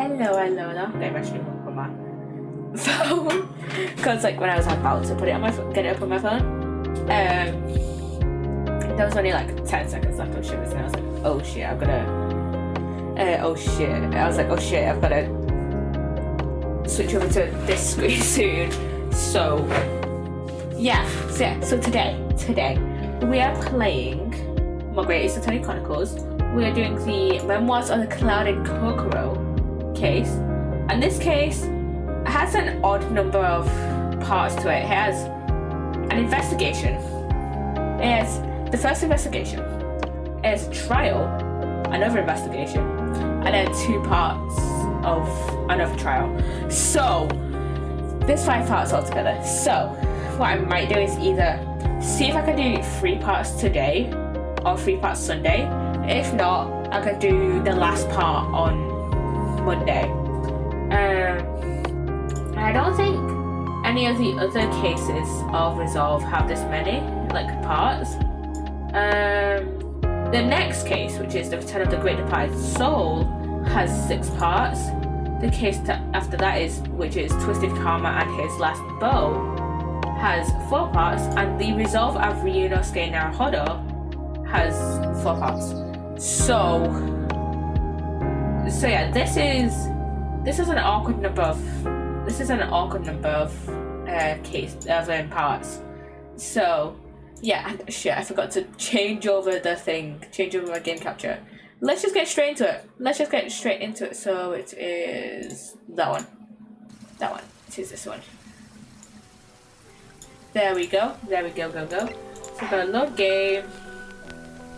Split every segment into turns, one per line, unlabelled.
hello. I'm actually moving from my phone because like when I was about to put it on my phone, get it up on my phone, there was only like 10 seconds left of shivers, and I was like, oh shit, I've gotta. I was like, oh shit, I've gotta switch over to this screen soon. So today we are playing My Great Eastern Tony Chronicles. We are doing the Memoirs of the Clouded Kokoro case, and this case has an odd number of parts to it. It has an investigation, it has the first investigation, it has a trial, another investigation, and then 2 parts of another trial. So there's 5 parts altogether. So what I might do is either see if I can do 3 parts today or 3 parts Sunday. If not, I can do the last part on Monday. I don't think any of the other cases of Resolve have this many parts. The next case, which is the Return of the Great Departed Soul, has 6 parts. The case after that which is Twisted Karma and His Last Bow, has 4 parts, and the Resolve of Ryunosuke Naruhodo has 4 parts. So yeah, this is an awkward number of parts. So yeah, and shit, I forgot to change over my game capture. Let's just get straight into it. So it is that one. It is this one. There we go. Go. So we're gonna load game.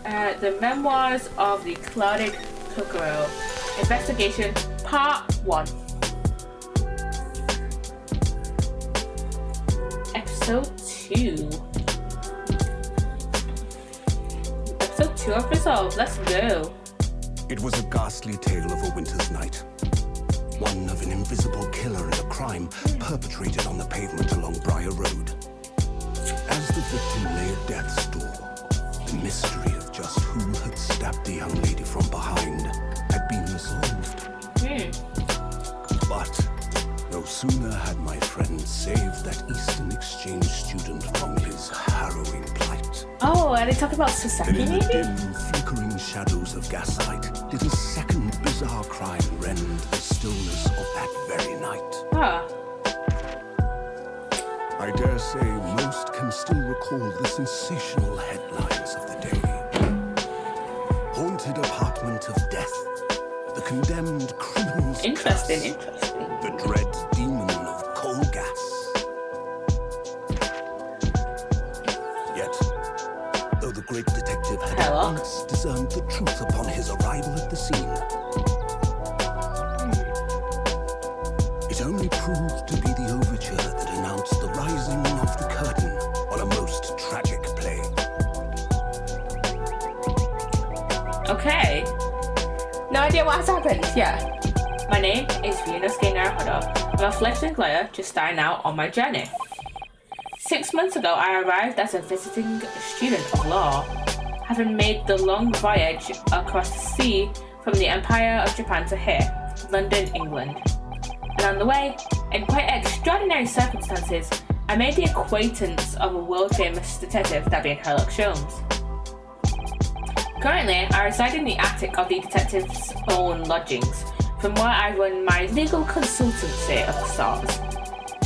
The Memoirs of the Clouded Kokoro, Investigation, Part 1. Episode 2. Episode 2 of Resolve. Let's go.
It was a ghastly tale of a winter's night. One of an invisible killer and a crime perpetrated on the pavement along Briar Road. As the victim lay at death's door, the mystery of just who had stabbed the young lady from behind had been resolved. But no sooner had my friend saved that Eastern Exchange student from his harrowing plight.
Oh, are they talking about Sasaki,
then in
maybe?
the dim, flickering shadows of gaslight did a second bizarre crime rend the stillness of that very night. I dare say most can still recall the sensational headlines of the day. Haunted apartment of death. The condemned criminal's
Interesting.
curse. The dread demon of coal gas. Yet, though the great detective had at once discerned the truth upon his arrival at the scene, it only proved to be the overture that announced the rising of the curtain on a most tragic play.
Okay. No idea what has happened. Yeah. My name is Ryunosuke Naruhodo. I'm a fledgling lawyer just starting out on my journey. 6 months ago, I arrived as a visiting student of law, having made the long voyage across the sea from the Empire of Japan to here, London, England. And on the way, in quite extraordinary circumstances, I made the acquaintance of a world-famous detective, that being Sherlock Holmes. Currently, I reside in the attic of the detective's own lodgings, from where I run my legal consultancy of sorts.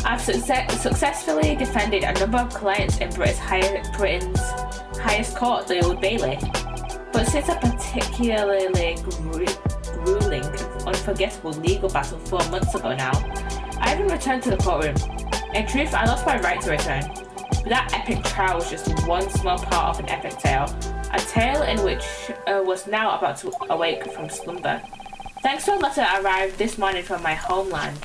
I've successfully defended a number of clients in Britain's highest court, the Old Bailey. But since a particularly grueling and unforgettable legal battle 4 months ago now, I haven't returned to the courtroom. In truth, I lost my right to return. But that epic trial was just one small part of an epic tale, a tale in which was now about to awake from slumber. Thanks to a letter I arrived this morning from my homeland.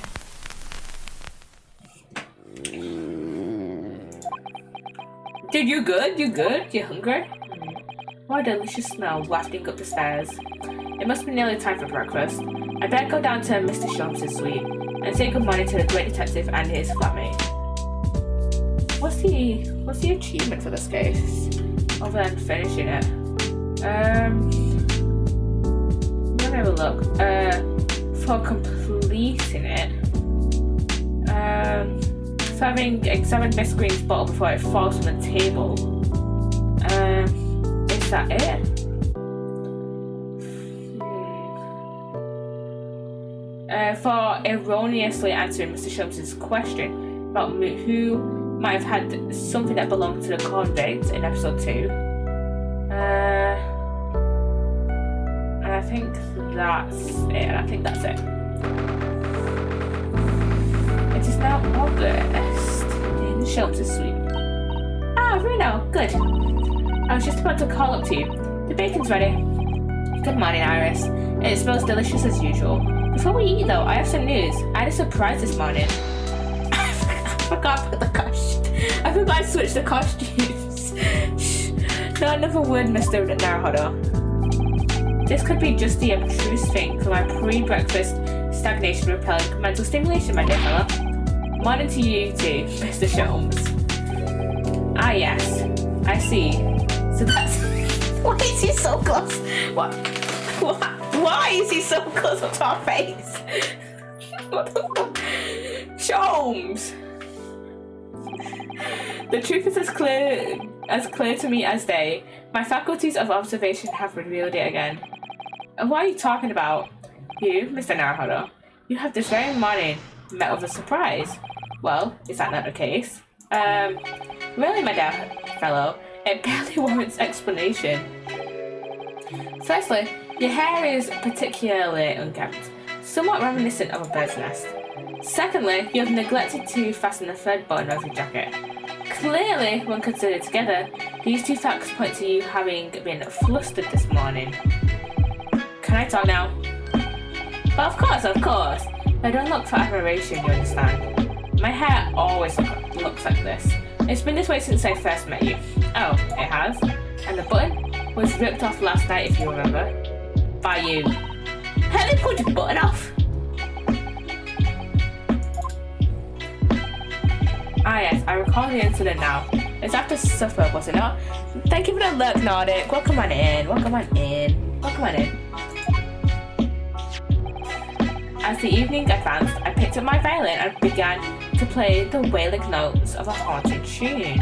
Dude, you good? You hungry? What a delicious smell wafting up the stairs. It must be nearly time for breakfast. I better go down to Mr. Sholmes' suite and say good morning to the great detective and his flatmate. What's the achievement for this case? Other than finishing it. I'm gonna have a look. before completing it. Having examined Miss Green's bottle before it falls on the table. Is that it? For erroneously answering Mr. Sholmes' question about who might have had something that belonged to the convict in episode 2. And I think that's it. It is now August in Sholmes' suite. Ah, Bruno, good. I was just about to call up to you. The bacon's ready. Good morning, Iris. It smells delicious as usual. Before we eat, though, I have some news. I had a surprise this morning. I forgot to put the costume. I forgot to switch the costumes. Not another word, Mr. Naruhodo. This could be just the abstruse thing for my pre-breakfast stagnation repelling mental stimulation, my dear fellow. Morning to you too, Mr. Sholmes. Ah, yes. I see. So that's... Why is he so close? What? Why is he so close up to our face? What the fuck? Sholmes! The truth is as clear to me as day. My faculties of observation have revealed it again. And what are you talking about? You, Mr. Naruhodo, you have this very morning met with a surprise. Well, is that not the case? Really, my dear fellow, it barely warrants explanation. Firstly, your hair is particularly unkempt, somewhat reminiscent of a bird's nest. Secondly, you have neglected to fasten the third button of your jacket. Clearly, when considered together, these two facts point to you having been flustered this morning. Can I talk now? Well, of course. I don't look for admiration, you understand. My hair always looks like this. It's been this way since I first met you. Oh, it has? And the button was ripped off last night, if you remember. By you. How did they pull the button off? Ah yes, I recall the incident now. It's after supper, was it not? Thank you for the look, Nordic. Welcome on in. As the evening advanced, I picked up my violin and began to play the wailing notes of a haunted tune.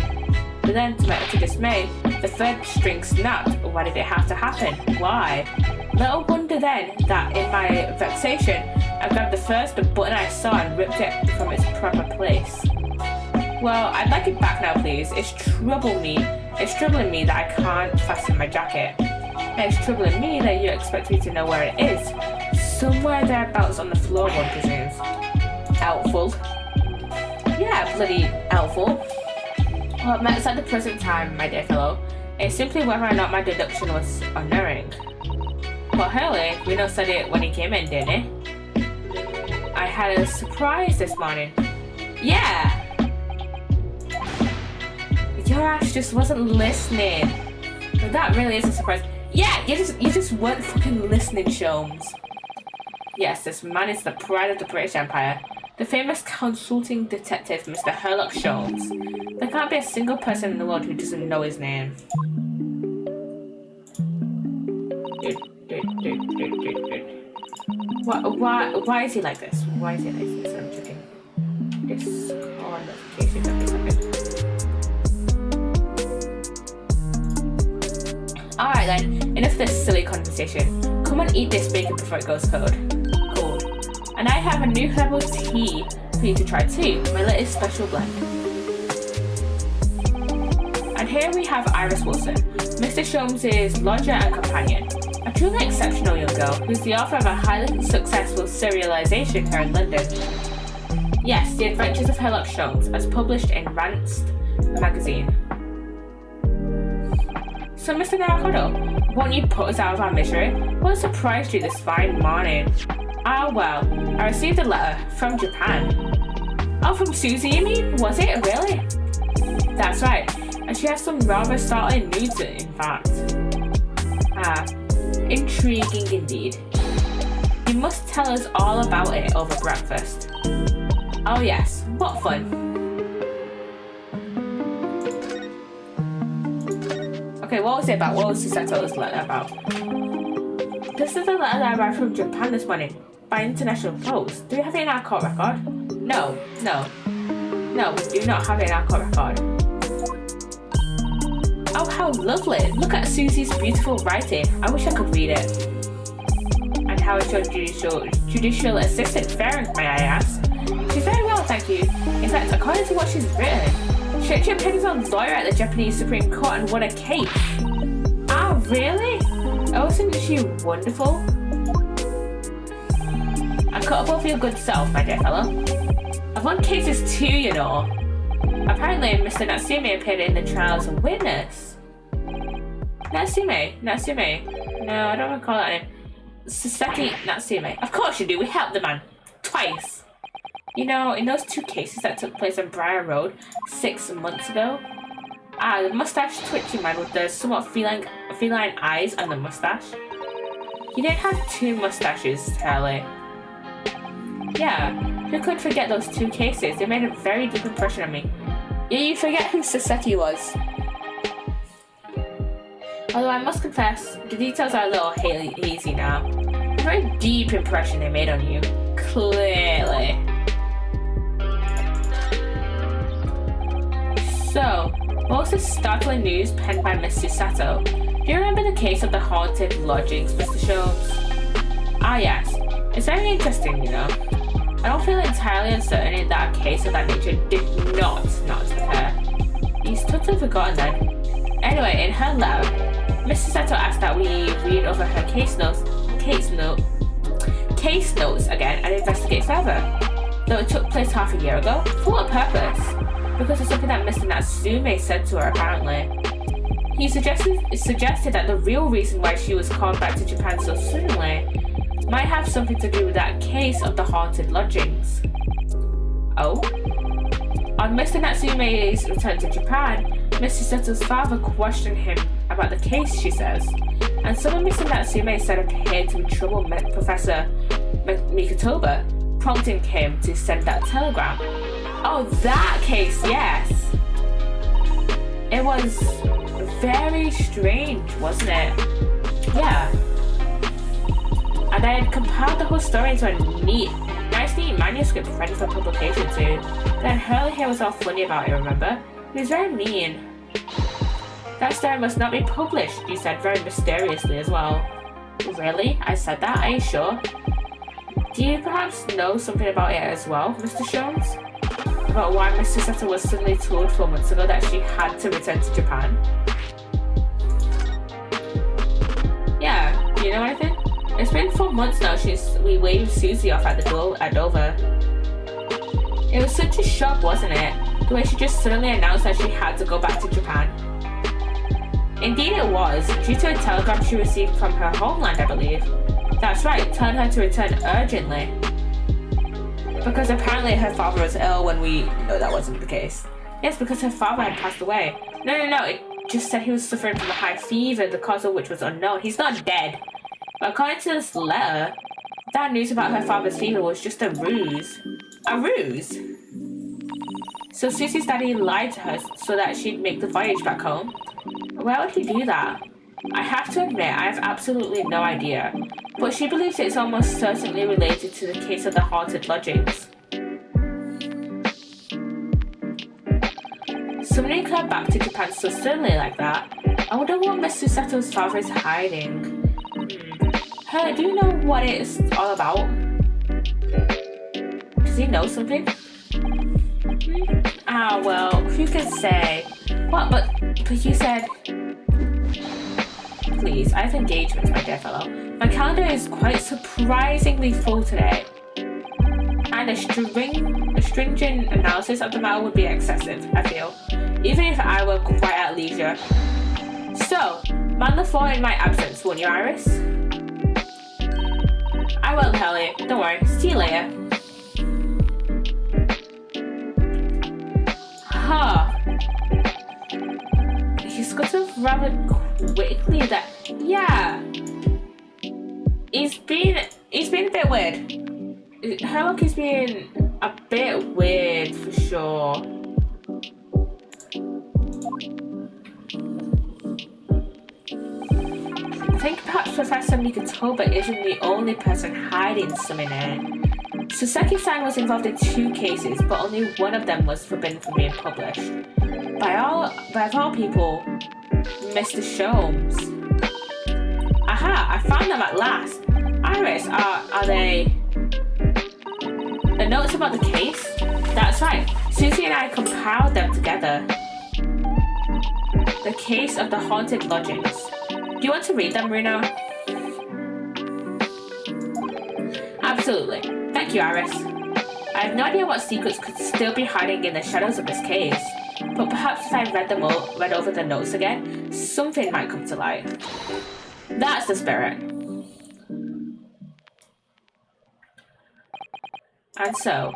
But then, to my utter dismay, the third string snapped. Why did it have to happen? Why? Little wonder then that in my vexation, I grabbed the first button I saw and ripped it from its proper place. Well, I'd like it back now, please. It's troubling me that I can't fasten my jacket. And it's troubling me that you expect me to know where it is. Somewhere thereabouts on the floor, one presumes. Helpful. Yeah, bloody helpful. What matters at the present time, my dear fellow, is simply whether or not my deduction was unerring. Well, Hurley, Reno said it when he came in, didn't he? I had a surprise this morning. Yeah! Your ass just wasn't listening. But that really is a surprise. Yeah, you just weren't fucking listening, Sholmes. Yes, this man is the pride of the British Empire. The famous consulting detective, Mr. Sherlock Sholmes. There can't be a single person in the world who doesn't know his name. Why is he like this? Why is he like this? I'm checking. Discord notification. Alright then, enough of this silly conversation. Come and eat this bacon before it goes cold. And I have a new herbal tea for you to try too, my latest special blend. And here we have Iris Wilson, Mr. Sholmes' lodger and companion. A truly exceptional young girl who's the author of a highly successful serialization here in London. Yes, The Adventures of Sherlock Sholmes, as published in Rant's magazine. So, Mr. Naruhodo, won't you put us out of our misery? What surprised you this fine morning? Ah, well, I received a letter from Japan. Oh, from Susie, you mean? Was it? Really? That's right. And she has some rather startling news, in fact. Ah, intriguing indeed. You must tell us all about it over breakfast. Oh yes, what fun. Okay, what was it about? What was Psssttt's letter about? This is a letter that I arrived from Japan this morning. by international post. Do we have it in our court record? No, we do not have it in our court record. Oh, how lovely. Look at Susie's beautiful writing. I wish I could read it. And how is your judicial assistant faring, may I ask? She's very well, thank you. In fact, according to what she's written, she actually appeared as a lawyer at the Japanese Supreme Court and won a case. Ah, really? Oh, isn't she wonderful? I cut above your good self, my dear fellow. I've won cases too, you know. Apparently, Mr. Natsume appeared in the trial as a witness. Natsume? No, I don't recall that name. Sasaki Natsume. Of course you do, we helped the man. Twice. You know, in those 2 cases that took place on Briar Road 6 months ago. Ah, the mustache twitchy man with the somewhat feline eyes and the mustache. He didn't have 2 mustaches, Charlie. Yeah, who could forget those 2 cases? They made a very deep impression on me. Yeah, you forget who Sasaki was. Although I must confess, the details are a little hazy now. A very deep impression they made on you. Clearly. So, what was the startling news penned by Miss Psssttt? Do you remember the case of the haunted lodgings, Mr. Sholmes? Ah yes, it's very interesting, you know. I don't feel entirely uncertain that a case of that nature did not occur. He's totally forgotten then. Anyway, in her letter, Miss Psssttt asked that we read over her case notes again and investigate further. Though it took place half a year ago, for what purpose? Because of something that Mr. Natsume said to her, apparently. He suggested that the real reason why she was called back to Japan so suddenly might have something to do with that case of the haunted lodgings. Oh? On Mr. Natsume's return to Japan, Mr. Seto's father questioned him about the case, she says, and someone Mr. Natsume said appeared to trouble Professor Mikotoba, prompting him to send that telegram. Oh, that case, yes! It was very strange, wasn't it? Yeah. And I had compiled the whole story into a nice neat manuscript ready for publication too. Then Hurley here was all funny about it, remember? He was very mean. That story must not be published, you said very mysteriously as well. Really? I said that? Are you sure? Do you perhaps know something about it as well, Mr. Sholmes? About why Mr. Psssttt was suddenly told 4 months ago that she had to return to Japan? Yeah, do you know anything? It's been 4 months now since we waved Susie off at the door at Dover. It was such a shock, wasn't it? The way she just suddenly announced that she had to go back to Japan. Indeed it was, due to a telegram she received from her homeland, I believe. That's right, telling her to return urgently. Because apparently her father was ill when we know that wasn't the case. Yes, because her father had passed away. No, it just said he was suffering from a high fever, the cause of which was unknown. He's not dead. But according to this letter, that news about her father's fever was just a ruse. A ruse? So Susie's daddy lied to her so that she'd make the voyage back home? Why would he do that? I have to admit, I have absolutely no idea. But she believes it's almost certainly related to the case of the haunted lodgings. Summoning her back to Japan so suddenly like that, I wonder what Miss Pssttt's father is hiding. Hey, do you know what it's all about? Does he know something? Ah, well, who can say? What, but you said... Please, I have engagements, my dear fellow. My calendar is quite surprisingly full today. And a stringent analysis of the matter would be excessive, I feel. Even if I were quite at leisure. So, man the floor in my absence, won't you, Iris? I will, Hurley. Don't worry. See you later. Huh. He's got off rather quickly that... Yeah. He's been a bit weird. Herlock is being a bit weird for sure. think perhaps Professor Mikotoba isn't the only person hiding some in here. Soseki-san was involved in 2 cases, but only one of them was forbidden from being published. Of all people, Mr. Sholmes. Aha, I found them at last. Iris, are they... The notes about the case? That's right, Susie and I compiled them together. The case of the haunted lodgings. Do you want to read them, Runa? Absolutely. Thank you, Iris. I have no idea what secrets could still be hiding in the shadows of this case, but perhaps if I read over the notes again, something might come to light. That's the spirit. And so,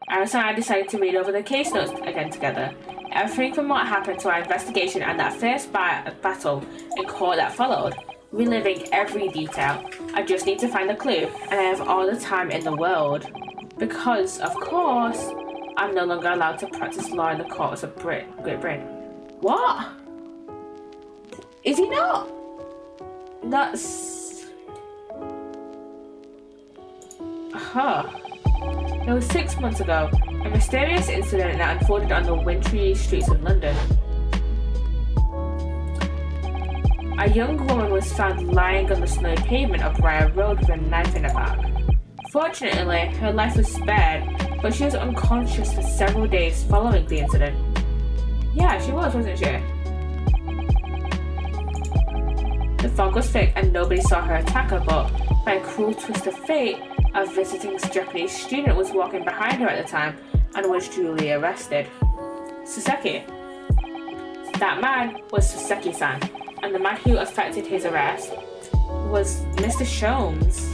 Iris and I decided to read over the case notes again together. Everything from what happened to our investigation and that first battle in court that followed, reliving every detail. I just need to find the clue, and I have all the time in the world. Because, of course, I'm no longer allowed to practice law in the courts of Great Britain. What? Is he not? That's... Huh. It was 6 months ago, a mysterious incident that unfolded on the wintry streets of London. A young woman was found lying on the snowy pavement of Briar Road with a knife in her back. Fortunately, her life was spared, but she was unconscious for several days following the incident. Yeah, she was, wasn't she? The fog was thick and nobody saw her attacker, but by a cruel twist of fate, a visiting Japanese student was walking behind her at the time and was duly arrested. Soseki. That man was Soseki-san, and the man who effected his arrest was Mr. Sholmes.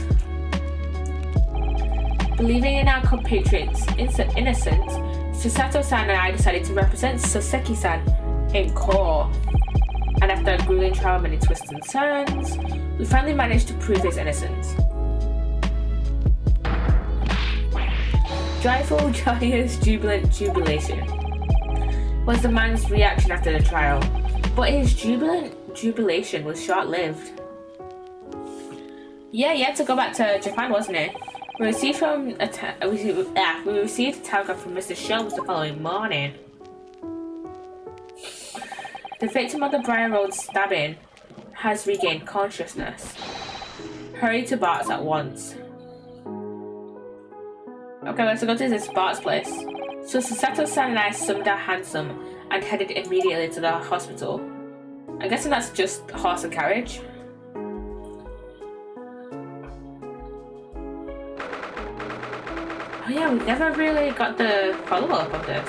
Believing in our compatriot's innocence, Susato-san and I decided to represent Soseki-san in court. And after a grueling trial of many twists and turns, we finally managed to prove his innocence. Joyful, joyous, jubilant jubilation was the man's reaction after the trial, but his jubilation was short-lived. Yeah, he had to go back to Japan, wasn't he? We received a telegram from Mr. Sholmes the following morning. The victim of the Briar Road stabbing has regained consciousness. Hurry to Bart's at once. Okay, let's go to this Bart's place. So Susato-san and I summoned our hansom and headed immediately to the hospital. I'm guessing that's just horse and carriage. Oh yeah, we never really got the follow-up of this.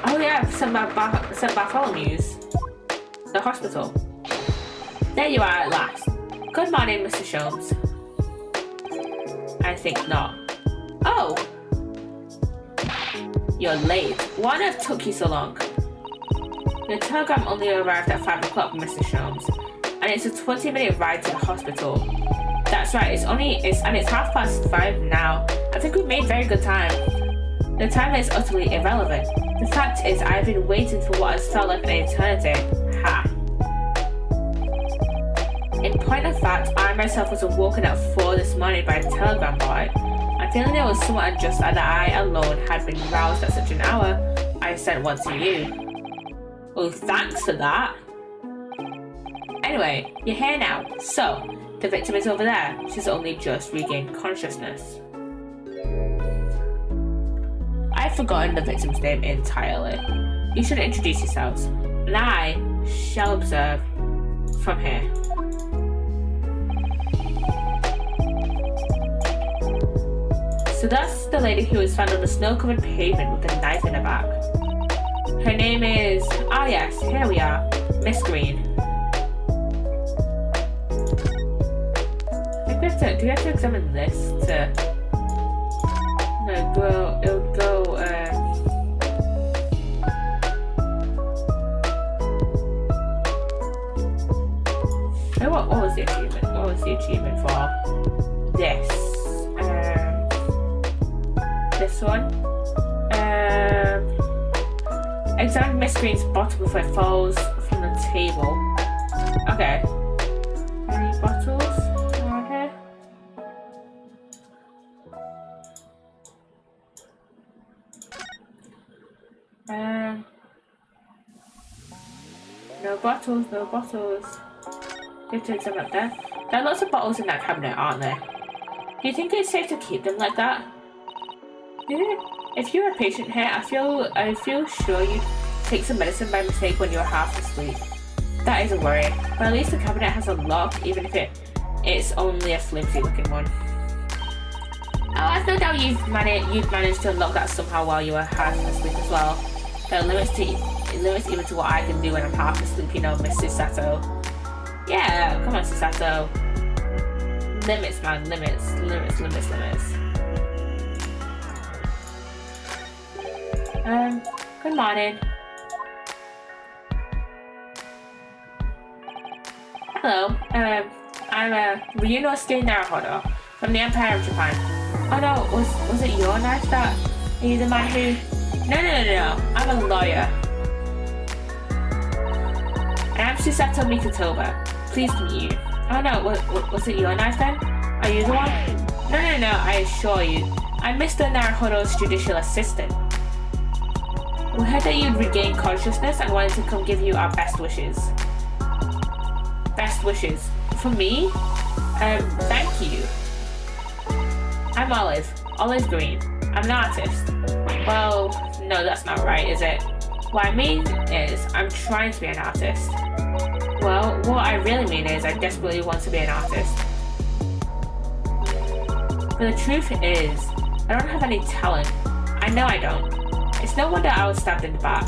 Oh yeah, St. Bartholomew's. The hospital. There you are at last. Good morning, Mr. Sholmes. I think not. Oh! You're late. Why on earth took you so long? Your telegram only arrived at 5 o'clock, Mr. Sholmes, and it's a 20-minute ride to the hospital. That's right, it's 5:30 now. I think we've made very good time. The time is utterly irrelevant. The fact is, I've been waiting for what has felt like an eternity. Ha! In point of fact, I myself was awoken at 4 this morning by a telegram boy. I'm feeling it was somewhat unjust that I alone had been roused at such an hour. I sent one to you. Well, thanks for that. Anyway, you're here now. So, the victim is over there. She's only just regained consciousness. I've forgotten the victim's name entirely. You should introduce yourselves, and I shall observe from here. So that's the lady who was found on the snow-covered pavement with a knife in her back. Her name is... Ah yes, here we are. Miss Green. I think do we have to examine this to... No, it would go... What was the achievement? What was the achievement for this? This one. Examine Miss Green's bottle before it falls from the table. Okay. bottles around here. No bottles, no bottles. Good to examine up there. There are lots of bottles in that cabinet, aren't there? Do you think it's safe to keep them like that? Yeah. If you're a patient here, I feel sure you take some medicine by mistake when you're half asleep. That is a worry, but at least the cabinet has a lock, even if it's only a flimsy looking one. Oh, I've no doubt you've managed to unlock that somehow while you were half asleep as well. There are limits even to what I can do when I'm half asleep, you know, Miss Psssttt. Yeah, come on, Psssttt. Limits, man, limits. Good morning. Hello, I'm Ryunosuke Naruhodo from the Empire of Japan. Oh no, was it your knife that? Are you the man who? No, I'm a lawyer. And I'm Psssttt Mikotoba. Pleased to meet you. Oh no, was it your knife then? Are you the one? No, I assure you. I'm Mr. Naruhodo's judicial assistant. We heard that you'd regained consciousness and wanted to come give you our best wishes. Best wishes? For me? Thank you. I'm Olive Green. I'm an artist. Well, no, that's not right, is it? What I mean is, I'm trying to be an artist. Well, what I really mean is, I desperately want to be an artist. But the truth is, I don't have any talent. I know I don't. It's no wonder I was stabbed in the back.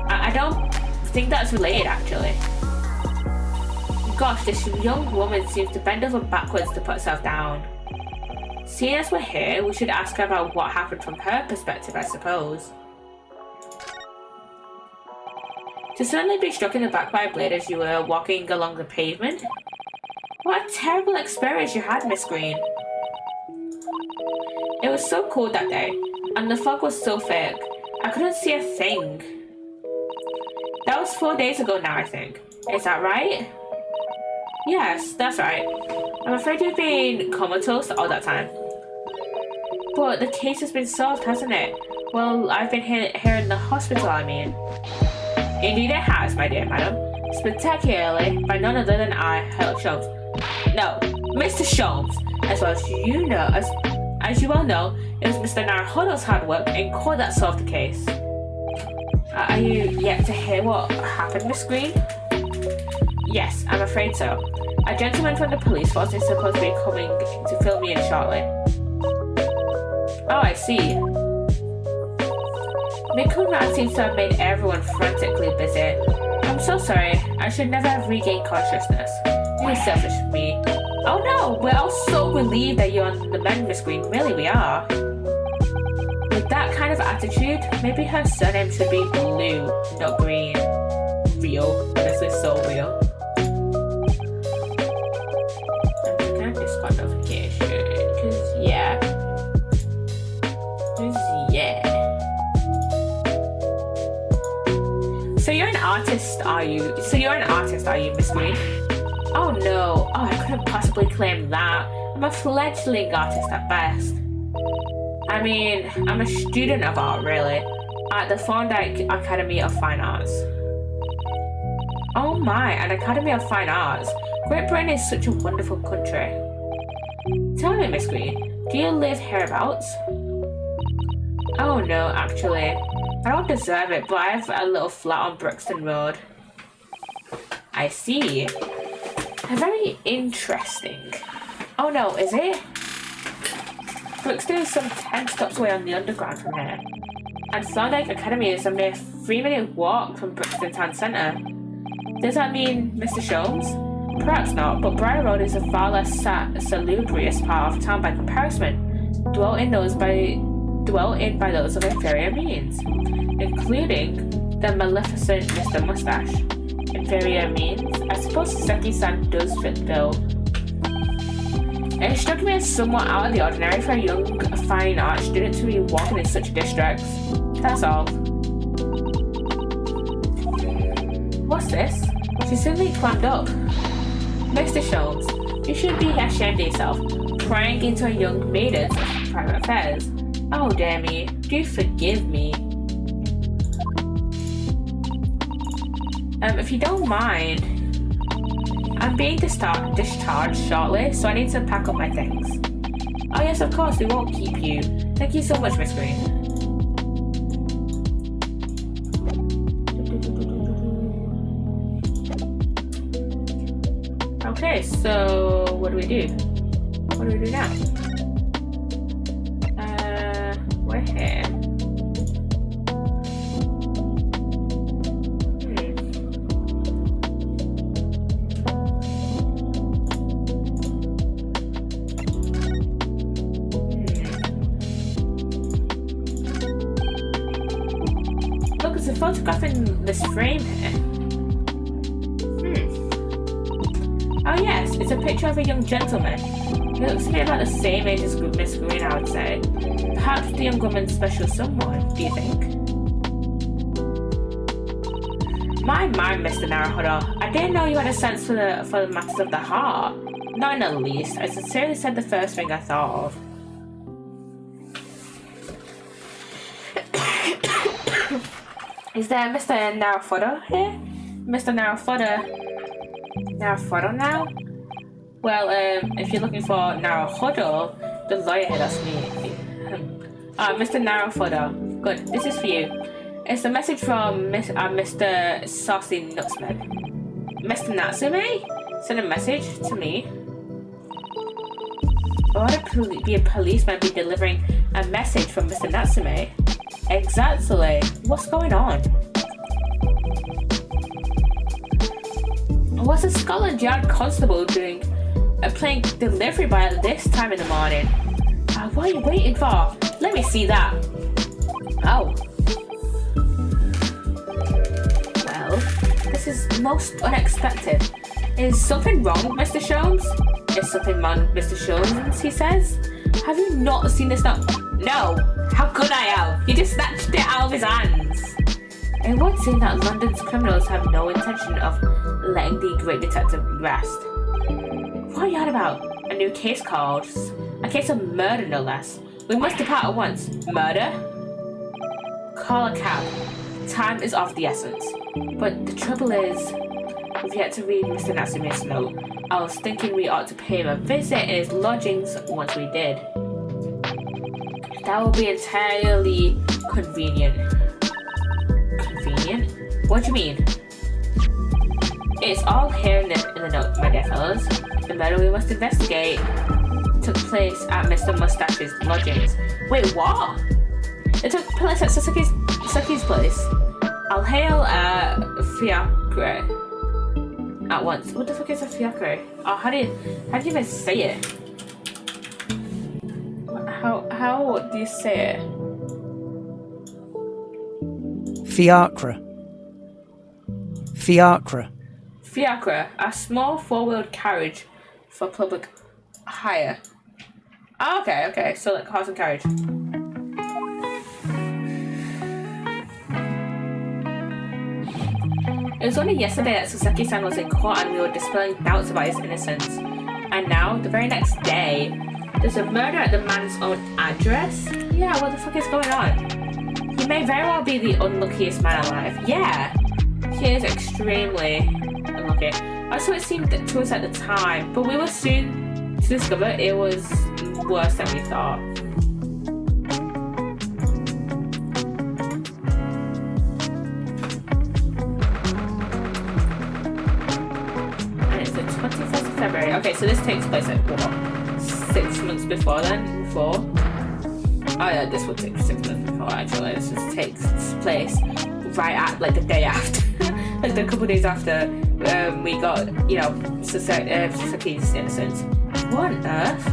I don't think that's related, actually. Gosh, this young woman seems to bend over backwards to put herself down. Seeing as we're here, we should ask her about what happened from her perspective, I suppose. To suddenly be struck in the back by a blade as you were walking along the pavement? What a terrible experience you had, Miss Green. It was so cold that day, and the fog was so thick, I couldn't see a thing. That was 4 days ago now, I think. Is that right? Yes, that's right. I'm afraid you've been comatose all that time. But the case has been solved, hasn't it? Well, I've been here in the hospital, I mean. Indeed it has, my dear madam. Spectacularly, by none other than I, Sherlock Sholmes. No, Mr. Sholmes. As well as you know, as you well know, it was Mr. Naruhodo's hard work in court that solved the case. Are you yet to hear what happened, Miss Green? Yes, I'm afraid so. A gentleman from the police force is supposed to be coming to fill me in shortly. Oh, I see. Mikuna seems to have made everyone frantically busy. I'm so sorry. I should never have regained consciousness. Really selfish of me. Oh no, we're all so relieved that you're on the mend, Miss Green. Really, we are. With that kind of attitude, maybe her surname should be Blue, not Green. Real. This is so real. I'm checking out Discord notification, cause yeah. So you're an artist, are you, Miss Green? Oh no, I couldn't possibly claim that. I'm a fledgling artist at best. I mean, I'm a student of art, really, at the Thorndike Academy of Fine Arts. Oh my, an Academy of Fine Arts. Great Britain is such a wonderful country. Tell me, Miss Green, do you live hereabouts? Oh no, actually. I don't deserve it, but I have a little flat on Brixton Road. I see. Very interesting. Oh no, is it? Brixton is some 10 stops away on the underground from here. And Thorndike Academy is a mere 3-minute walk from Brixton Town Centre. Does that mean Mr. Sholmes? Perhaps not, but Briar Road is a far less salubrious part of town by comparison, dwelt in by those of inferior means, including the maleficent Mr. Mustache. Inferior means? I suppose Seki-san does fit the bill. It struck me as somewhat out of the ordinary for a young fine art student to be walking in such districts. That's all. What's this? She suddenly climbed up. Mr. Sholmes, you should be ashamed of yourself, prying into a young maiden's private affairs. Oh, dear me, do forgive me. If you don't mind, I'm being discharged shortly, so I need to pack up my things. Oh yes, of course, we won't keep you. Thank you so much, Miss Green. Okay, so what do we do? What do we do now? We're here. Look, it's a photograph in this frame here. Oh yes, it's a picture of a young gentleman. He looks to be about the same age as Miss Green, I would say. Perhaps the young woman's special someone, do you think? My mind, Mr. Naruhodo. I didn't know you had a sense for the matters of the heart. Not in the least. I sincerely said the first thing I thought of. Is there Mr. Naruhodo here? Mr. Naruhodo now? Well, if you're looking for Naruhodo, the lawyer here, that's me. Mr. Naruhodo. Good, this is for you. It's a message from Mr. Saucy Nutsman. Mr. Natsume sent a message to me. Why would be a policeman be delivering a message from Mr. Natsume? Exactly. What's going on? What's a Scotland Yard constable doing playing delivery boy at this time in the morning? What are you waiting for? Let me see that. Oh. Well, this is most unexpected. Is something wrong, Mr. Sholmes? Is something wrong, Mr. Sholmes, he says. Have you not seen this now? No. How could I have? He just snatched it out of his hands. It would seem that London's criminals have no intention of letting the great detective rest. What are you on about? A new case called? A case of murder, no less. We must depart at once. Murder? Call a cab. Time is of the essence. But the trouble is, we've yet to read Mr. Natsume's note. I was thinking we ought to pay him a visit in his lodgings once we did. That will be entirely convenient. Convenient? What do you mean? It's all here in the note, my dear fellows. The murder we must investigate took place at Mr. Mustache's lodgings. Wait, what? It took place at Suki's place. I'll hail a fiacre at once. What the fuck is a fiacre? Oh, how do you even say it? How do you say it?
Fiacre. Fiacre.
Fiacre, a small four-wheeled carriage for public hire. Oh, okay, so like horse and carriage. It was only yesterday that Sasaki-san was in court and we were dispelling doubts about his innocence. And now, the very next day, there's a murder at the man's own address? Yeah, what the fuck is going on? He may very well be the unluckiest man alive. Yeah, he is extremely unlucky. So it seemed to us at the time, but we were soon to discover it was worse than we thought. And it's the 21st of February. Okay, so this takes place at what? 6 months before then? Before? Oh yeah, this would take 6 months before actually. This just takes place right at like the day after. Like a couple of days after we got, Sasaki's innocence. What on earth?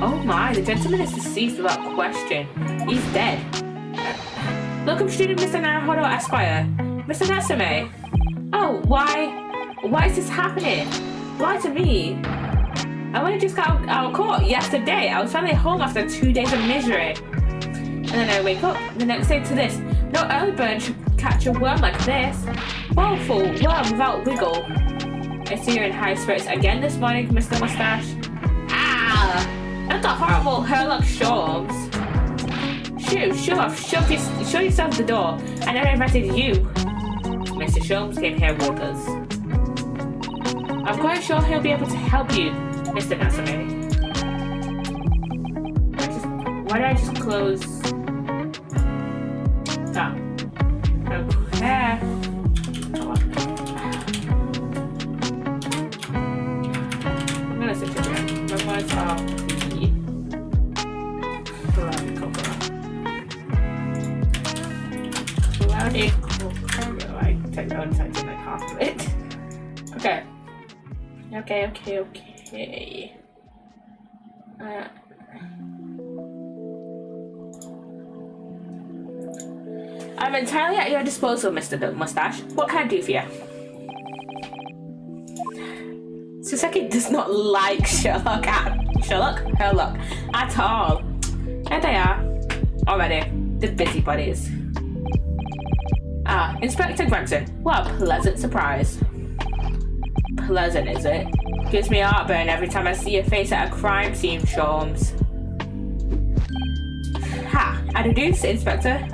Oh my, the gentleman is deceased without question. He's dead. Look, I'm shooting Mr. Naruhodo Esquire. Mr. Natsume. Oh, why is this happening? Why to me? I only just got out of court yesterday. I was finally home after 2 days of misery. And then I wake up the next day to this. No early bird should catch a worm like this. Woeful worm without wiggle. I see you're in high spirits again this morning, Mr. Mustache. Ah! That's a horrible hairlock Sharms. Show yourself the door. I never invited you. Mr. Sharms came here with us. I'm quite sure he'll be able to help you, Mr. Natsume. Why did I just close? Oh. Okay. I'm gonna switch it again. My words are clouded cocoa. I typed out something like half of it. Okay. Okay. I'm entirely at your disposal, Mr. Mustache. What can I do for you? Suseki does not like Herlock at all. There they are. Already. The busybodies. Ah, Inspector Gregson. What a pleasant surprise. Pleasant, is it? Gives me heartburn every time I see your face at a crime scene, Sharms. Ha! I deduce, Inspector,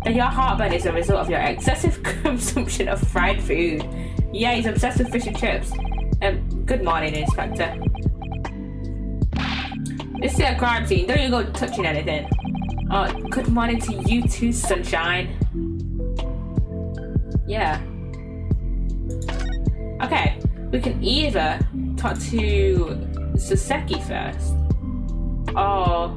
that your heartburn is a result of your excessive consumption of fried food. Yeah, he's obsessed with fish and chips. Good morning, Inspector. This is a crime scene. Don't you go touching anything. Oh, good morning to you too, sunshine. Yeah. Okay, we can either talk to Suseki first, or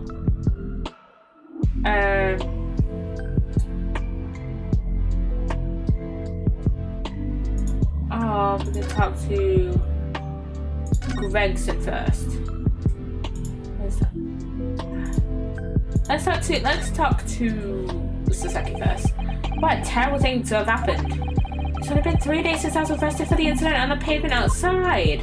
we can talk to Gregson first. Let's talk to Suseki first. What a terrible thing to have happened. It's only been 3 days since I was arrested for the incident on the pavement outside.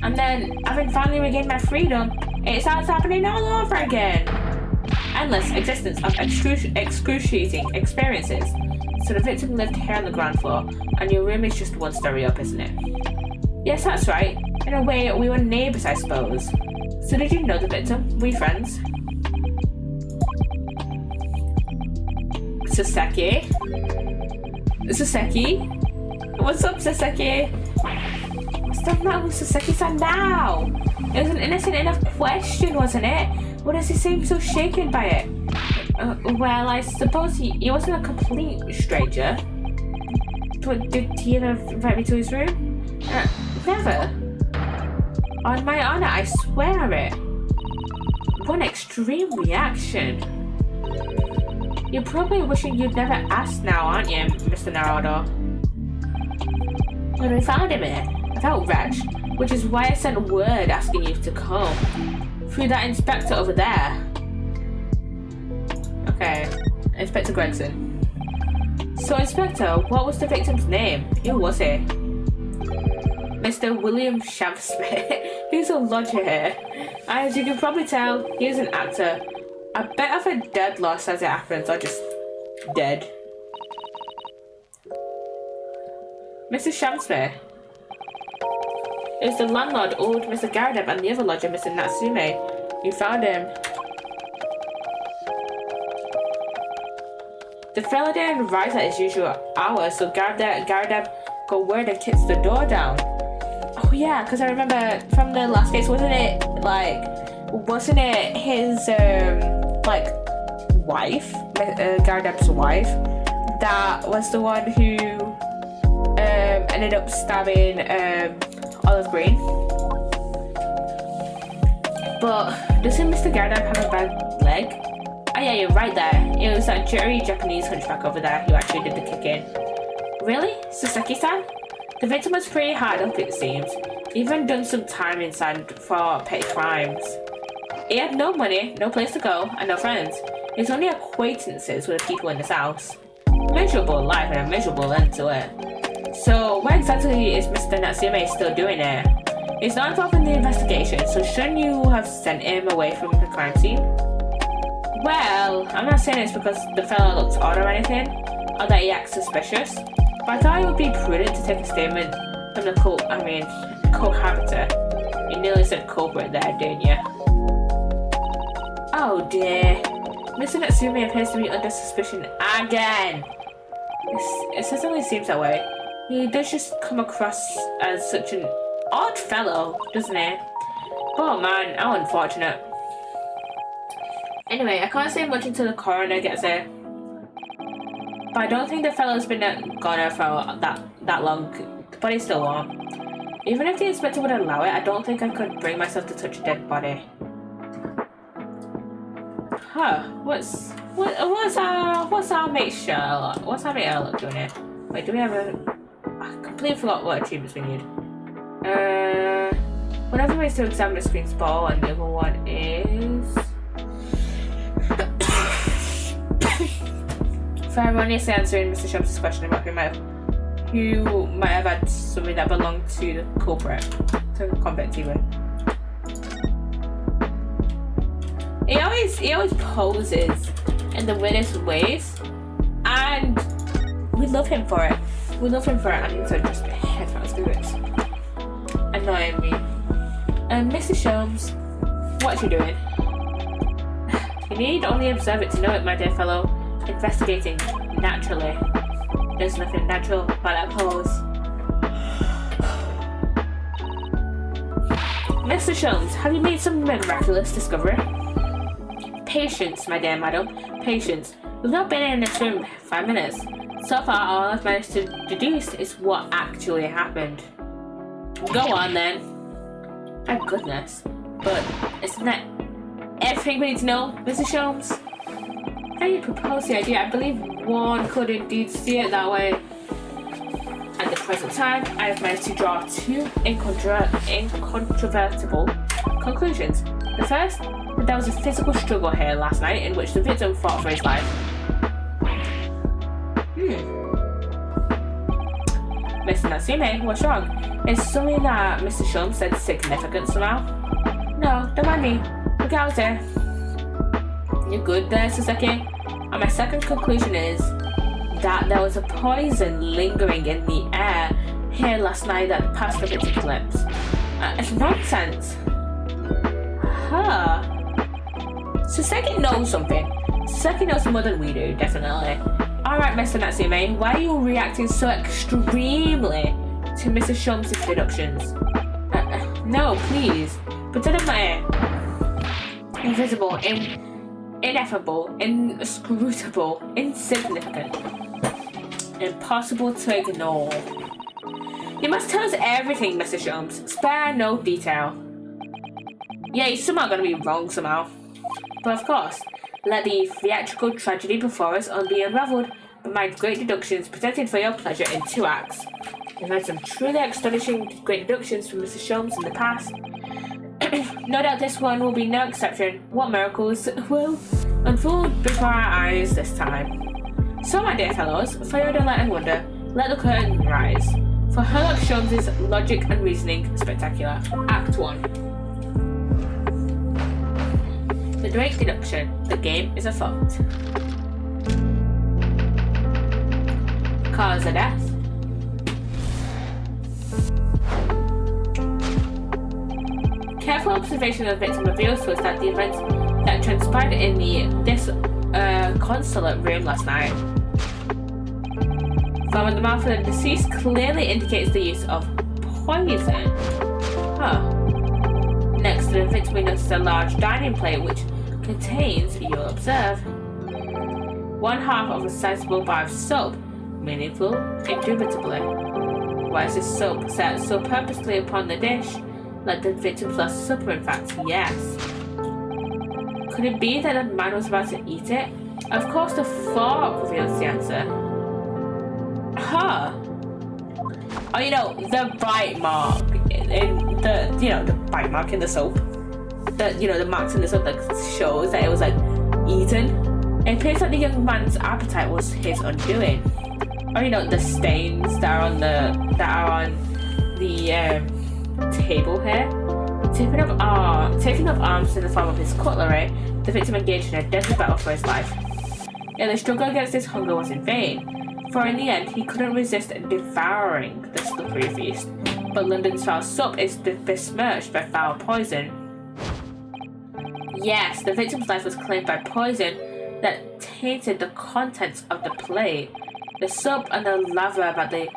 And then, having finally regained my freedom, it starts happening all over again. Endless existence of excruciating experiences. So the victim lived here on the ground floor, and your room is just one story up, isn't it? Yes, that's right. In a way, we were neighbours, I suppose. So did you know the victim? Were you friends? Suseki? What's up, Suseki? What's the matter with Suseki-san now? It was an innocent enough question, wasn't it? What does he seem so shaken by it? Well, I suppose he wasn't a complete stranger. But did he ever invite me to his room? Never. On my honor, I swear it. What an extreme reaction. You're probably wishing you'd never asked now, aren't you, Mr. Naruto? When we found him here, I felt wretched, which is why I sent word asking you to come. Through that inspector over there. Okay, Inspector Gregson. So, Inspector, what was the victim's name? Who was he? Mr. William SHAMspeare. He's a lodger here. As you can probably tell, he's an actor. A bit of a dead loss as it happens, or just dead. Mr. SHAMspeare. It was the landlord, old Mr. Garadeb, and the other lodger, Mr. Natsume. You found him. The fella didn't rise at his usual hour, so Garadeb got word and kicked the door down. Oh yeah, because I remember from the last case, wasn't it his wife, Garadeb's wife, that was the one who ended up stabbing Olive Green? But doesn't Mr. Garadeb have a bad leg? Oh yeah, you're right there. It was that jittery Japanese hunchback over there who actually did the kicking. Really? Suseki-san? The victim was pretty hard up, it seems. He even done some time inside for petty crimes. He had no money, no place to go, and no friends. He was only acquaintances with the people in this house. Miserable life and a miserable end to it. So, where exactly is Mr. Natsume still doing it? He's not involved in the investigation, so shouldn't you have sent him away from the crime scene? Well, I'm not saying it's because the fellow looks odd or anything, or that he acts suspicious, but I thought it would be prudent to take a statement from the cohabiter. You nearly said culprit there, didn't you? Oh dear. Mr. Natsumi appears to be under suspicion again. It certainly seems that way. He does just come across as such an odd fellow, doesn't he? Oh man, how unfortunate. Anyway, I can't say much until the coroner gets here. But I don't think the fellow's been gone there for that long. The body's still warm. Even if the inspector would allow it, I don't think I could bring myself to touch a dead body. Huh? What's our mate Sherlock? What's our mate Sherlock doing here? Wait, do we have a? I completely forgot what achievements we need. One of them is to examine the screen's ball, and the other one is. For erroneously answering Mr. Shams's question about who might have had something that belonged to the culprit, to the convict even. He always poses in the weirdest ways, and we love him for it. We love him for it, and he's just headphones do it. Annoying me. Mr. Sholmes, what you doing? You need only observe it to know it, my dear fellow. Investigating naturally. There's nothing natural about that pose. Mr. Sholmes, have you made some miraculous discovery? Patience, my dear madam. Patience. We've not been in this room 5 minutes. So far, all I've managed to deduce is what actually happened. Go on then. Thank goodness. But isn't that everything we need to know, Mr. Sholmes? How you propose the idea? I believe one could indeed see it that way. At the present time, I have managed to draw two incontrovertible conclusions. The first, that there was a physical struggle here last night in which the victim fought for his life. Mr. Natsume, what's wrong? Is something that Mr. Sholmes said significant somehow? No, don't mind me. Look out there. You good there, Saseki? And my second conclusion is that there was a poison lingering in the air here last night that passed the victim's lips. It's nonsense. Huh. Saseki knows something. Saseki knows more than we do, definitely. Alright, Mr. Natsume, why are you reacting so extremely to Mr. Sholmes' deductions? No, please. Pretend I'm not here. Invisible, ineffable, inscrutable, insignificant, impossible to ignore. You must tell us everything, Mr. Sholmes. Spare no detail. Yeah, he's somehow gonna be wrong somehow. But of course, let the theatrical tragedy before us be unravelled by my great deductions presented for your pleasure in 2 acts. We've had some truly astonishing great deductions from Mr. Sholmes in the past. No doubt this one will be no exception. What miracles will unfold before our eyes this time? So, my dear fellows, for your delight and wonder, let the curtain rise. For Sherlock Sholmes' logic and reasoning spectacular. Act 1. The great deduction. The game is afoot. Cause of death. Careful observation of the victim reveals to us that the events that transpired in the disconsolate room last night from the mouth of the deceased clearly indicates the use of poison. Next to the victim we notice a large dining plate which contains, you'll observe, 1/2 of a sizable bar of soap, meaningful, indubitably. Why is this soap set so purposely upon the dish? Like the victim's last supper, in fact, yes. Could it be that the man was about to eat it? Of course, the fork reveals the answer. Oh, you know, the bite mark in the bite mark in the soap. The marks in the soap that shows that it was like eaten. It appears that the young man's appetite was his undoing. Or the stains that are on the table here. Taking up arms in the form of his cutlery, the victim engaged in a deadly battle for his life. Yet the struggle against his hunger was in vain, for in the end he couldn't resist devouring the slippery feast. but London's foul soap is besmirched by foul poison. Yes, the victim's life was claimed by poison that tainted the contents of the plate. The soap and the lather about the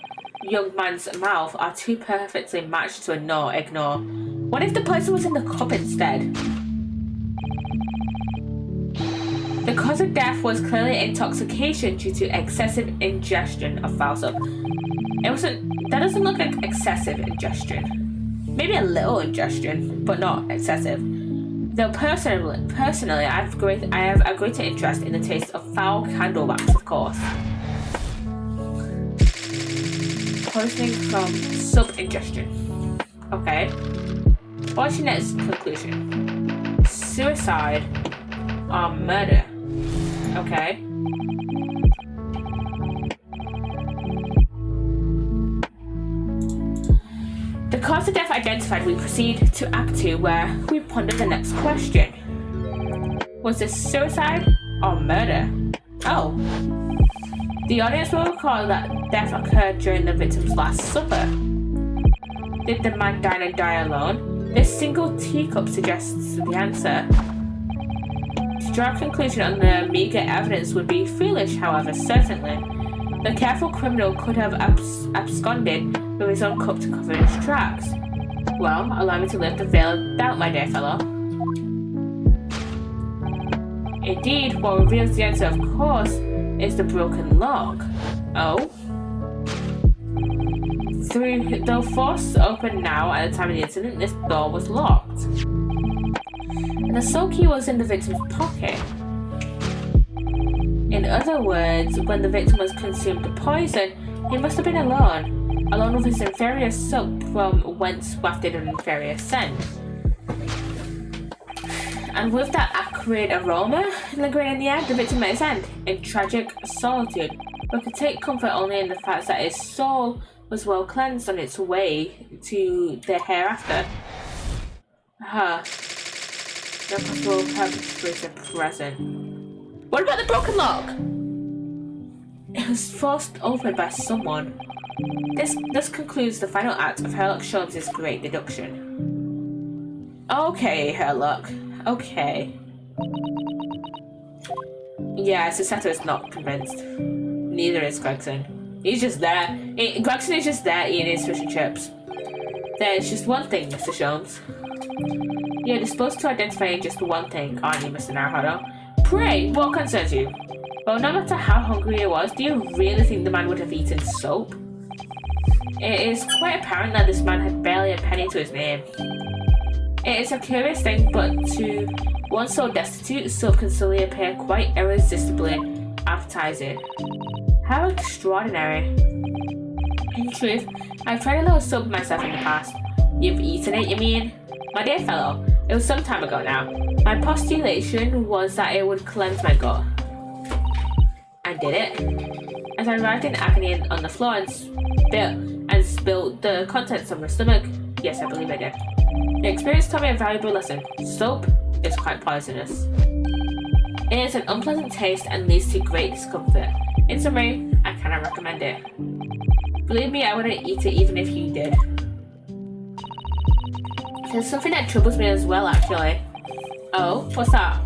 young man's mouth are too perfectly matched to ignore. What if the poison was in the cup instead? The cause of death was clearly intoxication due to excessive ingestion of foul soap. That doesn't look like excessive ingestion. Maybe a little ingestion, but not excessive. Though personally, I have a greater interest in the taste of foul candle wax, of course. Poisoning from soap ingestion. Okay. What's your next conclusion? Suicide or murder. Okay. The cause of death identified, we proceed to Act 2, where we ponder the next question. Was this suicide or murder? Oh. The audience will recall that death occurred during the victim's last supper. Did the man dine and die alone? This single teacup suggests the answer. To draw a conclusion on the meagre evidence would be foolish, however, certainly. The careful criminal could have absconded with his own cup to cover his tracks. Well, allow me to lift the veil of doubt, my dear fellow. Indeed, what reveals the answer, of course, is the broken lock. Oh? Though forced open now at the time of the incident, this door was locked. And the soul key was in the victim's pocket. In other words, when the victim was consumed the poison, he must have been alone with his inferior soap from whence wafted an inferior scent. And with that acrid aroma lingering in the air, the victim met his end in tragic solitude, but could take comfort only in the fact that his soul was well cleansed on its way to the hereafter. No possible perpetrator present. What about the broken lock? It was forced open by someone. This concludes the final act of Sherlock Holmes' great deduction. Okay, Sherlock. Okay. Yeah, Psssttt is not convinced. Neither is Gregson. He's just there. Gregson is just there eating his fish and chips. There's just one thing, Mr. Sholmes. You're disposed to identify just one thing, aren't you, Mr. Naruhodo? Pray, what concerns you? Well, no matter how hungry he was, do you really think the man would have eaten soap? It is quite apparent that this man had barely a penny to his name. It is a curious thing, but to one so destitute, soap can suddenly appear quite irresistibly appetizing. How extraordinary. In truth, I've tried a little soap myself in the past. You've eaten it, you mean? My dear fellow, it was some time ago now. My postulation was that it would cleanse my gut. And did it? As I writhed in agony on the floor and spilled the contents of my stomach, yes, I believe I did. The experience taught me a valuable lesson. Soap is quite poisonous. It is an unpleasant taste and leads to great discomfort. In summary, I cannot recommend it. Believe me, I wouldn't eat it even if you did. There's something that troubles me as well, actually. Oh, what's that?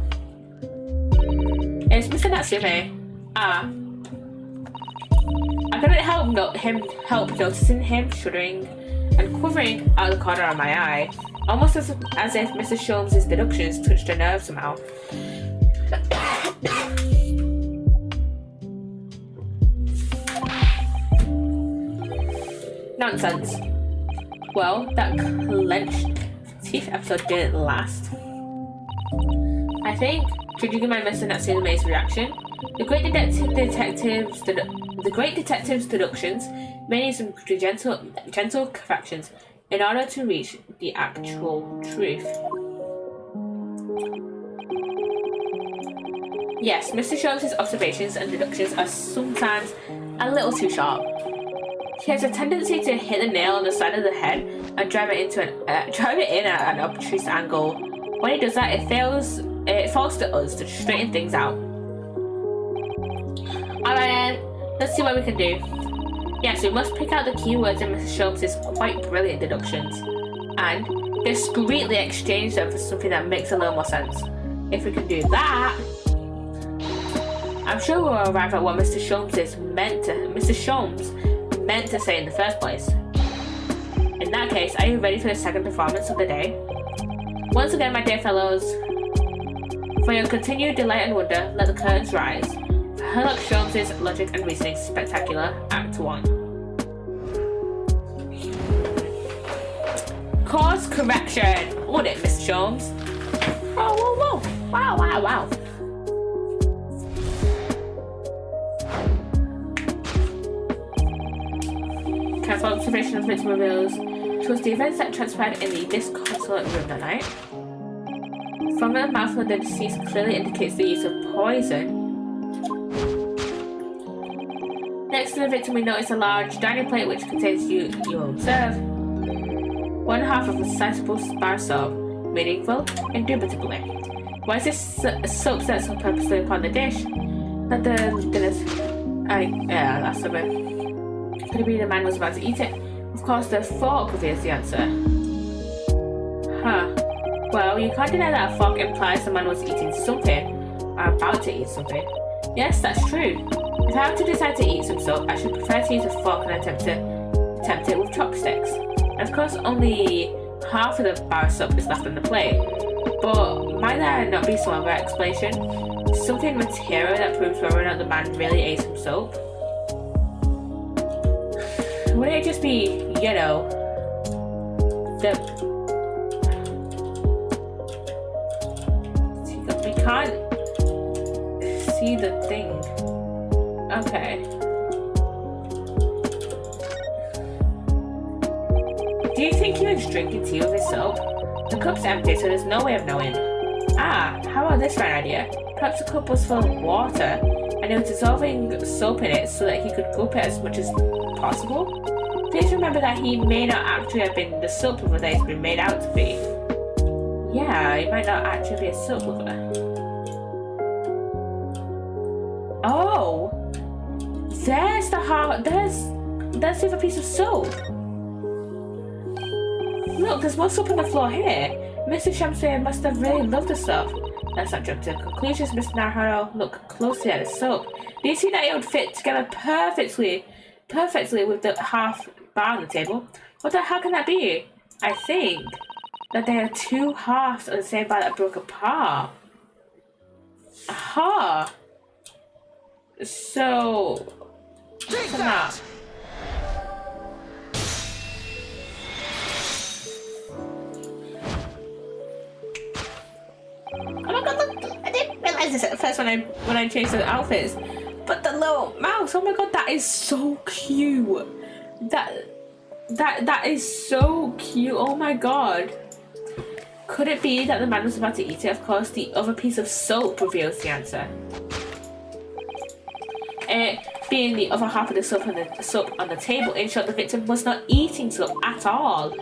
It's Mr. Natsume. I couldn't help noticing him shuddering and quivering out of the corner of my eye, almost as if Mr. Sholmes' deductions touched a nerve somehow. Nonsense. Well, that clenched teeth episode didn't last. I think, judging by Mr. Natsume's reaction, the great detective's deductions may need some gentle corrections in order to reach the actual truth. Yes, Mr. Sholmes' observations and deductions are sometimes a little too sharp. He has a tendency to hit the nail on the side of the head and drive it in at an obtuse angle. When he does that, it falls to us to straighten things out. Alright then, let's see what we can do. Yes, we must pick out the keywords in Mr. Sholmes' quite brilliant deductions and discreetly exchange them for something that makes a little more sense. If we can do that, I'm sure we'll arrive at what Mr. Sholmes meant to say in the first place. In that case, are you ready for the second performance of the day? Once again, my dear fellows, for your continued delight and wonder, let the curtains rise. Sherlock Sholmes' Logic and Reasoning Spectacular, Act 1. Course correction! On it, Mr. Sholmes. Whoa, whoa, whoa! Wow, wow, wow! Careful observation of victim reveals towards the events that transpired in the disconsolate room that night. From the mouth of the deceased clearly indicates the use of poison. Next to the victim, we notice a large dining plate which contains, you observe, one half of a sizable bar soap. Meaningful? Indubitably. Why is this soap set so purposely upon the dish? Not the dinner's. That's the bit. Could it be the man was about to eat it? Of course, the fork reveals the answer. Huh. Well, you can't deny that a fork implies the man was eating something, or about to eat something. Yes, that's true. If I have to decide to eat some soap, I should prefer to use a fork and attempt it with chopsticks. And of course, only half of the bar of soap is left on the plate. But might there not be some other explanation? Something material that proves whether or not the man really ate some soap? Would it just be, we can't see the thing. Okay. Do you think he was drinking tea with his soap? The cup's empty, so there's no way of knowing. Ah, how about this for an idea? Perhaps the cup was full of water, and he was dissolving soap in it so that he could gulp it as much as possible? Please remember that he may not actually have been the soap lover that he's been made out to be. Yeah, he might not actually be a soap lover. Oh! There's the heart. There's the other piece of soap. Look, there's more soap on the floor here. Mr. SHAMspeare must have really loved the soap. Let's not jump to conclusions, Mr. Naruto. Look closely at the soap. Do you see that it would fit together perfectly with the half bar on the table? What the hell can that be? I think that there are two halves of the same bar that broke apart. Aha! So, what's that? Oh my god, look! I didn't realize this at first when I changed the outfits. But the little mouse, oh my god, that is so cute. That is so cute. Oh my god. Could it be that the man was about to eat it? Of course, the other piece of soap reveals the answer. It being the other half of the soap on the table, in short, the victim was not eating soap at all.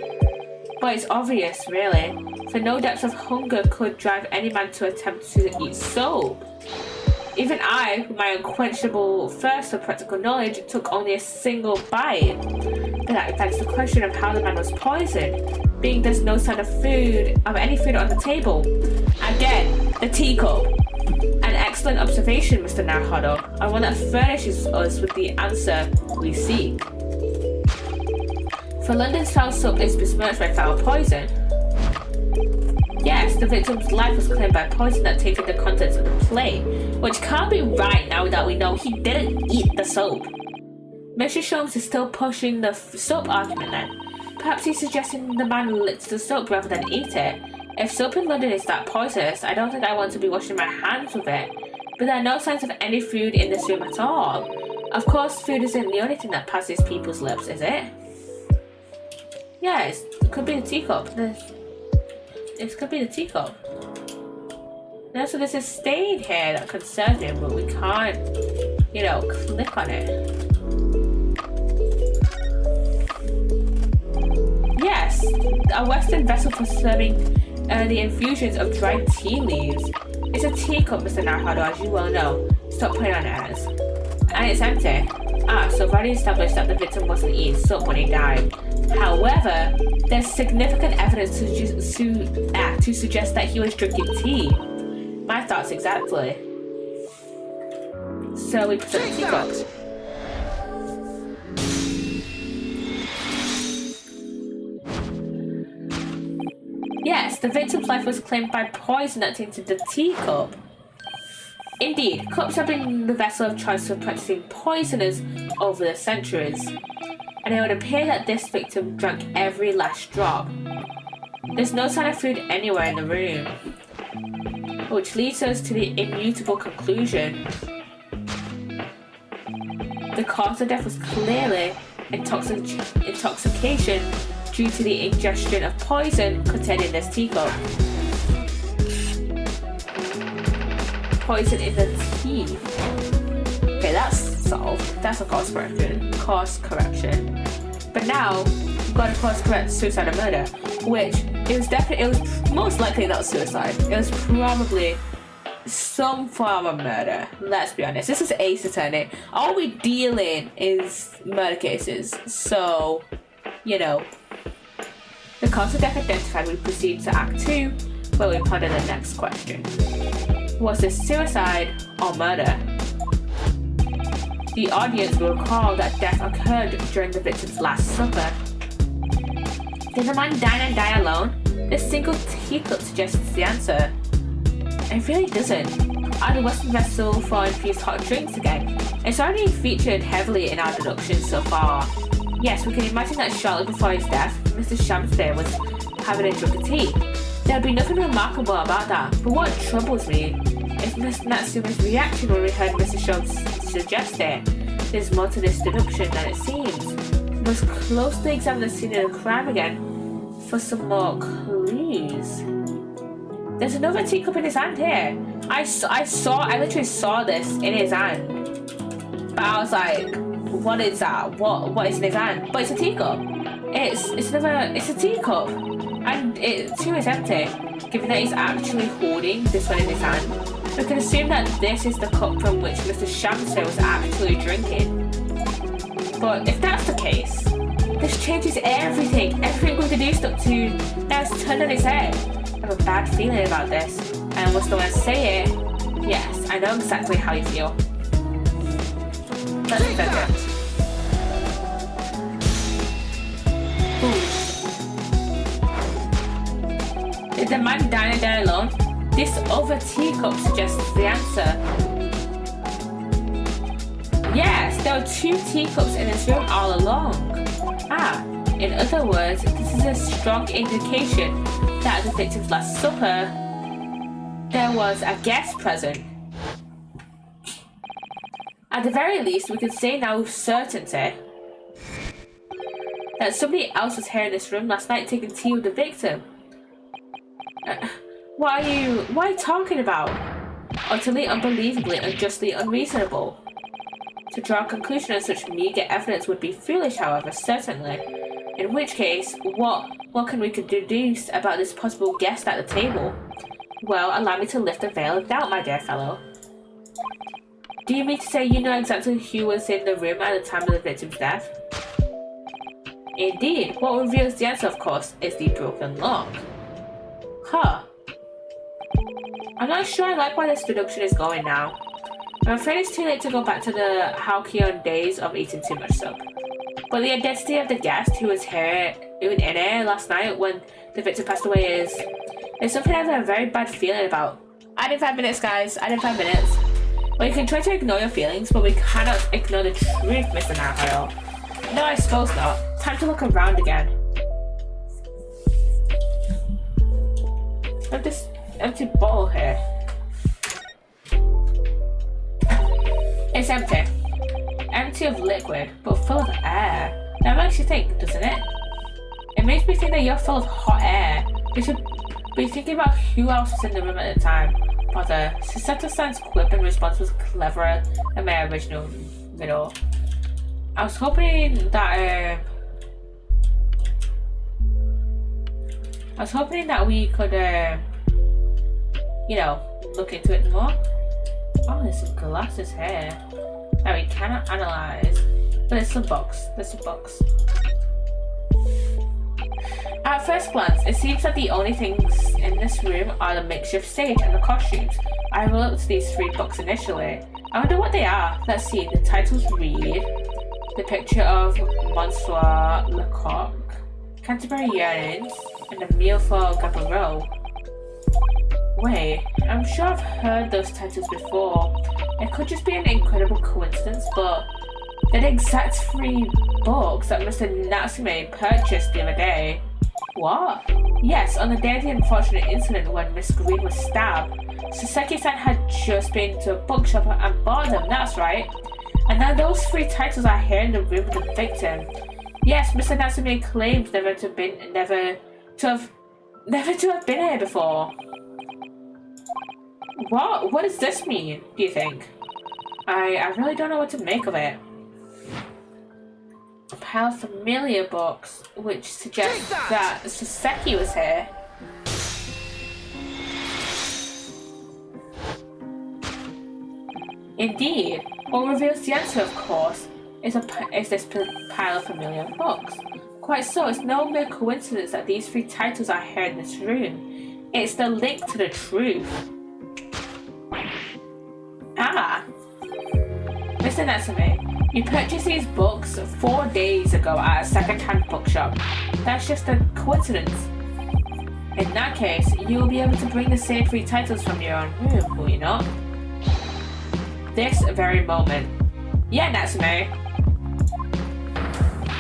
But it's obvious, really. For no depths of hunger could drive any man to attempt to eat soap. Even I, with my unquenchable thirst for practical knowledge, took only a single bite. But that begs the question of how the man was poisoned, being there's no sign of any food on the table. Again, the teacup. An excellent observation, Mr. Naruto, and one that furnishes us with the answer we seek. For London's foul soap is besmirched by foul poison. Yes, the victim's life was claimed by poison that tainted the contents of the plate, which can't be right now that we know he didn't eat the soap. Mr. Sholmes is still pushing the soap argument then. Perhaps he's suggesting the man licked the soap rather than eat it. If soap in London is that poisonous, I don't think I want to be washing my hands with it. But there are no signs of any food in this room at all. Of course, food isn't the only thing that passes people's lips, is it? Yeah, it could be the teacup. It could be the teacup. And so there's a stain here that concerns me, but we can't, click on it. Yes, a Western vessel for serving the infusions of dried tea leaves. It's a teacup, Mr. Naruto, as you well know. Stop playing on airs. and it's empty. So I've already established that the victim wasn't eating soap when he died. However, there's significant evidence to suggest that he was drinking tea. My thoughts exactly. So we present the teacup. Yes, the victim's life was claimed by poison that tainted the teacup. Indeed, cups have been the vessel of choice for practicing poisoners over the centuries, and it would appear that this victim drank every last drop. There's no sign of food anywhere in the room, which leads us to the immutable conclusion. The cause of death was clearly intoxication due to the ingestion of poison contained in this teacup. Poison in the tea. Okay, that's solved. That's a course correction. But now we've got to course correct suicide and murder, which it was most likely not suicide. It was probably some form of murder. Let's be honest. This is Ace Attorney. All we deal in is murder cases. So, you know. The cause of death identified, we proceed to Act 2, where we ponder the next question. Was this suicide or murder? The audience will recall that death occurred during the victim's last supper. Did the man dine and die alone? This single teacup suggests the answer. It really doesn't. Are the Western vessel for infused hot drinks again? It's already featured heavily in our deductions so far. Yes, we can imagine that shortly before his death, Mr. SHAMspeare was having a drink of tea. There'd be nothing remarkable about that, but what troubles me is Miss Natsuma's reaction when we heard Mr. Shams suggest it. There's more to this deduction than it seems. We must closely examine the scene of the crime again for some more clues. There's another teacup in his hand here. I literally saw this in his hand. But I was like, what is that? What is in his hand? But it's a teacup. It's a teacup. And it too is empty. Given that he's actually holding this one in his hand, we can assume that this is the cup from which Mr. SHAMspeare was actually drinking. But if that's the case, this changes everything. Everything we've deduced up to now is turned on its head. I have a bad feeling about this. And once the words say it, yes, I know exactly how you feel. Let's defend it. Did the man dine and die alone? This other teacup suggests the answer. Yes, there were 2 teacups in this room all along. In other words, this is a strong indication that at the victim's last supper, there was a guest present. At the very least, we can say now with certainty that somebody else was here in this room last night taking tea with the victim. What are you talking about? Utterly, unbelievably, unjustly unreasonable. To draw a conclusion on such meagre evidence would be foolish, however, certainly. In which case, what can we deduce about this possible guest at the table? Well, allow me to lift the veil of doubt, my dear fellow. Do you mean to say you know exactly who was in the room at the time of the victim's death? Indeed. What reveals the answer, of course, is the broken lock. I'm not sure I like where this deduction is going now. I'm afraid it's too late to go back to the halcyon days of eating too much soap. But the identity of the guest who was in here last night when the victim passed away is something I have a very bad feeling about. Add in 5 minutes, guys. Add in 5 minutes. Well, you can try to ignore your feelings, but we cannot ignore the truth, Mr. Nahayo. No, I suppose not. Time to look around again. I have this empty bottle here. It's empty. Empty of liquid, but full of air. That makes you think, doesn't it? It makes me think that you're full of hot air. You should be thinking about who else was in the room at the time. But Psssttt's quip and response was cleverer than my original riddle. I was hoping that we could, look into it more. Oh, there's some glasses here. that we cannot analyze. But there's some books. At first glance, it seems that the only things in this room are the makeshift stage and the costumes. I looked at these 3 books initially. I wonder what they are. Let's see, the titles read: The Picture of Monsieur Lecoq, Canterbury Yearnings, and A Meal for Gabarreau. Wait, I'm sure I've heard those titles before. It could just be an incredible coincidence, but they're the exact 3 books that Mr. Natsume purchased the other day. What? Yes, on the day of the unfortunate incident when Miss Green was stabbed, Saseki-san had just been to a bookshop and bought them, that's right. And now those 3 titles are here in the room with the victim. Yes, Mr. Natsume claims never to have been here before. What does this mean, do you think? I really don't know what to make of it. A pile of familiar books, which suggests that Saseki was here. Indeed. What reveals the answer, of course, is this pile of familiar books. Quite so, it's no mere coincidence that these 3 titles are here in this room. It's the link to the truth. Ah! Mr. Natsume, you purchased these books 4 days ago at a second-hand bookshop. That's just a coincidence. In that case, you will be able to bring the same 3 titles from your own room, will you not? This very moment. Yeah, Natsume.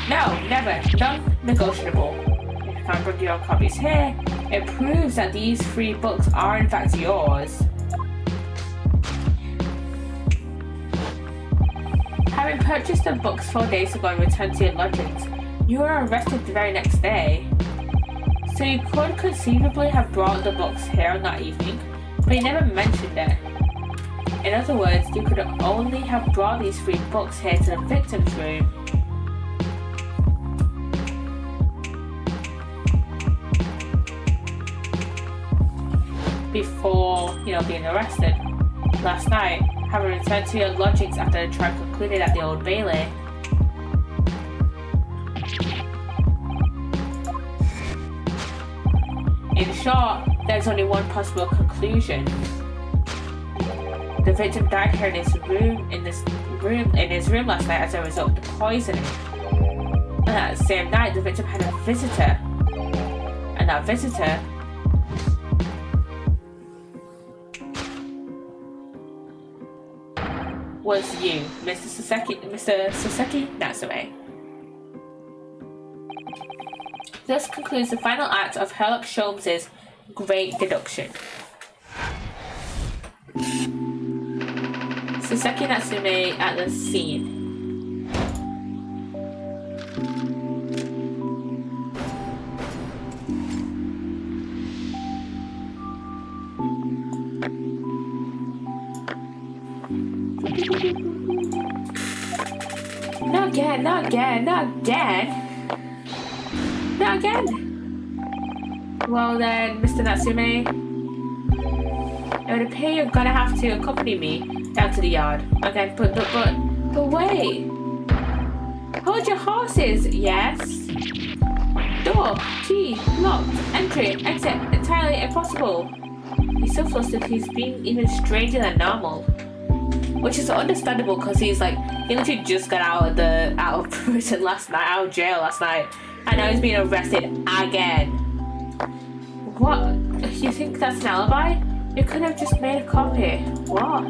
No, never. Non-negotiable. If you can't bring your own copies here, it proves that these 3 books are in fact yours. Having purchased the books 4 days ago and returned to your lodgings, you were arrested the very next day. So you could conceivably have brought the books here on that evening, but you never mentioned it. In other words, you could only have brought these 3 books here to the victim's room. Before, being arrested. Last night, having returned to your lodgings after the trial concluded at the Old Bailey. In short, there's only one possible conclusion. The victim died here in his room last night as a result of the poisoning. And that same night, the victim had a visitor. And that visitor was you, Mr. Saseki Natsume. This concludes the final act of Sherlock Sholmes' Great Deduction. Saseki Natsume at the scene. Not again. Well then, Mr. Natsume, it would appear you're gonna have to accompany me down to the yard. Again, but wait. Hold your horses, yes? Door, key, locked, entry, exit, entirely impossible. He's so flustered he's being even stranger than normal. Which is understandable because he literally just got out of prison last night, out of jail last night, and now he's being arrested again. What? You think that's an alibi? You could have just made a copy. What?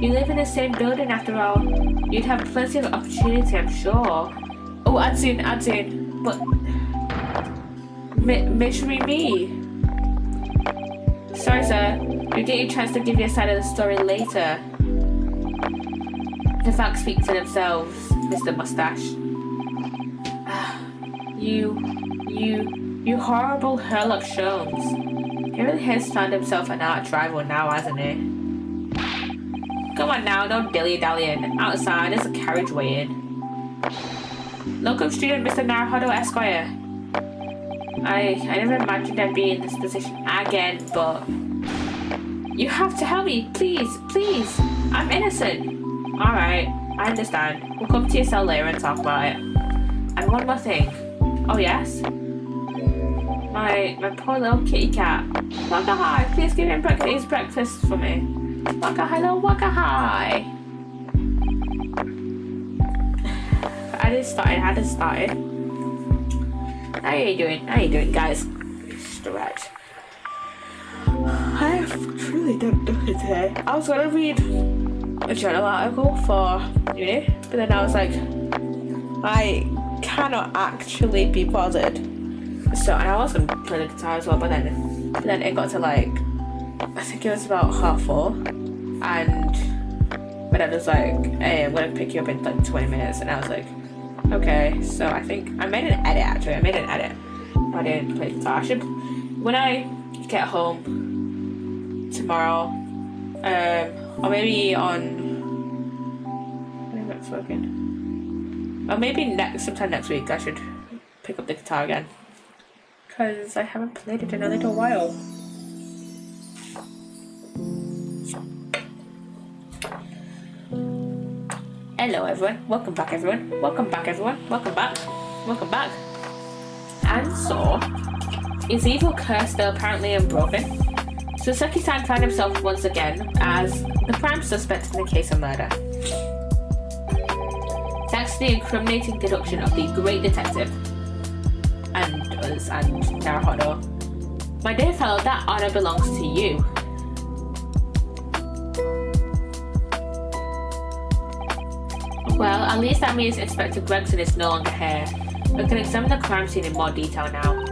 You live in the same building after all. You'd have plenty of opportunity, I'm sure. Oh, adds in, but mystery me. Sorry, sir. You'll get your chance to give your side of the story later. The facts speak for themselves, Mr. Mustache. You horrible Sherlock Sholmes. He really has found himself an arch rival now, hasn't he? Come on now, no dilly-dallying. Outside, there's a carriage waiting. Local student, Mr. Naruhodo Esquire. I never imagined I'd be in this position again, but... You have to help me, please. I'm innocent. Alright, I understand. We'll come to your cell later and talk about it. And one more thing. Oh yes? My poor little kitty cat. Waka hi, please give him his breakfast for me. Waka hi, little waka hi. I just started. How you doing, guys? Stretch. I have truly done nothing today. I was gonna read a journal article for uni, but then I was like, I cannot actually be bothered. So, and I was gonna play the guitar as well, but then it got to like, I think it was about 4:30, and my dad was like, hey, I'm gonna pick you up in like 20 minutes, and I was like, okay. So I think I made an edit actually. I didn't play guitar. When I get home tomorrow, or maybe or maybe sometime next week, I should pick up the guitar again, because I haven't played it in a little while. Hello everyone, welcome back. And so, is evil curse still apparently unbroken? So Seki-san found himself once again as the prime suspect in the case of murder. Thanks to the incriminating deduction of the great detective and us and Naruhodo, my dear fellow, that honor belongs to you. Well, at least that means Inspector Gregson is no longer here. We can examine the crime scene in more detail now.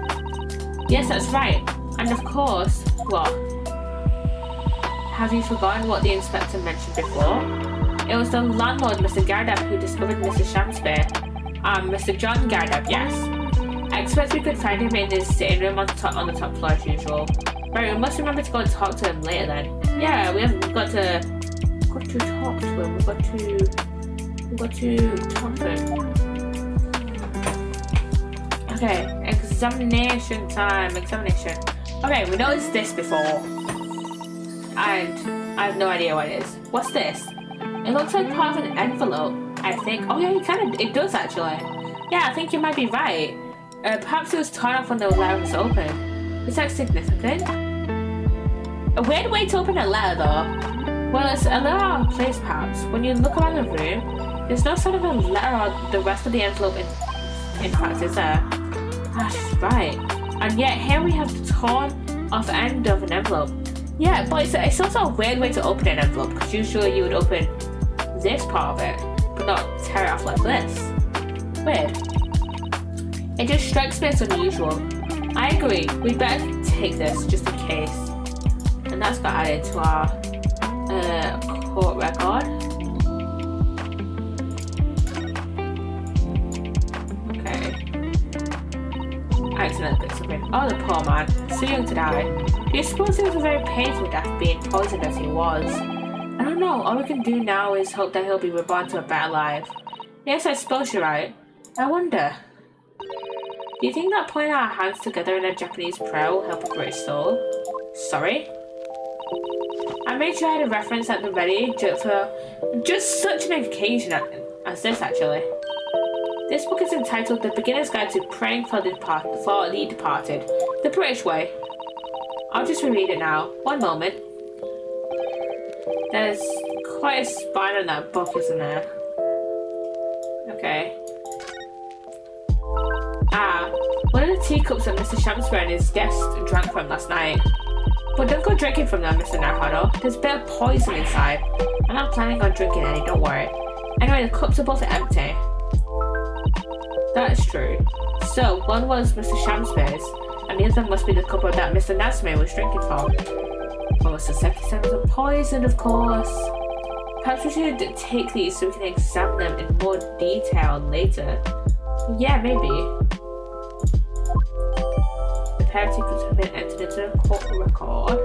Yes, that's right. And of course, what? Have you forgotten what the inspector mentioned before? It was the landlord, Mr. Gardab, who discovered Mr. SHAMspeare. Mr. John Gardab, yes. I expect we could find him in his sitting room on the top floor as usual. Right, we must remember to go and talk to him later then. Yeah, we've got to talk to him. We've got to talk to him. Okay, examination time. Okay, we noticed this before, and I have no idea what it is. What's this? It looks like part of an envelope, I think. Oh yeah, it does actually. Yeah, I think you might be right. Perhaps it was torn off when the letter was opened. Is that significant? A weird way to open a letter though. Well, it's a letter out of place perhaps. When you look around the room, there's no sign of a letter or the rest of the envelope in fact, is there? That's right. And yet here we have the torn off end of an envelope. Yeah, but it's also a weird way to open an envelope, because usually you would open this part of it, but not tear it off like this. Weird. It just strikes me as unusual. I agree, we'd better take this just in case. And that's got added to our court record. Accidentally put something. Oh, the poor man, so young to die. Do you suppose it was a very painful death, being poisoned as he was? I don't know, all we can do now is hope that he'll be reborn to a better life. Yes, I suppose you're right. I wonder, do you think that putting our hands together in a Japanese prayer will help a British soul? Sorry? I made sure I had a reference at the ready for just such an occasion as this actually. This book is entitled The Beginner's Guide to Praying for the Departed, the British Way. I'll just reread it now. One moment. There's quite a spine on that book, isn't there? Okay. One of the teacups that Mr. SHAMspeare and his guests drank from last night. But don't go drinking from them, Mr. Naruhodo. There's a bit of poison inside. I'm not planning on drinking any, don't worry. Anyway, the cups are both empty. That's true. So, one was Mr. SHAMspeare's, and the other must be the cup that Mr. Natsume was drinking from. Oh, so Seki-san was poisoned, of course. Perhaps we should take these so we can examine them in more detail later. Yeah, maybe. The pair of tickets have been entered into the court record.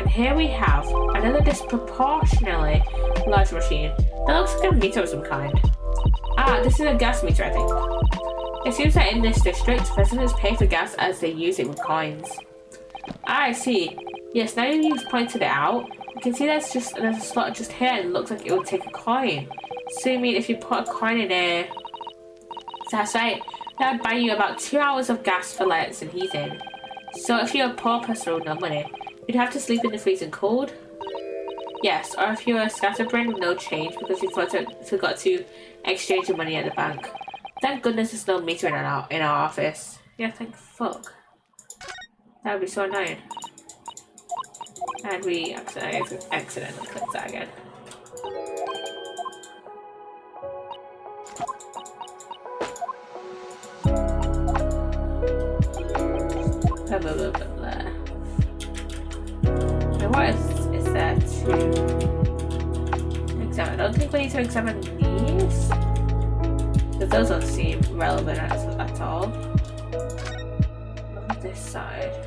Here we have another disproportionately large machine that looks like a meter of some kind. This is a gas meter, I think. It seems that in this district, residents pay for gas as they use it with coins. I see. Yes, now you've pointed it out, you can see there's a slot just here and it looks like it would take a coin. So you mean if you put a coin in there, that's right, that would buy you about 2 hours of gas for lights and heating. So if you're a poor person with no money, you'd have to sleep in the freezing cold. Yes, or if you're a scatterbrain with no change because you forgot to exchange your money at the bank. Thank goodness there's no meter in our office. Yeah, thank fuck. That would be so annoying. And we accidentally clicked that again. Blah, blah, blah, blah, blah. And what is there to examine? I don't think we need to examine these. Because those don't seem relevant at all. Look at this side.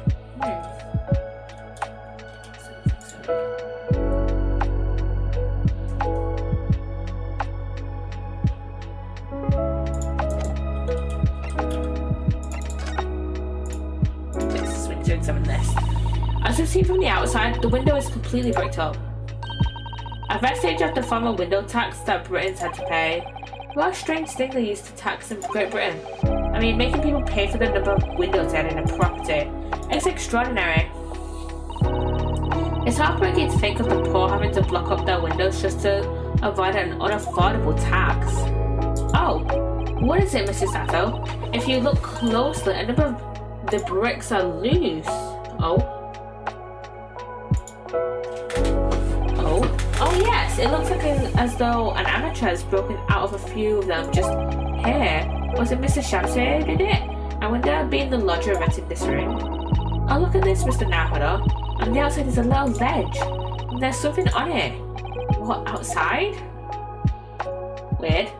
Examine this. As you've seen from the outside, the window is completely bricked up. A vestige of the former window tax that Britons had to pay. What a strange thing they used to tax in Great Britain. I mean, making people pay for the number of windows they had in a property. It's extraordinary. It's heartbreaking to think of the poor having to block up their windows just to avoid an unaffordable tax. Oh, what is it, Mrs. Sato? If you look closely, a number of the bricks are loose. Oh, yes, it looks like as though an amateur has broken out of a few of them just here. Was it Mr. SHAMspeare who did it? I wonder being the lodger rented this room. Oh, look at this, Mr. Naruto. On the outside is a little ledge. And there's something on it. What, outside? Weird.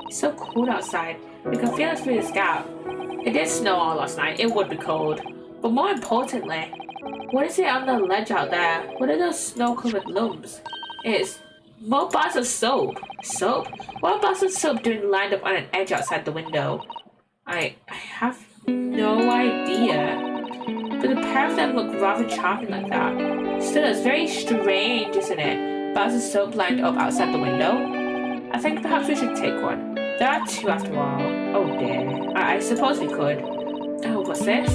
It's so cold outside. You can feel it through the sky. It did snow all last night. It would be cold. But more importantly, what is it on the ledge out there? What are those snow-covered lumps? It's more bars of soap. Soap? What are bars of soap doing lined up on an edge outside the window? I have no idea. But the pair of them look rather charming like that. Still, it's very strange, isn't it? Bars of soap lined up outside the window. I think perhaps we should take one. There are two after all. Oh dear. I suppose we could. Oh, what's this?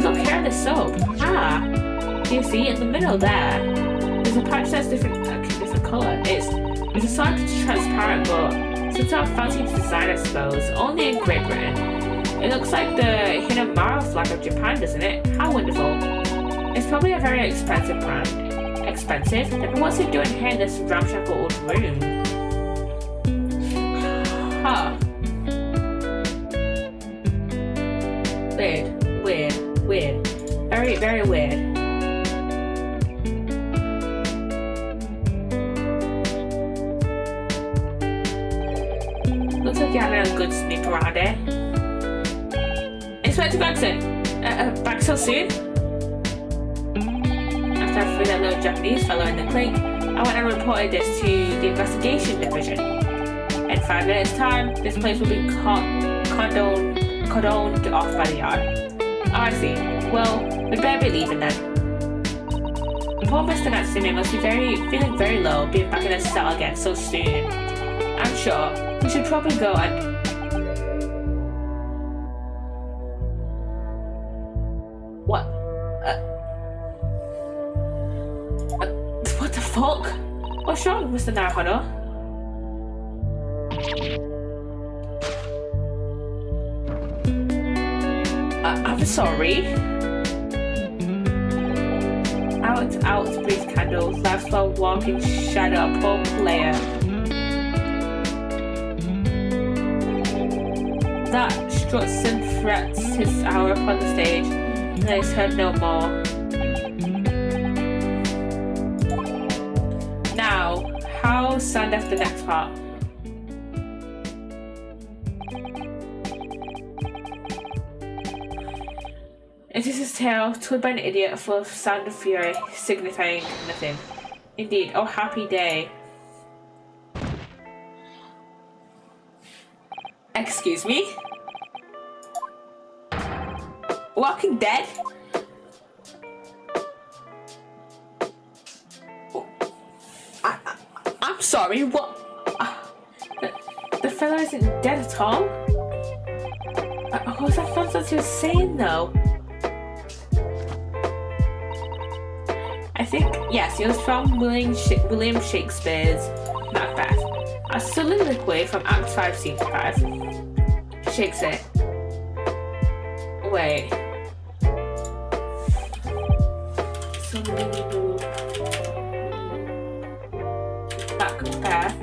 Look here at the soap. Ah! Do you see in the middle there? There's a patch that's different colour. It's a sort of transparent, but some sort of fancy design, I suppose. Only in Great Britain. It looks like the Hinamaro flag of Japan, doesn't it? How wonderful. It's probably a very expensive brand. Expensive? And what's it doing here in this ramshackle old room? Huh. Weird. Very, very weird. Looks like you're having a good sneak around here. Inspector Gregson, back so soon? After I threw that little Japanese fellow in the clink, I went and reported this to the investigation division. In 5 minutes' time, this place will be cordoned off by the yard. Oh, I see. Well, we better be leaving then. Poor Mr. Natsume must be feeling very low, being back in his cell again so soon. I'm sure we should probably go and... What? What the fuck? What's wrong, Mr. Naruhodo? I'm sorry. Out, breathe candles. Life's a walking shadow, poor player. That struts and frets his hour upon the stage, and is heard no more. Now, how sound after the next part? It is a tale told by an idiot full of sound and fury, signifying nothing. Indeed, oh happy day. Excuse me? Walking Dead? I'm sorry, what? The fella isn't dead at all? What was that nonsense you were saying though? I think, yes, it was from William Shakespeare's Macbeth. A soliloquy from Act 5, Scene 5. Shakespeare. Wait. Macbeth.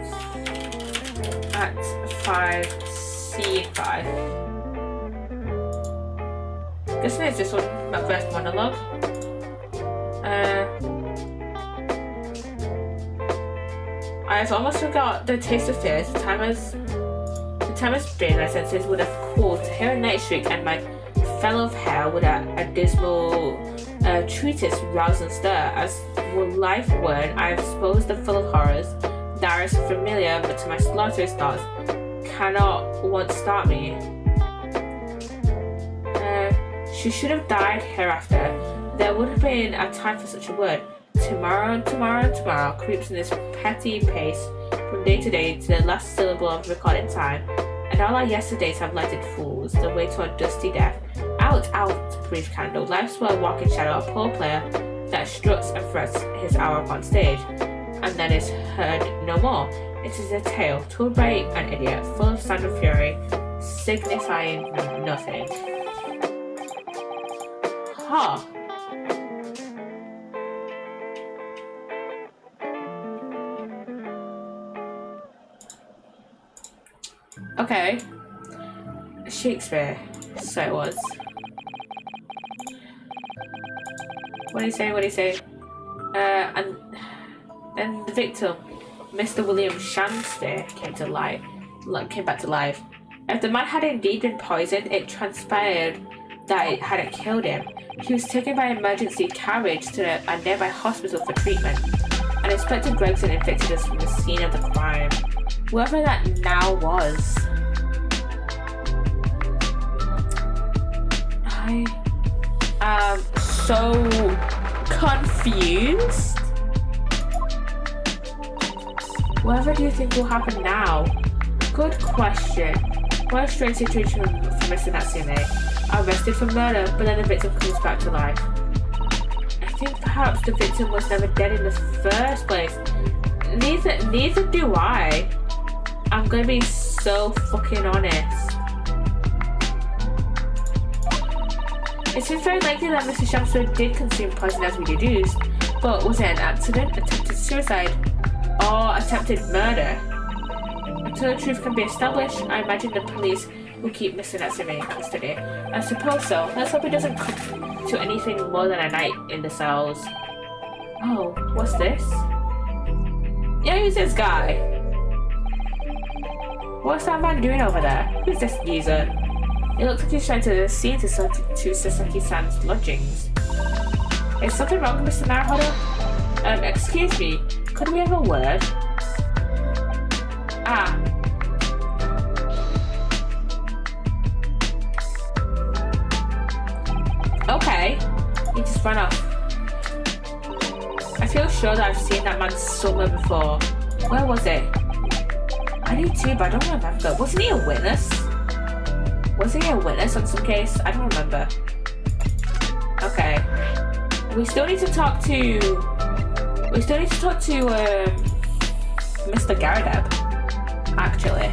Act 5, Scene 5. Guessing it's this one, Macbeth monologue. I've almost forgot the taste of fear. The time has been, my senses would have called to hear a night shriek, and my fellow of hell would a dismal treatise rouse and stir. As will life word, I have supposed the full of horrors, direst and familiar, but to my slaughterous thoughts cannot once start me. She should have died hereafter. There would have been a time for such a word. Tomorrow creeps in this petty pace from day to day to the last syllable of recorded time, and all our yesterdays have lighted fools the way to a dusty death. Out, brief candle, life's well walking shadow, a poor player that struts and frets his hour upon stage, and then is heard no more. It is a tale told by an idiot, full of sound and fury, signifying nothing. Huh. Okay. Shakespeare. So it was. What do you say? And then the victim, Mr. William SHAMspeare, came back to life. If the man had indeed been poisoned, it transpired that it hadn't killed him. He was taken by emergency carriage to a nearby hospital for treatment, and Inspector Gregson infected us from the scene of the crime. Whoever that now was. I am so confused. Whatever do you think will happen now? Good question. What a strange situation for Mr. Natsume. Arrested for murder, but then the victim comes back to life. I think perhaps the victim was never dead in the first place. Neither do I. I'm gonna be so fucking honest. It seems very likely that Mr. SHAMspeare did consume poison as we deduced, but was it an accident, attempted suicide, or attempted murder? Until the truth can be established, I imagine the police will keep Mr. Natsume in custody. I suppose so. Let's hope he doesn't come to anything more than a night in the cells. Oh, what's this? Yeah, who's this guy? What's that man doing over there? Who's this geezer? It looks like he's trying to see into Sasaki-san's lodgings. Is something wrong, Mr. Naruhodo? Excuse me, could we have a word? Ah. Okay. He just ran off. I feel sure that I've seen that man somewhere before. Where was it? I do too, but I don't remember. Wasn't he a witness? Was he a witness on some case? I don't remember. Okay. We still need to talk to Mr. Garadeb, actually.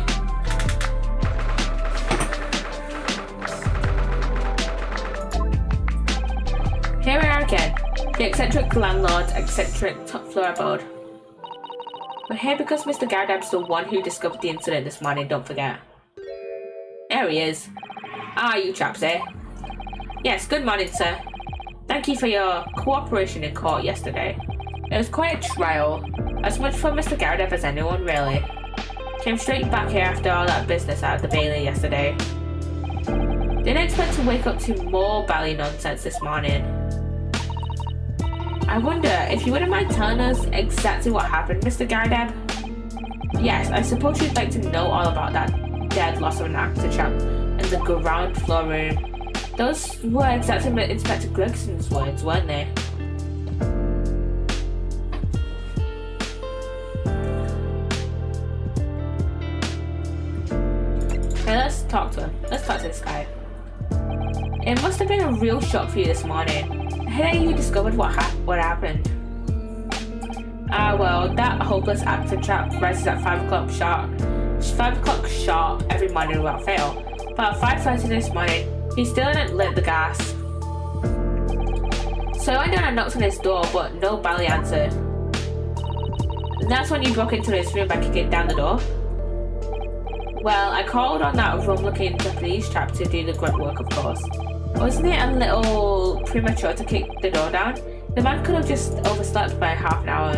Here we are again. The eccentric landlord's eccentric top floor abode. We're here because Mr. Garadeb's the one who discovered the incident this morning, don't forget. There he is. Ah, you chaps here. Yes, good morning, sir. Thank you for your cooperation in court yesterday. It was quite a trial. As much for Mr. Garadeb as anyone, really. Came straight back here after all that business out of the Bailey yesterday. Didn't expect to wake up to more bally nonsense this morning. I wonder if you wouldn't mind telling us exactly what happened, Mr. Garadeb? Yes, I suppose you'd like to know all about that dead loss of an actor chap in the ground floor room. Those were exactly Inspector Gregson's words, weren't they? Okay, let's talk to him. Let's talk to this guy. It must have been a real shock for you this morning. How you discovered what happened? Well, that hopeless actor chap rises at 5 o'clock sharp. 5 o'clock sharp every morning without fail. But at 5:30 this morning, he still hadn't lit the gas. So I went down and knocked on his door, but no bally answered. And that's when you broke into his room by kicking down the door. Well, I called on that rum-looking Japanese chap to do the grunt work, of course. Wasn't it a little premature to kick the door down? The man could have just overslept by half an hour.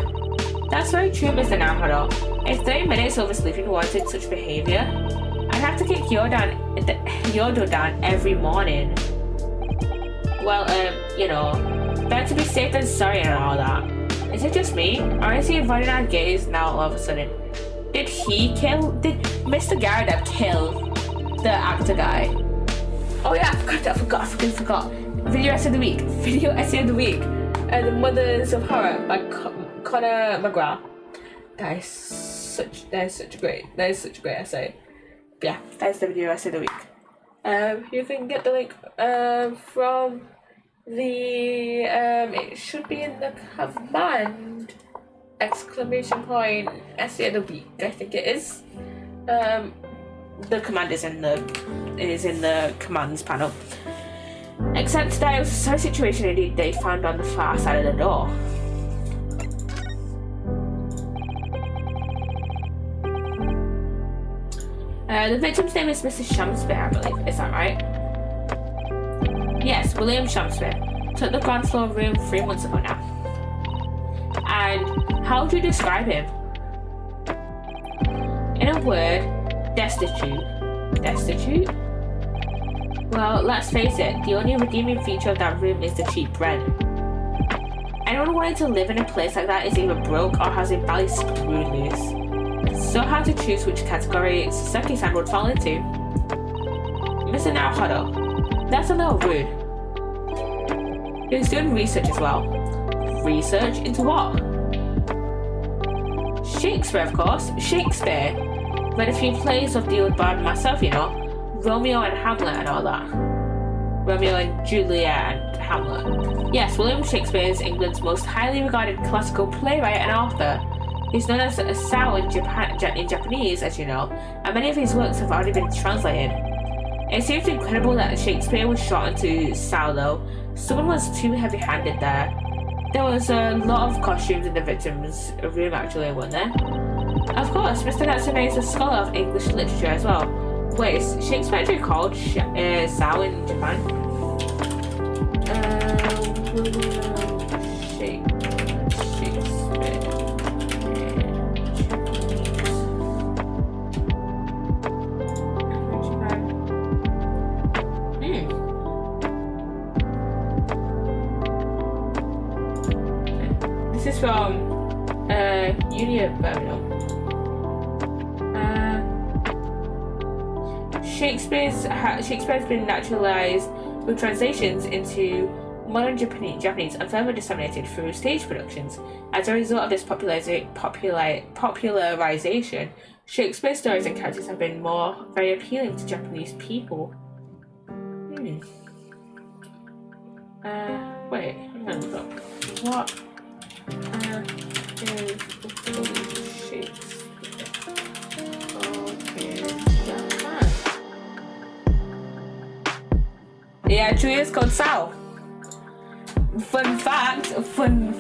That's very true, Mr. Naruhodo. If 30 minutes oversleeping warranted such behaviour, I'd have to kick your door down every morning. Well, you know, better to be safe than sorry and all that. Is it just me, or is he avoiding our gaze now all of a sudden? Did Mr. Garrett kill the actor guy? Oh yeah, I forgot. Video essay of the week. The Mothers of Horror by Conor McGrath. That is such a great essay. Yeah, that's the video essay of the week. You can get the link from the it should be in the command ! Essay of the week, I think it is. The command is in the commands panel. Except that it was a sorry situation indeed they found on the far side of the door. The victim's name is Mr. SHAMspeare, I believe. Is that right? Yes, William SHAMspeare. Took the ground floor room 3 months ago now. And how would you describe him? In a word, destitute. Destitute? Well, let's face it, the only redeeming feature of that room is the cheap rent. Anyone wanting to live in a place like that is either broke or has a bally screwed loose. So hard to choose which category Sasaki-san would fall into. Mr. Naruhodo, that's a little rude. He was doing research as well. Research into what? Shakespeare, of course. Shakespeare. Read a few plays of the old bard myself, you know. Romeo and Hamlet and all that. Romeo and Juliet and Hamlet. Yes, William Shakespeare is England's most highly regarded classical playwright and author. He's known as a Sao in Japanese, as you know, and many of his works have already been translated. It seems incredible that Shakespeare was shot into Sao though. Someone was too heavy-handed there. There was a lot of costumes in the victim's room actually, wasn't there? Of course, Mr. Natsume is a scholar of English literature as well. Wait, is Shakespeare actually called Sao in Japan? Shakespeare. This is from Uni of Birmingham. Shakespeare's been naturalized with translations into modern Japanese and further disseminated through stage productions. As a result of this popularization, Shakespeare's stories and characters have been very appealing to Japanese people. Wait, I'm gonna look up. What is Shakespeare? Yeah, actually is called Sao. Fun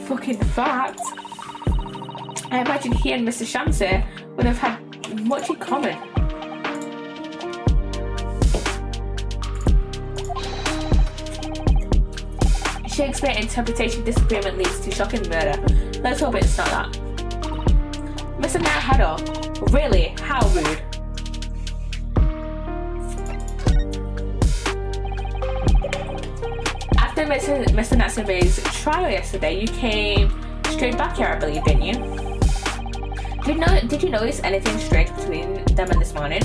fucking fact. I imagine he and Mr. SHAMspeare would have had much in common. Shakespeare interpretation disagreement leads to shocking murder. Let's hope it's not that. Mr. Naruhodo, really? How rude. After Mr. Natsume's trial yesterday, you came straight back here, I believe, didn't you? Did you notice anything strange between them and this morning?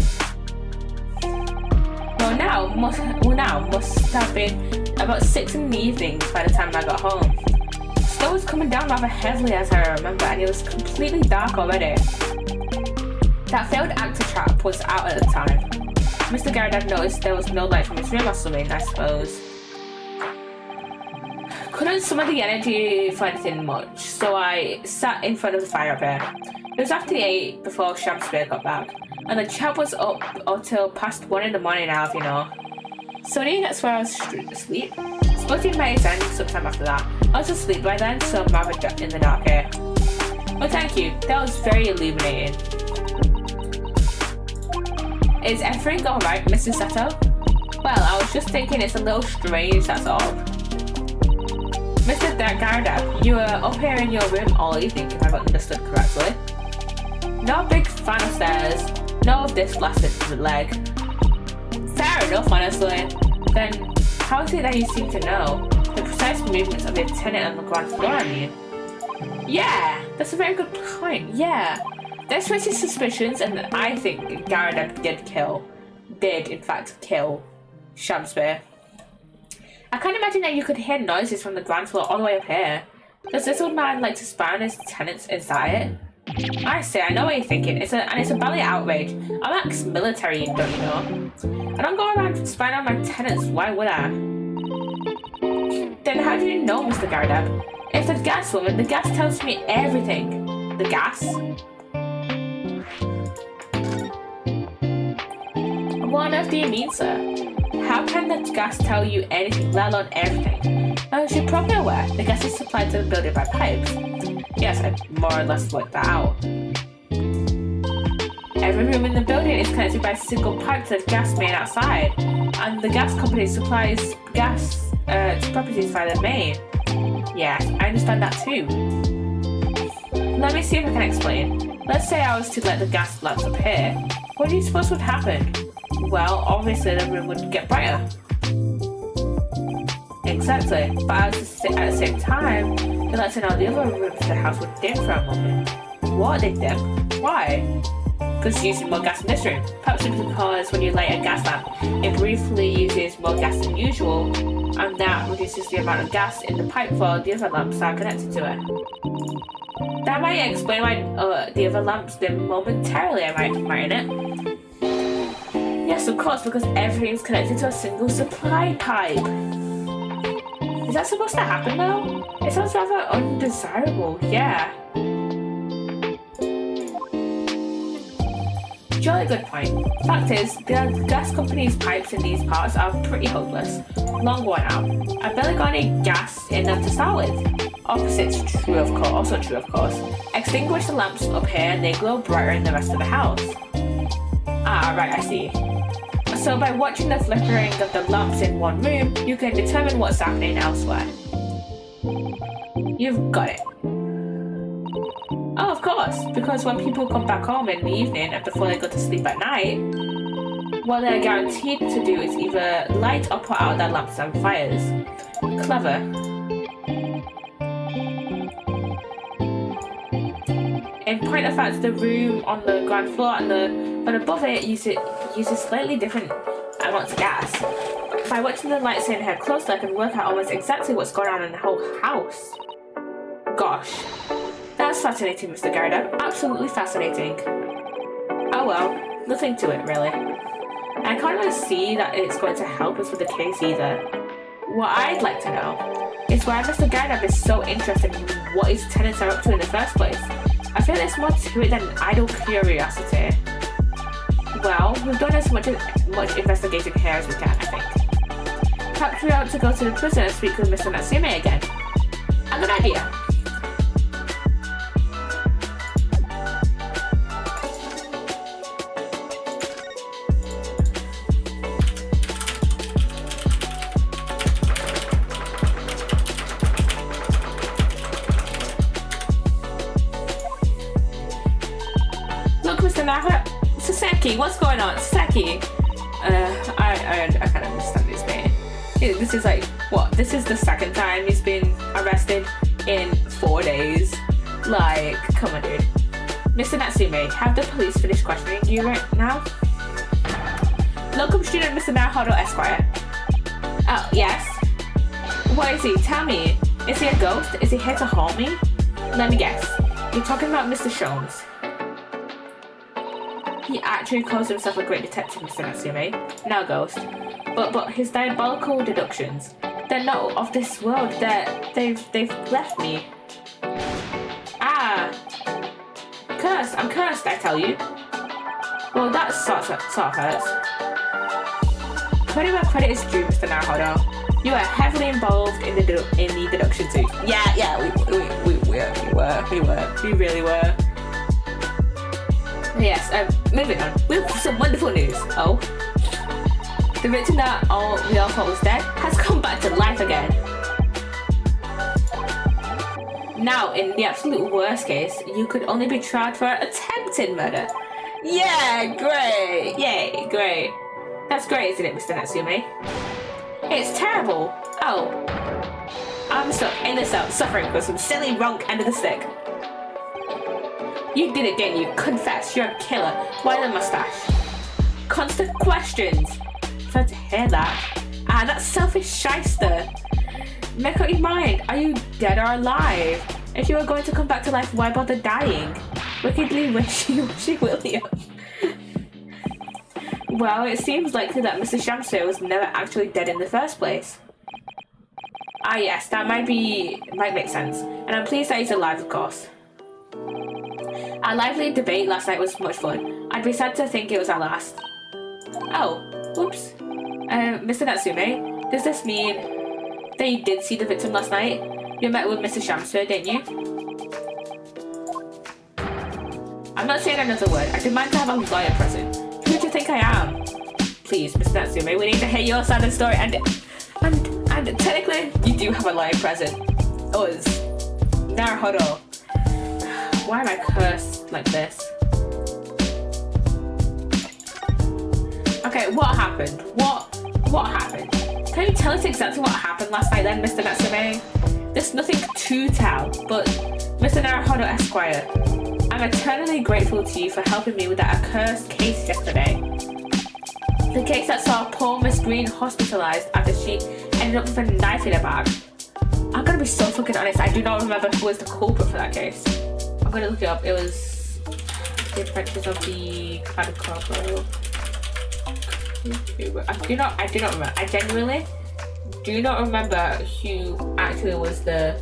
Well, now must have been about 6 in the evening by the time I got home. Snow was coming down rather heavily as I remember, and it was completely dark already. That failed actor trap was out at the time. Mr. Garrett had noticed there was no light from his room or something, I suppose. Couldn't summon the energy for anything much, so I sat in front of the fire a bit. It was after 8 before SHAMspeare got back, and the chap was up until past 1 in the morning now, you know. So I that's where I was asleep. Splitting my exam sometime after that. I was asleep by then, so I'm rather in the dark here. Well, thank you. That was very illuminating. Is everything alright, Mrs. Sato? Well, I was just thinking it's a little strange, that's all. Mr. Garda, you were up here in your room all evening, if I've understood correctly. No big fan of stairs, no of this blasted leg. Fair enough, honestly. Then, how is it that you seem to know the precise movements of the tenant on the ground floor, I mean? Yeah, that's a very good point, yeah. There's racist suspicions, and I think Garda did in fact kill SHAMspeare. I can't imagine that you could hear noises from the ground floor all the way up here. Does this old man like to spy on his tenants inside it? I say, I know what you're thinking. It's a ballet outrage. I'm ex-military, don't you know? I don't go around spying on my tenants. Why would I? Then how do you know, Mr. Garda? It's the gas woman. The gas tells me everything. The gas? What on earth do you mean, sir? How can the gas tell you anything, let alone everything? As you're probably aware, the gas is supplied to the building by pipes. Yes, I more or less worked that out. Every room in the building is connected by a single pipe to the gas main outside, and the gas company supplies gas to properties via the main. Yes, I understand that too. Let me see if I can explain. Let's say I was to let the gas lamps up here. What do you suppose would happen? Well, obviously the room would get brighter. Exactly, but at the same time, it lets in all the other rooms of the house would dim for a moment. What, they dim? Why? Because using more gas in this room. Perhaps it's because when you light a gas lamp, it briefly uses more gas than usual, and that reduces the amount of gas in the pipe for the other lamps that are connected to it. That might explain why the other lamps dim momentarily, mightn't it? Yes, of course, because everything's connected to a single supply pipe. Is that supposed to happen though? It sounds rather undesirable, yeah. Jolly good point. Fact is, the gas company's pipes in these parts are pretty hopeless. Long worn out. I've barely got any gas in them to start with. Opposite's true of course, also true of course. Extinguish the lamps up here and they glow brighter in the rest of the house. Ah, right, I see. So by watching the flickering of the lamps in one room, you can determine what's happening elsewhere. You've got it. Oh, of course, because when people come back home in the evening and before they go to sleep at night, what they're guaranteed to do is either light or put out their lamps and fires. Clever. In point of fact, the room on the ground floor and but above it uses slightly different amounts of gas. By watching the lights in here closely, I can work out almost exactly what's going on in the whole house. Gosh, that's fascinating, Mr. Garda. Absolutely fascinating. Oh well, nothing to it really. I can't really see that it's going to help us with the case either. What I'd like to know is why Mr. Garda is so interested in what his tenants are up to in the first place. I feel there's more to it than idle curiosity. Well, we've done as much investigation here as we can, I think. Perhaps we ought to go to the prison and speak with Mr. Natsume again. A good idea. Look, Mr. Naha, Sasaki, what's going on? Sasaki! I can't understand this man. This is like, what? This is the second time he's been arrested in 4 days. Like, come on, dude. Mr. Natsume, have the police finished questioning you right now? Locum student Mr. Naruhodo Esquire. Oh, yes. What is he? Tell me. Is he a ghost? Is he here to harm me? Let me guess. You're talking about Mr. Sholmes. He actually calls himself a great detective, Mr. Natsume. Now ghost. But his diabolical deductions, they're not of this world. They've left me. Ah. Cursed. I'm cursed, I tell you. Well, that sort of hurts. Credit where credit is due, Mr. Naruhodo. You are heavily involved in the deduction too. Yeah, we really were. Yes, moving on. We have some wonderful news. Oh. The victim that we all thought was dead has come back to life again. Now, in the absolute worst case, you could only be tried for attempted murder. Yeah, great. Yay, great. That's great, isn't it, Mr. Natsume? It's terrible. Oh. I'm stuck in the cell, suffering for some silly wrong end of the stick. You did it, didn't you? Confess, you're a killer. Why the mustache? Constant questions. Glad to hear that. Ah, that's selfish shyster. Make up your mind. Are you dead or alive? If you were going to come back to life, why bother dying? Wickedly wishy William. Well, it seems likely that Mr. SHAMspeare was never actually dead in the first place. Ah yes, that might make sense. And I'm pleased that he's alive, of course. Our lively debate last night was much fun. I'd be sad to think it was our last. Oh, oops. Mr. Natsume, does this mean that you did see the victim last night? You met with Mr. SHAMspeare, didn't you? I'm not saying another word. I demand to have a lawyer present. Who do you think I am? Please, Mr. Natsume, we need to hear your side of the story, and technically, you do have a lawyer present. Us. Naruhodo. Why am I cursed like this? Okay, what happened? What happened? Can you tell us exactly what happened last night then, Mr. Natsume? There's nothing to tell, but Mr. Naruhodo Esquire, I'm eternally grateful to you for helping me with that accursed case yesterday. The case that saw poor Miss Green hospitalized after she ended up with a knife in her bag. I'm gonna be so fucking honest, I do not remember who was the culprit for that case. I'm gonna look it up. It was the Adventures of the Clouded Corporal. I do not remember. I genuinely do not remember who actually was the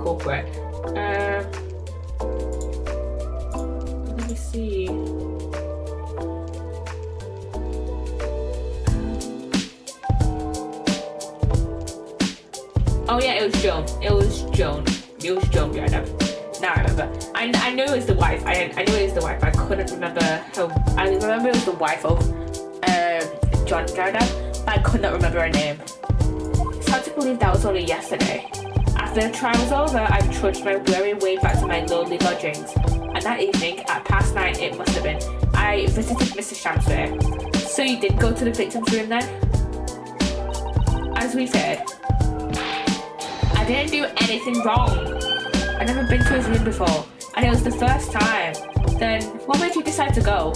culprit. Let me see. Oh yeah, it was Joan. Yeah, now I remember. I knew it was the wife. I knew it was the wife. I couldn't remember her. I remember it was the wife of John Garda, but I could not remember her name. It's hard to believe that was only yesterday. After the trial was over, I trudged my weary way back to my lonely lodgings. And that evening, at 9:30 it must have been, I visited Mr. SHAMspeare. So you did go to the victim's room then? As we said, I didn't do anything wrong. I'd never been to his room before, and it was the first time. Then, what made you decide to go?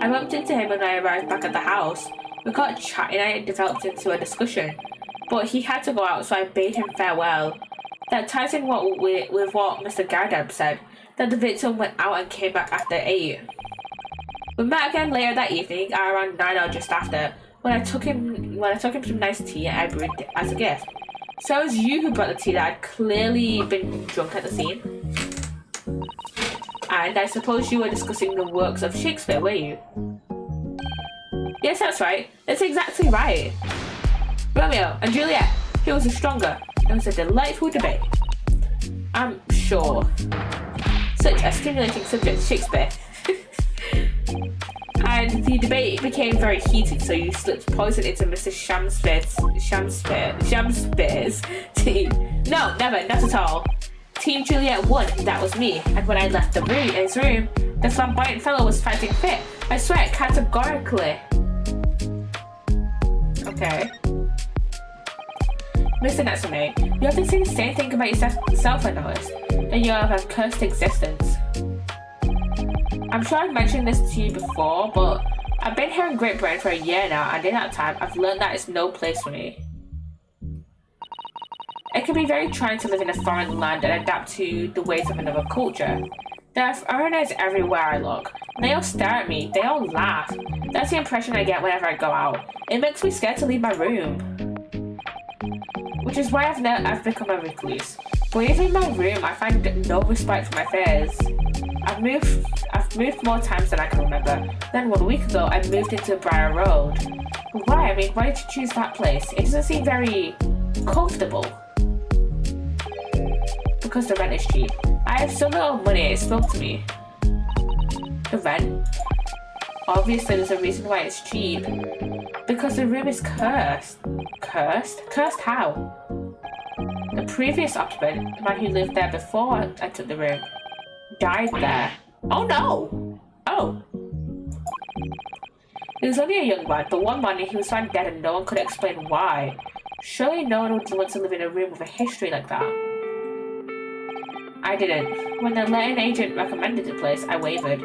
I bumped into him when I arrived back at the house. We got chatting and it developed into a discussion, but he had to go out, so I bade him farewell. That ties in with what Mr. Gardab said, that the victim went out and came back after 8. We met again later that evening, at around 9 or just after, when I took him some nice tea I brewed as a gift. So it was you who brought the tea that I'd clearly been drunk at the scene. And I suppose you were discussing the works of Shakespeare, were you? Yes, that's right. That's exactly right. Romeo and Juliet, who was the stronger? It was a delightful debate. I'm sure. Such a stimulating subject, Shakespeare. And the debate became very heated, so you slipped poison into Mr. SHAMspeare's tea. No, never, not at all. Team Juliet won, that was me, and when I left the room in his room, the flamboyant fellow was fighting fit. I swear it categorically. Okay. Mr. Natsume, you often say the same thing about yourself, I noticed, that you have a cursed existence. I'm sure I've mentioned this to you before, but I've been here in Great Britain for a year now, and in that time, I've learned that it's no place for me. It can be very trying to live in a foreign land and adapt to the ways of another culture. There are foreigners everywhere I look. They all stare at me, they all laugh. That's the impression I get whenever I go out. It makes me scared to leave my room. Which is why I've become a recluse. But even in my room, I find no respite for my fears. I've moved more times than I can remember. Then 1 week ago, I moved into Briar Road. Why? I mean, why did you choose that place? It doesn't seem very comfortable. Because the rent is cheap. I have so little money, it spoke to me. The rent? Obviously, there's a reason why it's cheap. Because the room is cursed. Cursed? Cursed how? The previous occupant, the man who lived there before I took the room, died there. Oh no! Oh. He was only a young man, but one morning he was found dead and no one could explain why. Surely no one would want to live in a room with a history like that. I didn't. When the letting agent recommended the place, I wavered.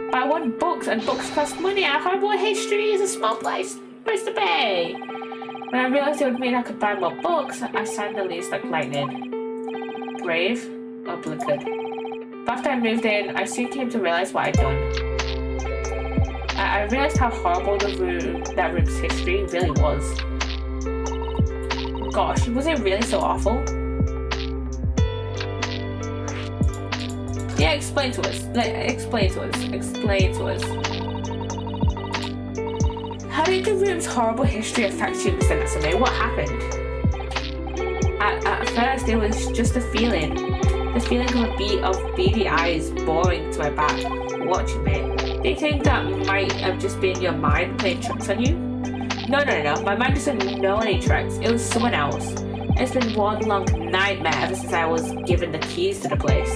But I want books, and books cost money. I have more history. It's a small place to pay. When I realized it would mean I could buy more books, I signed the lease like lightning. Brave or blinkered. But after I moved in, I soon came to realize what I'd done. I realized how horrible that room's history really was. Gosh, was it really so awful? Yeah, explain to us. Explain to us. How did the room's horrible history affect you, Mr. Natsume? What happened? At first, it was just a feeling. The feeling of beady eyes boring to my back, watching me. Do you think that might have just been your mind playing tricks on you? No. My mind doesn't know any tricks. It was someone else. It's been one long nightmare ever since I was given the keys to the place.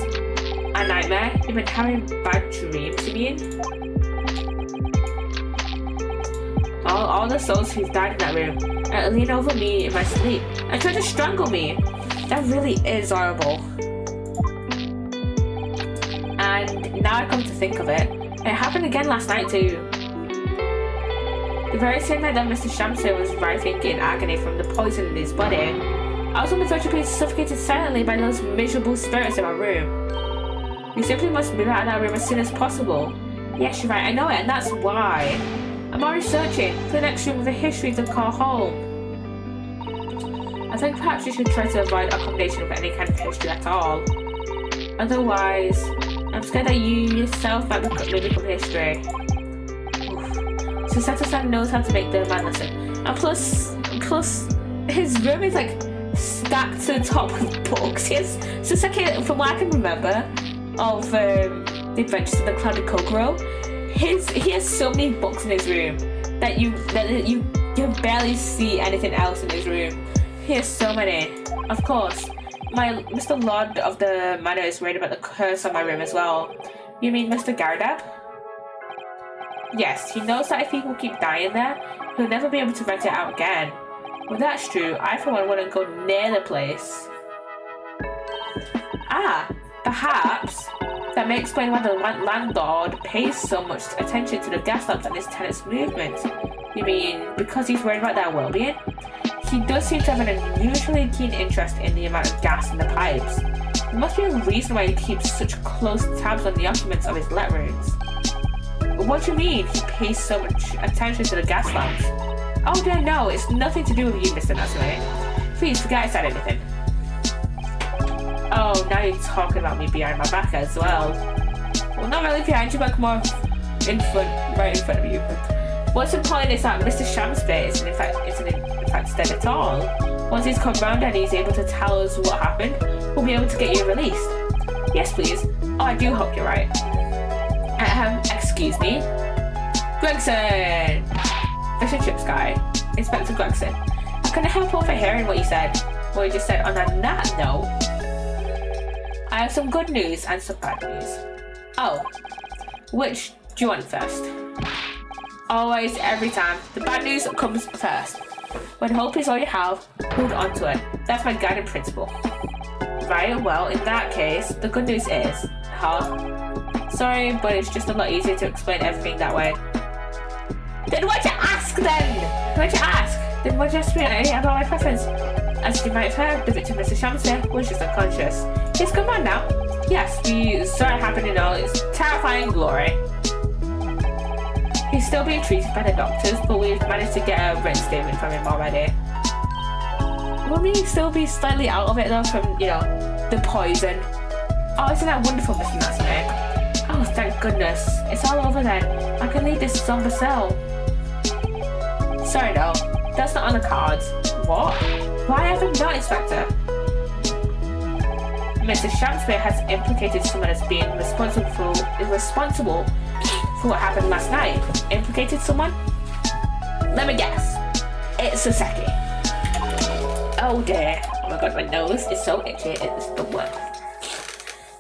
A nightmare? You've been having bad dreams, you mean? All the souls who've died in that room lean over me in my sleep and try to strangle me. That really is horrible. And now I come to think of it, it happened again last night too. The very same night that Mr. SHAMspeare was writhing in agony from the poison in his body, I was on the verge of being suffocated silently by those miserable spirits in my room. We simply must move out of that room as soon as possible. Yes, you're right, I know it, and that's why. I'm already searching for the next room with a history to call home. I think perhaps you should try to avoid accommodation with any kind of history at all. Otherwise, I'm scared that you yourself might become history. So Sato-san knows how to make the man listen. And plus, his room is like stacked to the top with books. So it's like, from what I can remember of The Adventures of the Clouded Kokoro, he has so many books in his room that you barely see anything else in his room. He has so many. Of course, my Mr. Lord of the Manor is worried about the curse on my room as well. You mean Mr. Gardab? Yes, he knows that if people keep dying there, he'll never be able to rent it out again. Well, that's true. I, for one, wouldn't go near the place. Perhaps that may explain why the landlord pays so much attention to the gas lamps and his tenants' movements. You mean because he's worried about their well-being? He does seem to have an unusually keen interest in the amount of gas in the pipes. There must be a reason why he keeps such close tabs on the occupants of his let rooms. What do you mean he pays so much attention to the gas lamps? Oh dear, no, it's nothing to do with you, Mr. Natsume. Please forget I said anything. Oh, now you're talking about me behind my back as well. Well, not really behind you, but more right in front of you. But what's important is that Mr. SHAMspeare isn't in fact dead at all. Once he's come round and he's able to tell us what happened, we'll be able to get you released. Yes, please. Oh, I do hope you're right. Excuse me? Gregson! Fish and Chips guy. Inspector Gregson. I couldn't help overhearing what you said. What you just said. On that note, I have some good news and some bad news. Oh, which do you want first? Always, every time, the bad news comes first. When hope is all you have, hold on to it. That's my guiding principle. Right, well, in that case, the good news is, sorry, but it's just a lot easier to explain everything that way. Then why'd you ask then? Why'd you ask? Then why'd you ask me about my preference? As you might have heard, the victim, Mr. SHAMspeare, was just unconscious. He's come on now. Yes, we saw it happen in all its terrifying glory. He's still being treated by the doctors, but we've managed to get a written statement from him already. Will we still be slightly out of it though from, the poison? Oh, isn't that wonderful, Mr. Natsume? Oh, thank goodness. It's all over then. I can leave this somber cell. Sorry though, that's not on the cards. What? Why haven't not, Inspector? Mr. SHAMspeare has implicated someone as being responsible for what happened last night. Implicated someone? Let me guess. It's Sasaki. Oh dear. Oh my god, my nose is so itchy. It's the worst.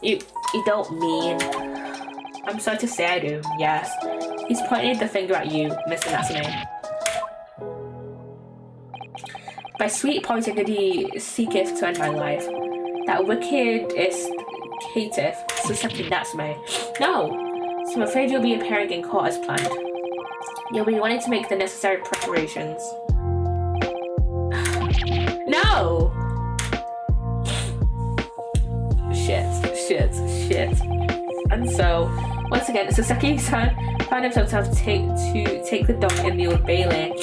You don't mean... I'm sorry to say I do, yes. He's pointed the finger at you, Mr. Natsume. By sweet poison did he seeketh to end my life. That wicked is caitiff, Sasaki Natsume. No! So I'm afraid you'll be appearing in court as planned. You'll be wanting to make the necessary preparations. No! Shit. And so, once again, Sasaki-san found himself to take the dog in the Old Bailey.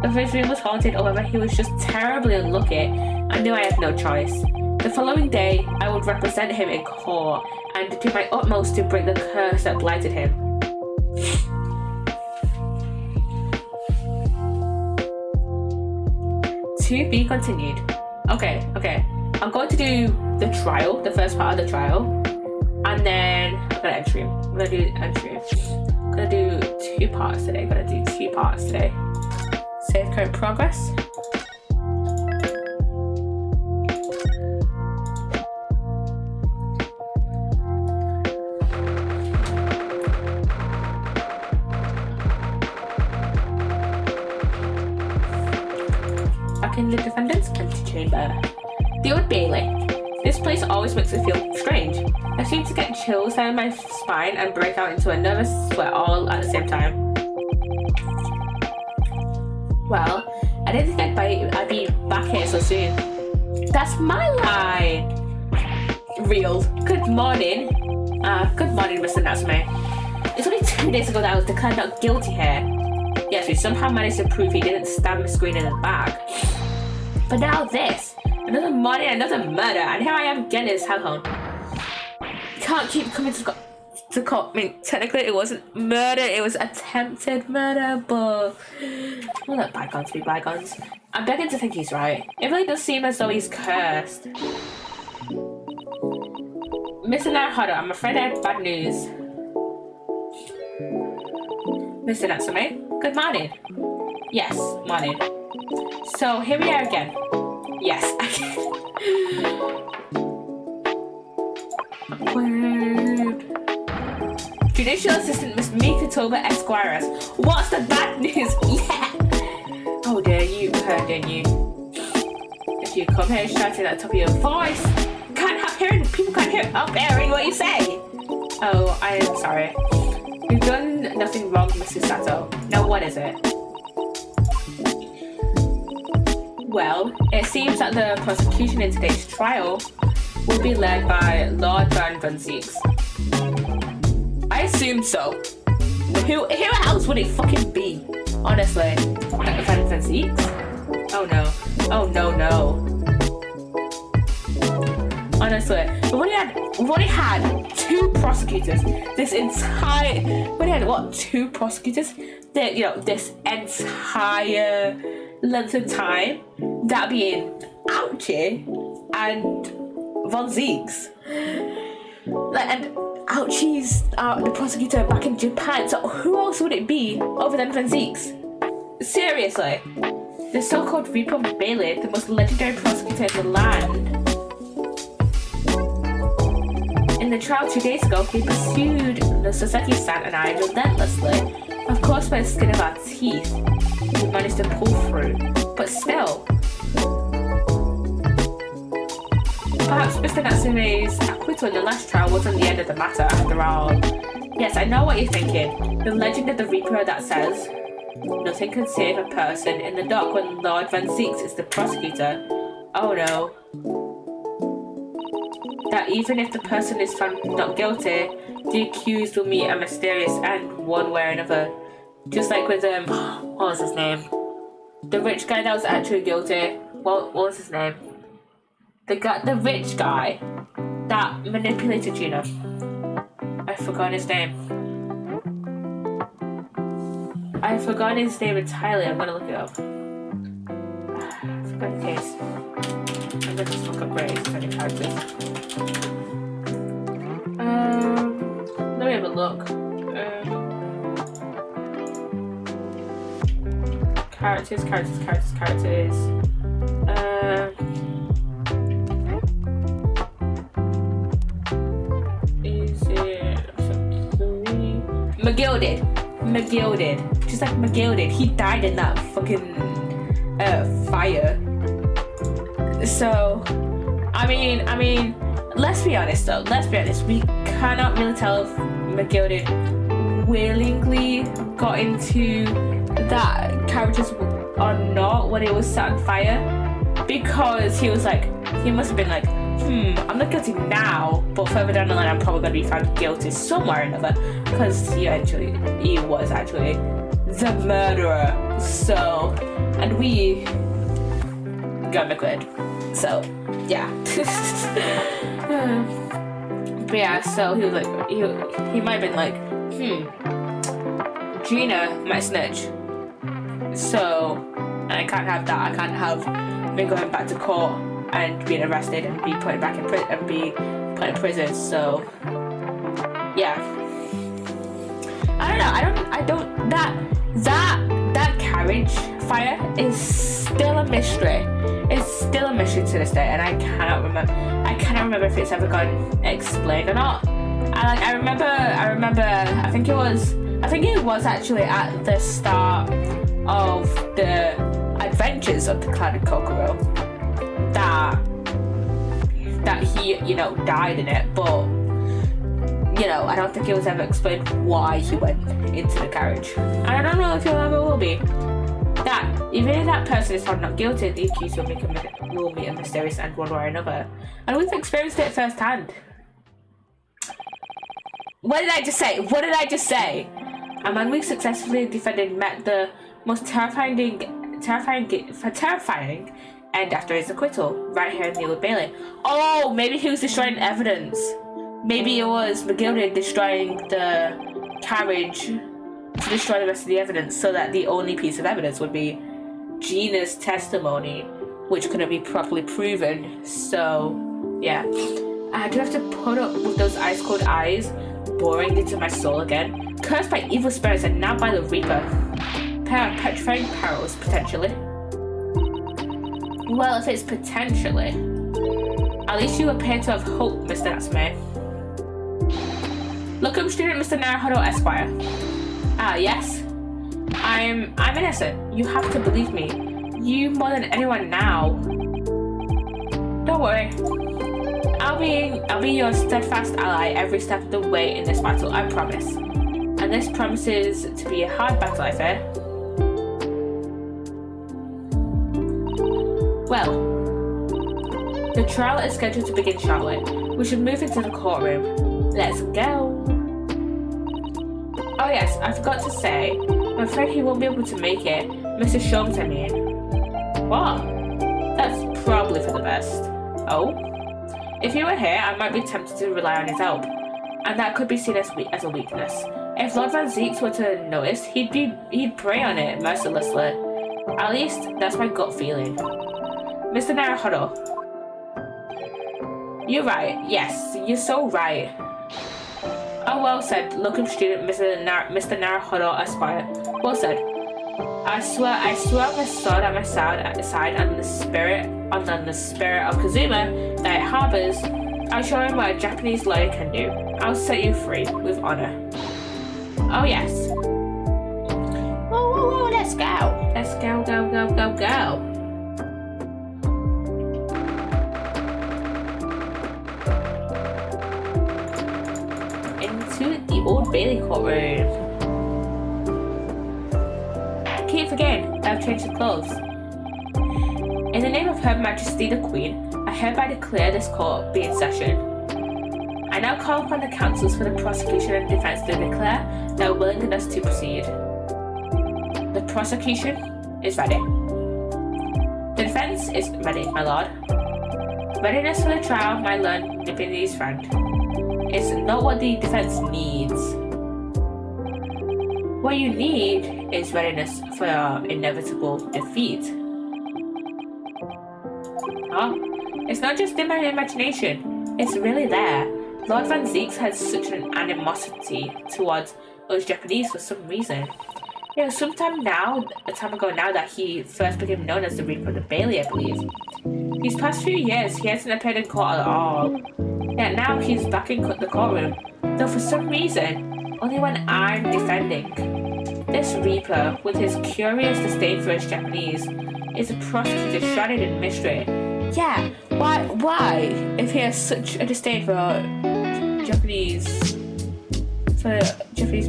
If his room was haunted, however, he was just terribly unlucky. I knew I had no choice. The following day, I would represent him in court and do my utmost to break the curse that blighted him. To be continued. Okay. I'm going to do the trial, the first part of the trial, and then I'm gonna entry. I'm gonna do 2 parts today. Save current progress. In the defendant's empty chamber. The Old Bailey. This place always makes me feel strange. I seem to get chills down my spine and break out into a nervous sweat all at the same time. Well, I didn't think I'd be back here so soon. That's my line! Real. Good morning. Good morning, Mr. Natsume. It's only 2 days ago that I was declared not guilty here. Yes, we somehow managed to prove he didn't stab Miss Green in the back. But now this, another morning, another murder, and here I am again in this hellhole. Can't keep coming to court. I mean, technically it wasn't murder, it was attempted murder, but we'll let bygones be bygones. I'm beginning to think he's right. It really does seem as though he's cursed. Mr. Naruhodo, I'm afraid I have bad news. Mr. Natsume, good morning. Yes, morning. So here we are again. Yes, Judicial Assistant Miss Mikatoba Esquires. What's the bad news? Yeah. Oh dear, you heard, didn't you? If you come here shouting at the top of your voice, people can't hear up airing what you say. Oh, I am sorry. You've done nothing wrong, Mrs. Sato. Now what is it? Well, it seems that the prosecution in today's trial will be led by Lord Van Zieks. I assume so. Who else would it fucking be? Honestly. Van Zieks? Oh no. Honestly, we've only had 2 prosecutors. This entire... 2 prosecutors? This entire length of time, that being Ouchie and Van Zieks. And Ouchie's the prosecutor back in Japan, so who else would it be other than Van Zieks? Seriously. The so-called Reaper Bailey, the most legendary prosecutor in the land. In the trial 2 days ago, he pursued the Sasaki-san and I relentlessly. Of course, by the skin of our teeth, we managed to pull through. But still. Perhaps Mr. Natsume's acquittal in the last trial wasn't the end of the matter after all. Yes, I know what you're thinking. The legend of the Reaper that says, Nothing can save a person in the dock when Lord Van Zeeks is the prosecutor. Oh no. That even if the person is found not guilty, the accused will meet a mysterious end one way or another. Just like with what was his name? The rich guy that was actually guilty. What was his name? The rich guy that manipulated Gina. I forgot his name. I forgot his name entirely. I'm gonna look it up. I forgot the case. I'm gonna just look up great any characters. Let me have a look. Characters. Is it McGilded? Just like McGilded, he died in that fucking fire. So, I mean, let's be honest though. We cannot really tell if McGilded willingly got into that characters or not when it was set on fire, because he was like, he must have been like, I'm not guilty now, but further down the line I'm probably gonna be found guilty somewhere or another, because he was actually the murderer. So, and we got McQuaid. So yeah. But yeah, so he was like, he might have been like, Gina might snitch. So I can't have that. I can't have me going back to court and being arrested and be put back in prison and be put in prison. So yeah, I don't. That carriage fire is still a mystery. It's still a mystery to this day, and I cannot remember if it's ever gotten explained or not. I remember. I think it was actually at the start of the adventures of the Clouded Kokoro that he, died in it, but I don't think it was ever explained why he went into the carriage. And I don't know if it ever will be. That even if that person is found not guilty, the accused will meet a mysterious end one way or another. And we've experienced it firsthand. What did I just say? A man we successfully defended met the most terrifying end after his acquittal, right here in the Old Bailey. Oh, maybe he was destroying evidence. Maybe it was McGilded destroying the carriage to destroy the rest of the evidence, so that the only piece of evidence would be Gina's testimony, which couldn't be properly proven. So, yeah. I do have to put up with those ice-cold eyes boring into my soul again. Cursed by evil spirits and now by the Reaper. Pair of petrifying perils, potentially. Well, if it's potentially, at least you appear to have hope, Mr. Natsume. Locum student Mr. Naruhodo Esquire. Ah, yes. I'm innocent. You have to believe me. You more than anyone now. Don't worry. I'll be your steadfast ally every step of the way in this battle, I promise. And this promises to be a hard battle, I fear. Well, the trial is scheduled to begin shortly. We should move into the courtroom. Let's go. Oh yes, I forgot to say, I'm afraid he won't be able to make it. Mr. Sholmes, I mean. What? That's probably for the best. Oh? If he were here, I might be tempted to rely on his help. And that could be seen as a weakness. If Lord Van Zeeks were to notice, he'd prey on it mercilessly. At least, that's my gut feeling. Mr. Naruhodo. You're right. Yes, you're so right. Oh, well said, locum student Mr. Naruhodo Esquire. Well said. I swear on my sword at my side and the spirit of Kazuma that it harbors, I'll show him what a Japanese lawyer can do. I'll set you free with honor. Oh yes. Whoa, let's go. Let's go. Into the Old Bailey courtroom. think again. I've changed the clothes. In the name of Her Majesty the Queen, I hereby declare this court be in session. I now call upon the counsels for the prosecution and defense to declare their willingness to proceed. The prosecution is ready. The defense is ready, my lord. Readiness for the trial, my lord Deputy's friend, is not what the defense needs. What you need is readiness for your inevitable defeat. Huh? It's not just in my imagination, it's really there. Lord Van Zieks has such an animosity towards us Japanese for some reason. You know, a time ago now that he first became known as the Reaper of the Bailey, I believe. These past few years, he hasn't appeared in court at all. Yet now he's back in the courtroom, though for some reason, only when I'm defending. This Reaper, with his curious disdain for us Japanese, is a prosecutor shrouded in mystery. Yeah, why, if he has such a disdain for Japanese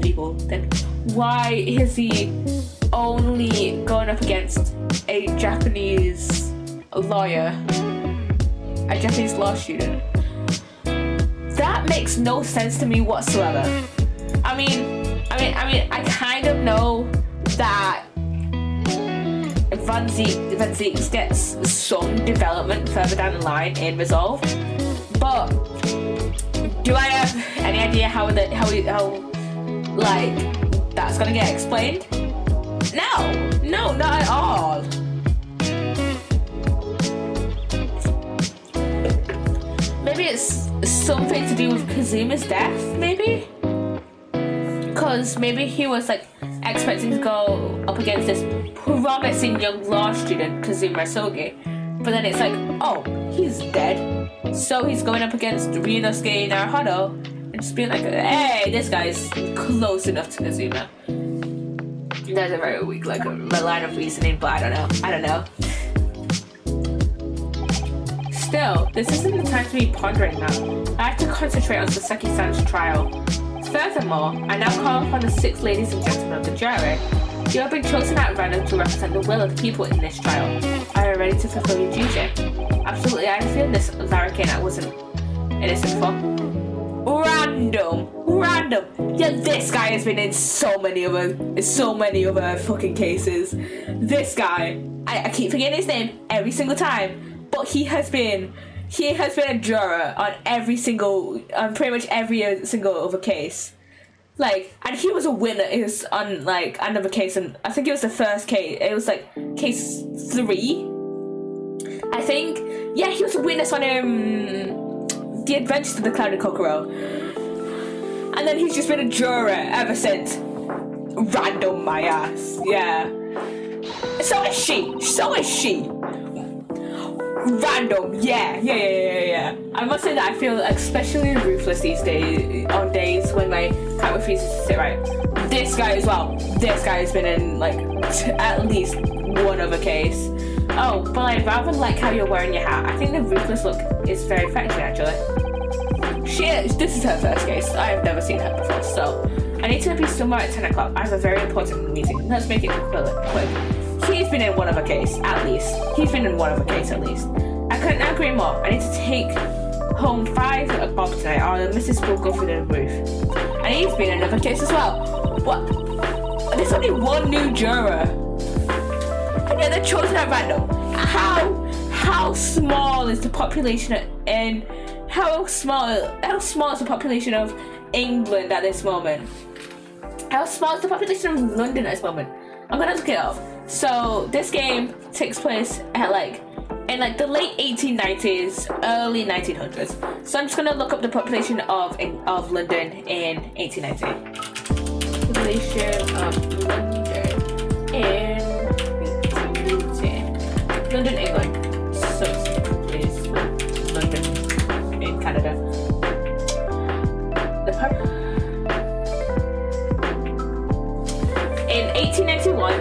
people, then why is he only going up against a Japanese lawyer, a Japanese law student? That makes no sense to me whatsoever. I mean, I kind of know that Van Zieks gets some development further down the line in Resolve, but do I have any idea how that's gonna get explained? No, not at all. Maybe it's something to do with Kazuma's death, maybe? Because maybe he was like expecting to go up against this promising young law student, Kazuma Sogi, but then it's like, oh, he's dead, so he's going up against Ryunosuke Naruhodo and just being like, hey, this guy's close enough to Kazuma. That's a very weak line of reasoning, but I don't know. Still, this isn't the time to be pondering that. I have to concentrate on Sasaki-san's trial. Furthermore, I now call upon the 6 ladies and gentlemen of the jury. You have been chosen at random to represent the will of the people in this trial. Are you ready to fulfill your duty? Absolutely, I have feeling this larrikin I wasn't innocent for. Random. Yeah, this guy has been in so many other fucking cases. This guy, I keep forgetting his name every single time, but he has been a juror on pretty much every single other case. And he was a winner. He was on another case, and I think it was the first case. It was case 3, I think. Yeah, he was a witness on The Adventures of the Clouded Kokoro, and then he's just been a juror ever since. Random, my ass. Yeah. So is she. Random, yeah. I must say that I feel especially ruthless these days, on days when my cat refuses to sit right. This guy as well. This guy has been in at least one other case. Oh, but I rather like how you're wearing your hat. I think the ruthless look is very fetching, actually. This is her first case. I have never seen her before, so I need to be somewhere at 10 o'clock. I have a very important meeting. Let's make it quick. He's been in one other case, at least. I couldn't agree more. I need to take home 5 bob tonight, or the missus will go through the roof. And he's been in another case as well. What? There's only one new juror. And yet they're chosen at random. How small is the population how small is the population of England at this moment? How small is the population of London at this moment? I'm gonna look it up. So this game takes place at in the late 1890s, early 1900s. So I'm just gonna look up the population of London in 1890. Population of London in 1890. London, England. So is London in Canada. In 1891,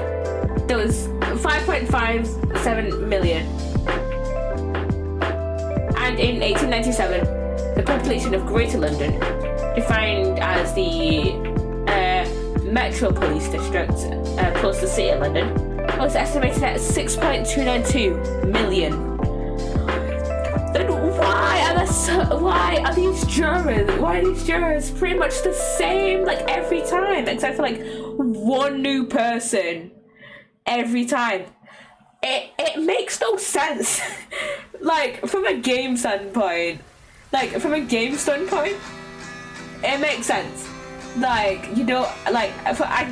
there was 5.57 million. And in 1897, the population of Greater London, defined as the Metropolis District plus the City of London, crime was estimated at 6.292 million. Then why are these jurors pretty much the same like every time, except for like one new person every time? It makes no sense. Like from a game standpoint, it makes sense. Like, you know, like I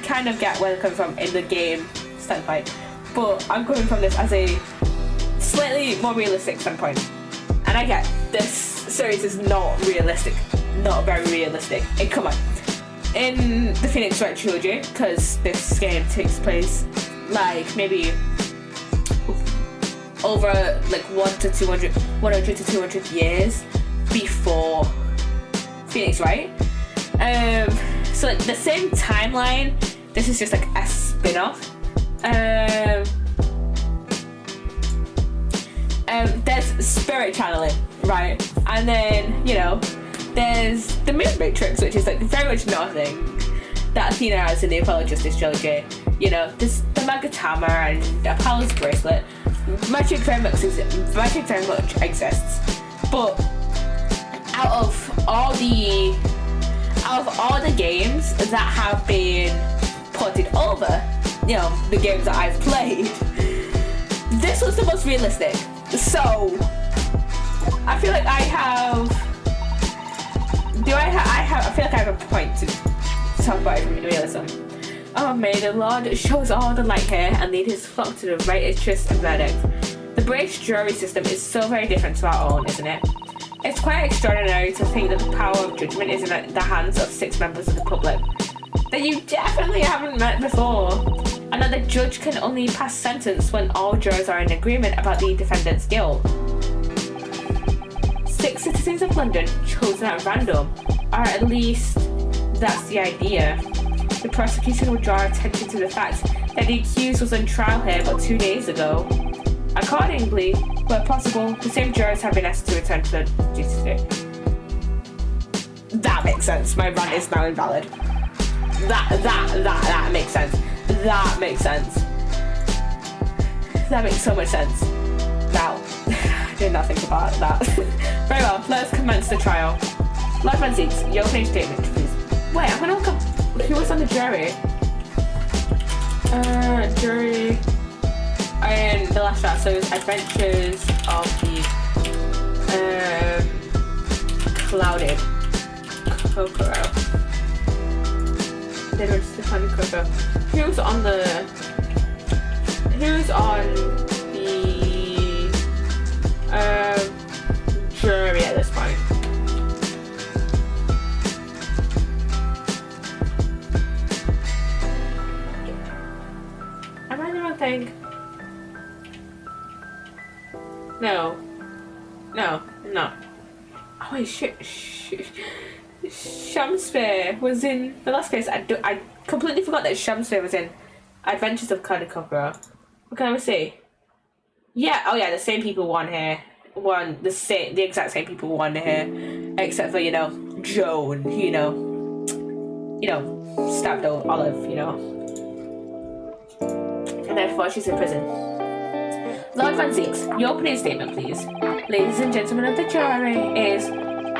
kind of get where they're coming from in the game standpoint, but I'm coming from this as a slightly more realistic standpoint. And I get this series is not realistic, not very realistic. And come on, in the Phoenix Wright trilogy, because this game takes place like maybe over like 100 to 200 years before Phoenix Wright. So like the same timeline. This is just like a spin-off. There's spirit channeling, right? And then, you know, there's the Moon Matrix, which is like very much nothing that Athena has in the Apollo Justice trilogy. You know, there's the Magatama and Apollo's bracelet. Magic very much exists. But out of all the games that have been ported over, you know, the games that I've played, this was the most realistic. So I feel like I feel like I have a point to talk about it from realism. Oh, may the Lord show us all the light here and lead his flock to the righteous verdict. The British jury system is so very different to our own, isn't it? It's quite extraordinary to think that the power of judgment is in the hands of 6 members of the public that you definitely haven't met before, and that the judge can only pass sentence when all jurors are in agreement about the defendant's guilt. 6 citizens of London, chosen at random, or at least that's the idea. The prosecution will draw attention to the fact that the accused was on trial here but 2 days ago. Accordingly, where possible, the same jurors have been asked to return to the duty today. That makes sense. My rant is now invalid. That makes sense. That makes sense. That makes so much sense. Now, I did not think about that. Very well, let's commence the trial. Lord Van Zeeks, your opening statement, please. Wait, I'm gonna look up who was on the jury. Jury. And the last draft, so it was Adventures of the Clouded Kokoro. They were just the Kokoro. Who's on the jury at this point? Am I the wrong thing? No. Oh wait, shit. SHAMspeare was in the last case. I completely forgot that SHAMspeare was in Adventures of Clouded Kokoro. What can I see? Yeah, oh yeah, the same people won here. The exact same people won here, except for, you know, Joan, you know, stabbed Olive, you know, and therefore she's in prison. Lord Van Zeeks, your opening statement, please. Ladies and gentlemen of the jury, it is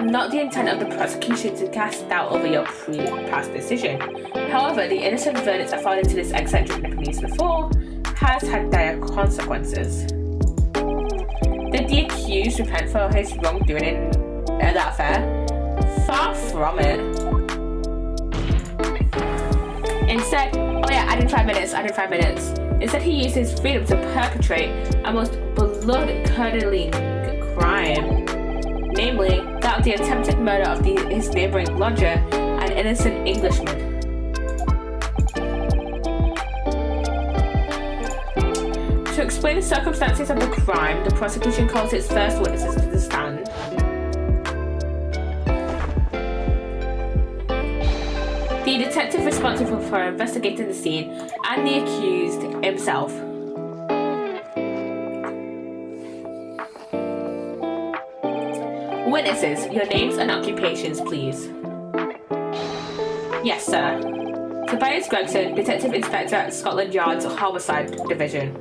not the intent of the prosecution to cast doubt over your past decision. However, the innocent verdict afforded to this eccentric Nepalese before has had dire consequences. Did the accused repent for his wrongdoing in that affair? Far from it. Instead, oh yeah, I did 5 minutes. Instead, he used his freedom to perpetrate a most blood-curdling crime, namely that of the attempted murder of his neighbouring lodger, an innocent Englishman. To explain the circumstances of the crime, the prosecution calls its first witnesses to the stand. The detective responsible for investigating the scene and the accused himself. Witnesses, your names and occupations, please. Yes, sir. Tobias Gregson, Detective Inspector at Scotland Yard's Homicide Division.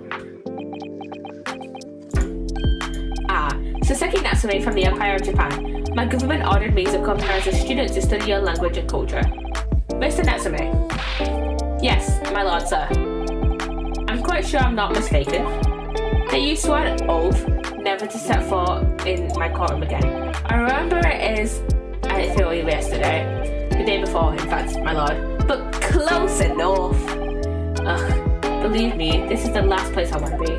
Saseki Natsume from the Empire of Japan. My government ordered me to come here as a student to study your language and culture. Mr. Natsume. Yes, my lord, sir. I'm quite sure I'm not mistaken. That you swore an oath never to set foot in my courtroom again. I remember it as I feel it yesterday. The day before, in fact, my lord. But close enough. Ugh, believe me, this is the last place I want to be.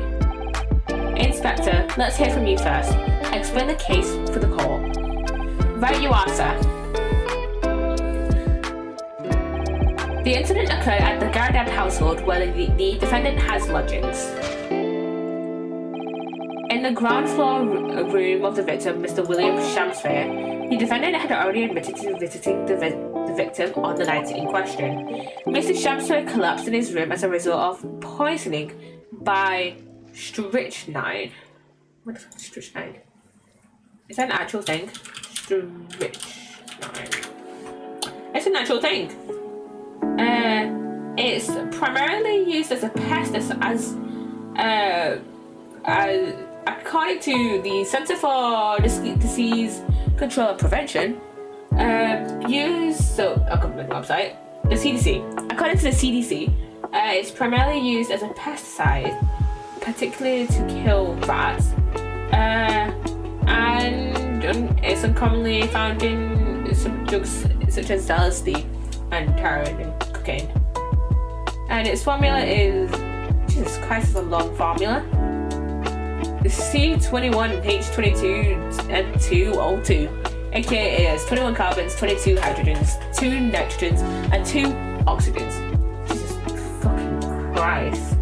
Inspector, let's hear from you first. Explain the case for the court. Right you are, sir. The incident occurred at the Gardeb household where the defendant has lodgings. In the ground floor room of the victim, Mr. William SHAMspeare, the defendant had already admitted to visiting the victim on the night in question. Mr. SHAMspeare collapsed in his room as a result of poisoning by strychnine. What the fuck is strychnine? Is that an actual thing? Strychnine. It's an actual thing. It's primarily used as a pesticide, according to the Center for Disease Control and Prevention. A government website, the CDC. According to the CDC, it's primarily used as a pesticide, particularly to kill rats, and it's uncommonly found in some drugs such as LSD and heroin and cocaine. And its formula is, Jesus Christ, it's a long formula. C21H22N2O2, aka is 21 carbons, 22 hydrogens, 2 nitrogens, and 2 oxygens. Jesus fucking Christ.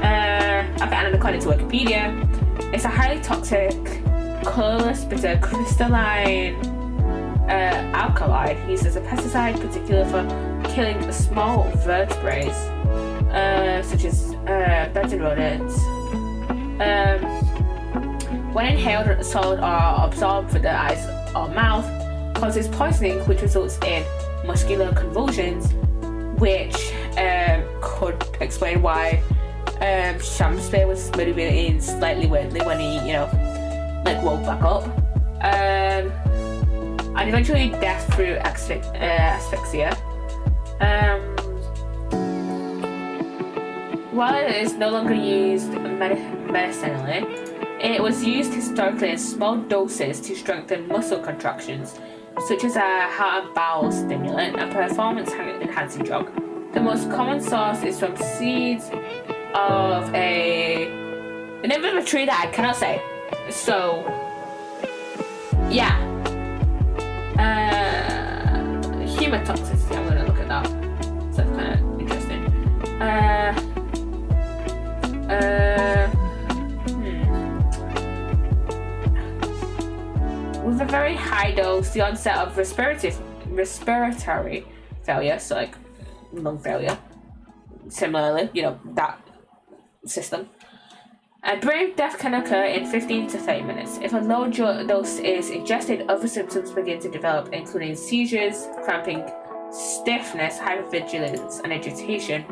And according to Wikipedia, it's a highly toxic, colorless, bitter, crystalline alkaloid used as a pesticide, particularly for killing small vertebrates, such as birds and rodents. When inhaled, swallowed, or absorbed through the eyes or mouth, causes poisoning, which results in muscular convulsions, which could explain why SHAMspeare was moving slightly weirdly when he, woke back up. And eventually death through asphyxia. While it is no longer used medicinally, it was used historically in small doses to strengthen muscle contractions, such as a heart and bowel stimulant and performance-enhancing drug. The most common source is from seeds of the name of a tree that I cannot say. So, yeah. Human toxicity, I'm gonna look at that. So that's kind of interesting. With a very high dose, the onset of respiratory failure, so like lung failure, similarly, that system. Brain death can occur in 15 to 30 minutes. If a low dose is ingested, other symptoms begin to develop, including seizures, cramping, stiffness, hypervigilance, and agitation,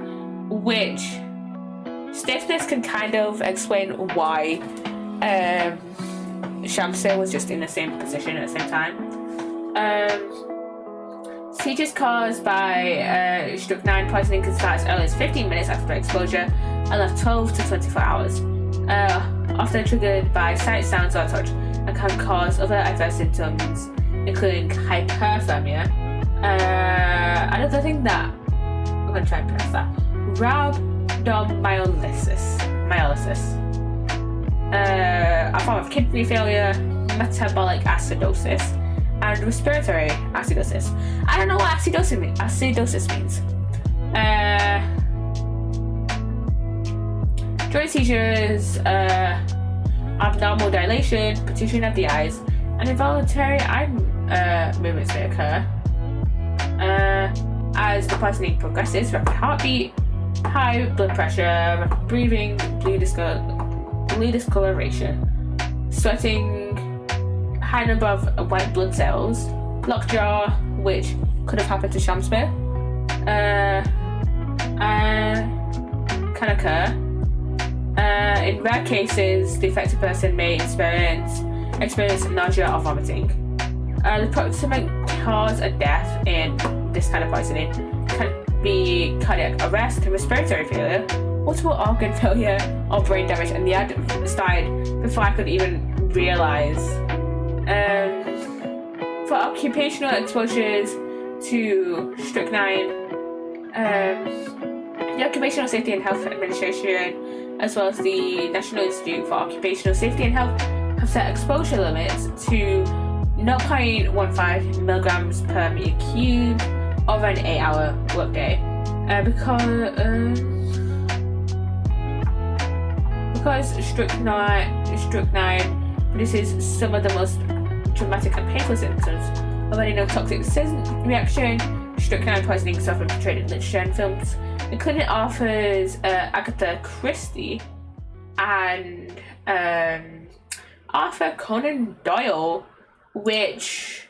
which stiffness can kind of explain why SHAMspeare was just in the same position at the same time. Seizures caused by strychnine poisoning can start as early as 15 minutes after exposure and last 12 to 24 hours. Often triggered by sight, sounds, or touch, and can cause other adverse symptoms, including hyperthermia. Another thing that I'm going to try and pronounce that, rhabdomyolysis, a form of kidney failure, metabolic acidosis, and respiratory acidosis. I don't know what acidosis means. During seizures, abnormal dilation, protrusion of the eyes, and involuntary eye movements may occur. As the poisoning progresses, rapid heartbeat, high blood pressure, rapid breathing, blue discoloration, sweating, high number of white blood cells, lockjaw, which could have happened to SHAMspeare, can occur. In rare cases, the affected person may experience nausea or vomiting. The proximate cause of death in this kind of poisoning can be cardiac arrest, respiratory failure, multiple organ failure, or brain damage, and the ad started before I could even realise. For occupational exposures to strychnine, the Occupational Safety and Health Administration, as well as the National Institute for Occupational Safety and Health, have set exposure limits to 0.15 milligrams per meter cubed over an 8-hour workday. Because strychnine produces some of the most dramatic and painful symptoms of any toxic reaction. Strychnine poisoning is often portrayed in literature and films, including authors Agatha Christie and Arthur Conan Doyle, which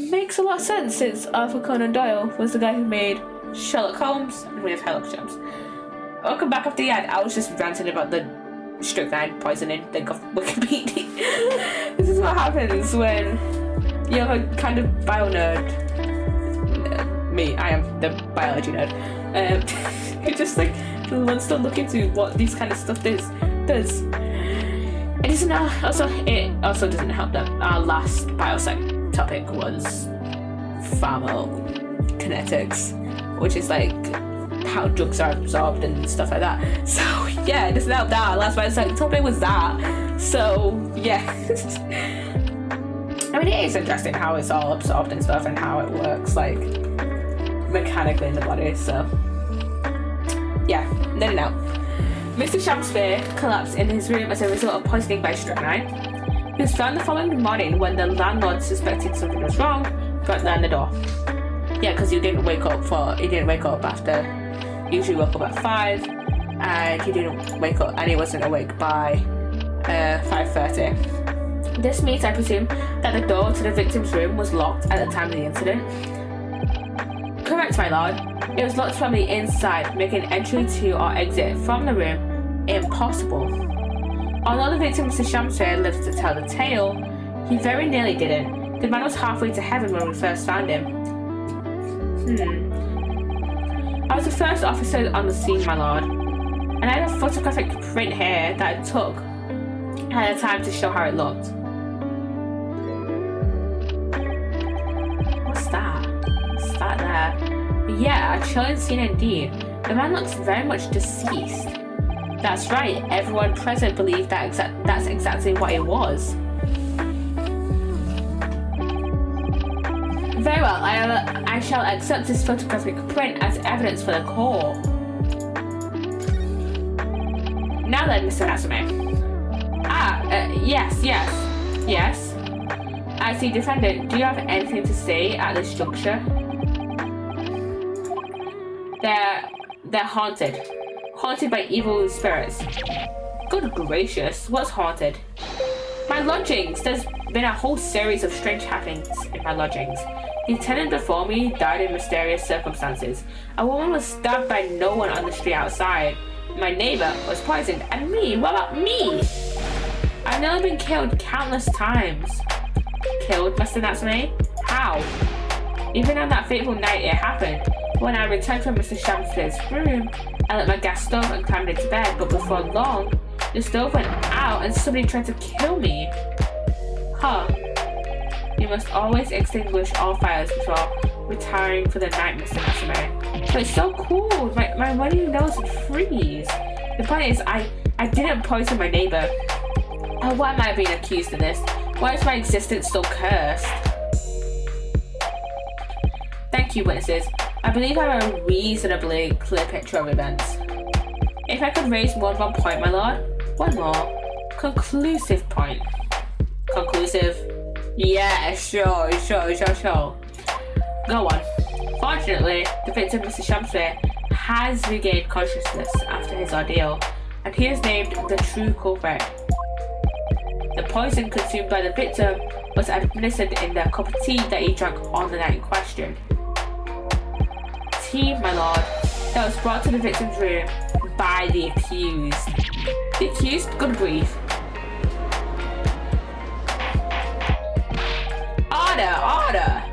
makes a lot of sense since Arthur Conan Doyle was the guy who made Sherlock Holmes and we have Sherlock Holmes. Welcome back after the ad. I was just ranting about the strychnine poisoning thing of Wikipedia. This is what happens when you have a kind of bio nerd. Me, I am the biology nerd. It just like wants to look into what these kind of stuff does. It doesn't also doesn't help that our last biosec topic was pharmacokinetics, which is like how drugs are absorbed and stuff like that. So yeah, it doesn't help that our last biosec topic was that. So yeah. I mean, it is interesting how it's all absorbed and stuff and how it works like mechanically in the body. So yeah, no. Mr. SHAMspeare collapsed in his room as a result of poisoning by strychnine. He was found the following morning when the landlord suspected something was wrong, brought down the door. Yeah, because he didn't wake up after. He usually woke up at 5, and he didn't wake up, and he wasn't awake by 5:30. This means, I presume, that the door to the victim's room was locked at the time of the incident. Correct, my lord. It was locked from the inside, making entry to or exit from the room impossible. Although the victim, Mr. SHAMspeare, lived to tell the tale, he very nearly didn't. The man was halfway to heaven when we first found him. I was the first officer on the scene, my lord, and I had a photographic print here that I took at the time to show how it looked. What's that? What's that there? Yeah, a chilling scene indeed. The man looks very much deceased. That's right, everyone present believed that's exactly what it was. Very well, I shall accept this photographic print as evidence for the court. Now then, Mr. Natsume. Yes. As the defendant, do you have anything to say at this juncture? They're haunted. Haunted by evil spirits. Good gracious, what's haunted? My lodgings. There's been a whole series of strange happenings in my lodgings. The tenant before me died in mysterious circumstances. A woman was stabbed by no one on the street outside. My neighbor was poisoned. And me? What about me? I've nearly been killed countless times. Killed, Mr. Natsume? How? Even on that fateful night it happened. When I returned from Mr. SHAMspeare's room, I lit my gas stove and climbed into bed, but before long, the stove went out and somebody tried to kill me. Huh. You must always extinguish all fires before retiring for the night, Mr. Natsume. But it's so cool. My runny nose would freeze. The point is, I didn't poison my neighbor. Oh, why am I being accused of this? Why is my existence so cursed? Thank you, witnesses. I believe I have a reasonably clear picture of events. If I could raise more than one point, my lord. One more. Conclusive point. Conclusive? Yeah, sure. Go on. Fortunately, the victim, Mr. SHAMspeare, has regained consciousness after his ordeal, and he is named the true culprit. The poison consumed by the victim was administered in the cup of tea that he drank on the night in question. Tea, my lord. that was brought to the victim's room by the accused. The accused, good grief. Order!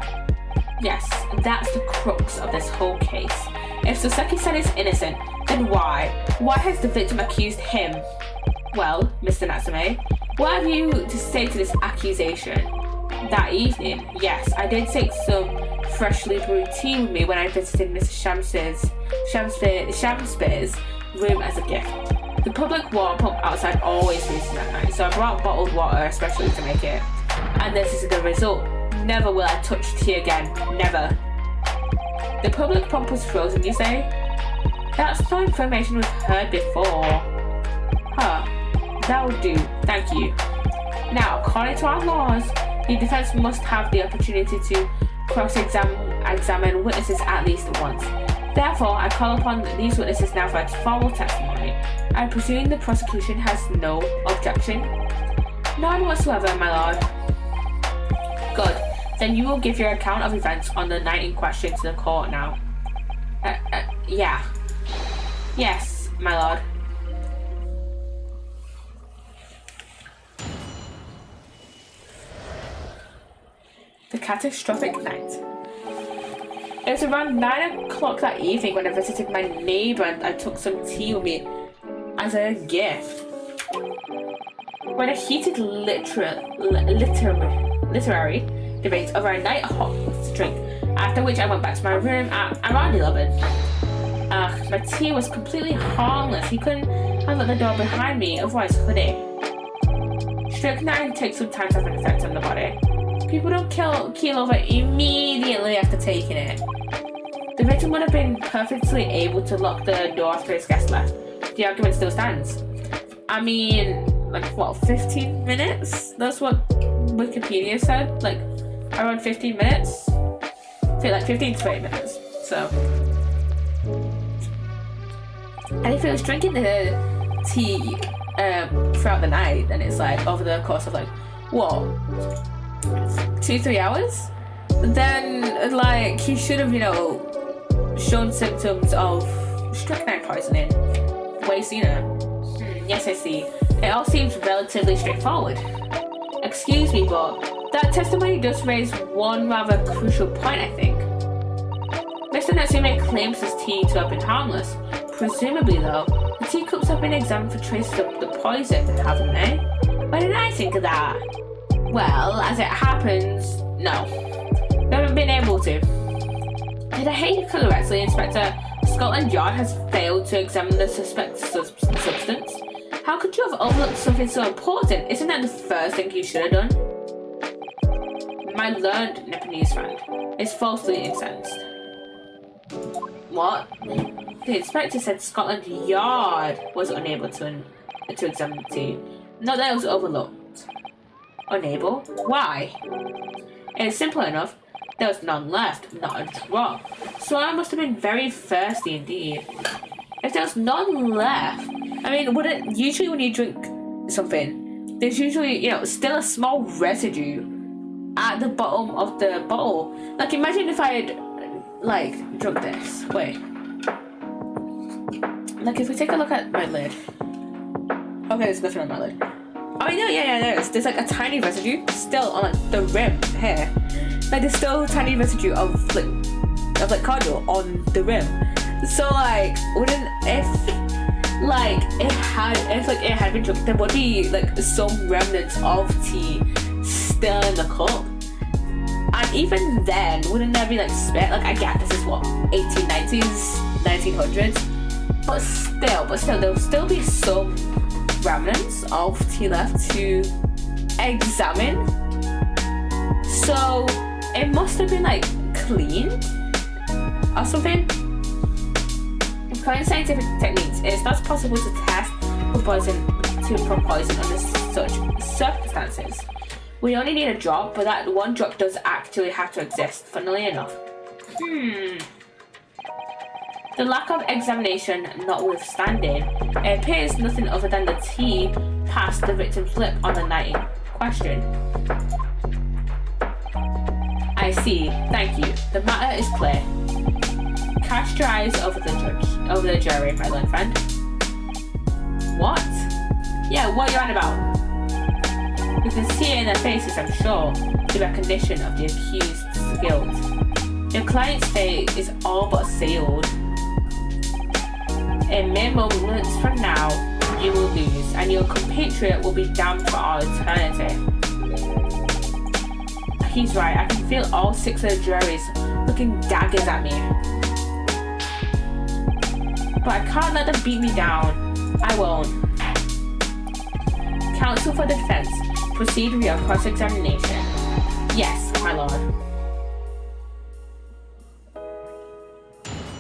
Yes, that's the crux of this whole case. If Psssttt is innocent, then why? Why has the victim accused him? Well, Mr. Natsume, what have you to say to this accusation? That evening, yes, I did take some freshly brewed tea with me when I visited Mr. SHAMspeare's room as a gift. The public water pump outside always freezes at night, so I brought bottled water especially to make it. And this is the result. Never will I touch tea again. Never. The public pump was frozen, you say? That's no information we've heard before. Huh. That would do. Thank you. Now, according to our laws, the defense must have the opportunity to cross-examine witnesses at least once. Therefore, I call upon these witnesses now for a formal testimony. I presume the prosecution has no objection? None whatsoever, my lord. Good. Then you will give your account of events on the night in question to the court now. Yeah. Yes, my lord. The catastrophic night. It was around 9 o'clock that evening when I visited my neighbour and I took some tea with me as a gift. When a heated literary debate over a night hot drink, after which I went back to my room at around 11. My tea was completely harmless. He couldn't handle the door behind me, otherwise could he? Strychnine takes some time to have an effect on the body. People don't keel over immediately after taking it. The victim would have been perfectly able to lock the door after his guest left. The argument still stands. I mean, like what, 15 minutes? That's what Wikipedia said, like around 15 minutes? I feel like 15 to 20 minutes, so. And if he was drinking the tea throughout the night, then it's like over the course of like, what, 2-3 hours? Then like he should have, shown symptoms of strychnine poisoning way sooner. Yes, I see. It all seems relatively straightforward. Excuse me, but that testimony does raise one rather crucial point, I think. Mr. Natsume claims his tea to have been harmless. Presumably, though, the teacups have been examined for traces of the poison, haven't they? Why didn't I think of that? Well, as it happens, no. We haven't been able to. Did I hear you correctly, Inspector? Scotland Yard has failed to examine the suspect's substance. How could you have overlooked something so important? Isn't that the first thing you should have done? My learned Nepalese friend is falsely incensed. What? The inspector said Scotland Yard was unable to examine the tea. Not that it was overlooked. Unable? Why? It's simple enough. There was none left, not a drop. So I must have been very thirsty indeed. If there was none left, I mean, wouldn't usually when you drink something, there's usually, still a small residue at the bottom of the bottle. Like, imagine if I had, drunk this. Wait. Like, if we take a look at my lid. Okay, there's nothing on my lid. Oh, yeah, there is. There's, a tiny residue still on, the rim here. There's still a tiny residue of cordial on the rim. So, wouldn't, if it had been drunk, there would be, some remnants of tea still in the cup. And even then, wouldn't there be, spit? I get this is what, 1890s, 1900s? But still, there'll still be some remnants of tea left to examine. So, it must have been, cleaned or something. In current scientific techniques, it's not possible to test for poison under such circumstances. We only need a drop, but that one drop does actually have to exist, funnily enough. The lack of examination notwithstanding, it appears nothing other than the tea passed the victim's lip on the night in question. I see. Thank you. The matter is clear. Cast your eyes over the jury, my learned friend. What? Yeah, what are you on about? You can see it in their faces, I'm sure, the recognition of the accused's guilt. Your client's fate is all but sealed. In mere moments from now, you will lose, and your compatriot will be damned for all eternity. He's right, I can feel all 6 of the juries looking daggers at me. But I can't let them beat me down. I won't. Counsel for the defense, proceed with your cross-examination. Yes, my lord.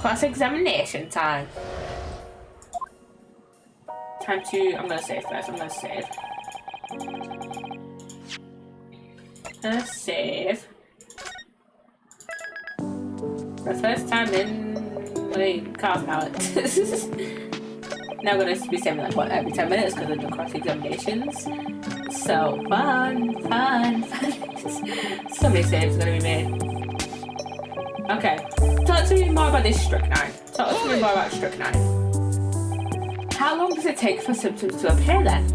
Cross-examination time. I'm gonna save first. Let's save. The first time in car's out. Now I'm gonna be saving like every 10 minutes because of the cross examinations. So fun. So many saves are gonna be made. Okay, talk to me more about this strychnine. How long does it take for symptoms to appear then?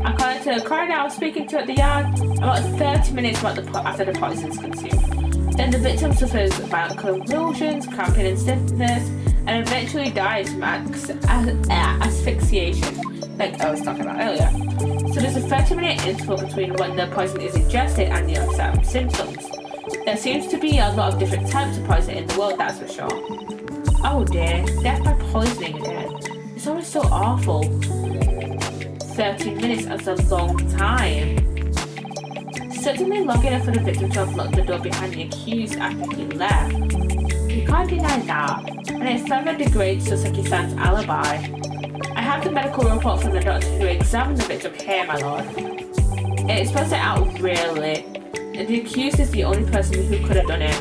According to the coroner I was speaking to at the yard, about 30 minutes after the poison is consumed. Then the victim suffers violent convulsions, cramping and stiffness, and eventually dies from asphyxiation, like I was talking about earlier. So there's a 30-minute interval between when the poison is ingested and the onset of symptoms. There seems to be a lot of different types of poison in the world, that's for sure. Oh dear, death by poisoning again. It's always so awful. 30 minutes is a long time. Certainly long enough for the victim to have locked the door behind the accused after he left. You can't deny that, and it further degrades Sasaki-san's alibi. I have the medical report from the doctor who examined the victim here, my lord. It spells it out really. The accused is the only person who could have done it.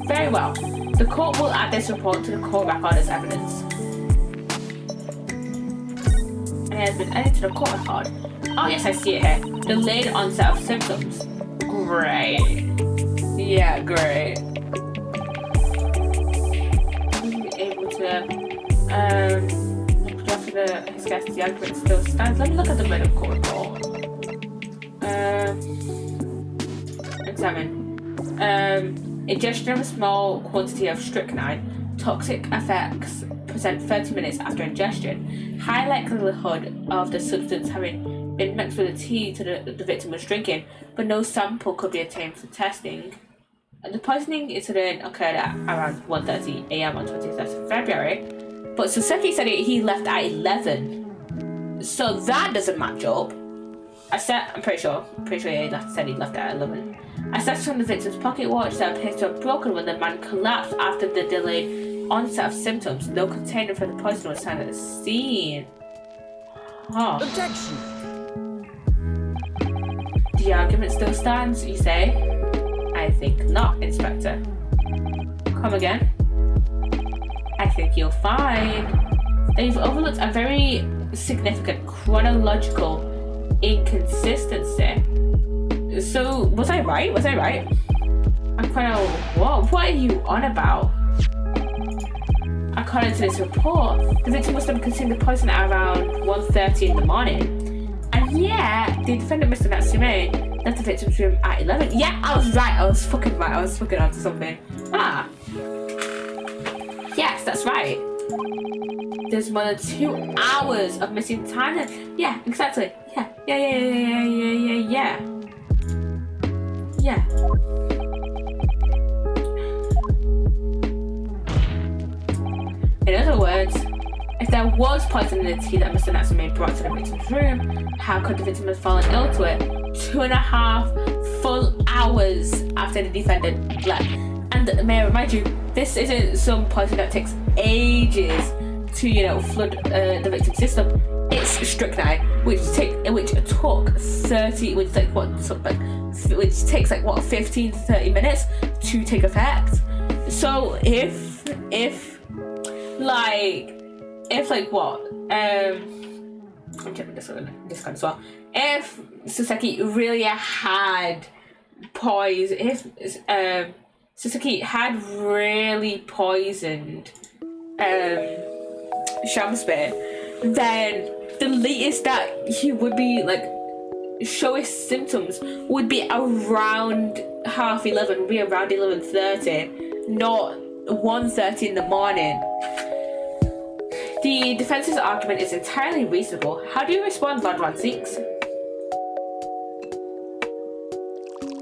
Very well. The court will add this report to the court record as evidence. And it has been added to the court record. Oh yes, I see it here. Delayed onset of symptoms. Great. Yeah, great. Able to after his guest, the argument still stands. Let me look at the medical report. Examine. Ingestion of a small quantity of strychnine. Toxic effects present 30 minutes after ingestion. High likelihood of the substance having been mixed with the tea to the victim was drinking, but no sample could be obtained for testing. The poisoning incident occurred at around 1:30 a.m. on 23rd of February, but Sasaki said he left at 11. So that doesn't match up. I'm pretty sure he said he left at 11. Assessed from the victim's pocket watch that appears to have broken when the man collapsed after the delayed onset of symptoms. No container for the poison was found at the scene. Huh.
Objection!
The argument still stands, you say? I think not, Inspector. Come again? I think you'll find that you've overlooked a very significant chronological inconsistency. So, was I right? I'm kind of, what are you on about? According to this report, the victim must have consumed the poison at around 1:30 in the morning. And yeah, the defendant, Mr. Natsume, left the victim's room at 11. Yeah, I was right. I was fucking onto something. Yes, that's right. There's more than 2 hours of missing time. Yeah, exactly. Yeah. In other words, if there was poison in the tea that Mr. Natsume brought to the victim's room, how could the victim have fallen ill to it 2.5 full hours after the defendant left? And may I remind you, this isn't some poison that takes ages to, flood the victim's system. It's strychnine, which takes 15 to 30 minutes to take effect. So if I'm checking this one as well. If Sasaki really had poison, if Sasaki had really poisoned SHAMspeare, then the latest that he would be like show his symptoms would be around 11:30, would be around 11:30, not 1:30 in the morning. The defense's argument is entirely reasonable. How do you respond, Lord 16?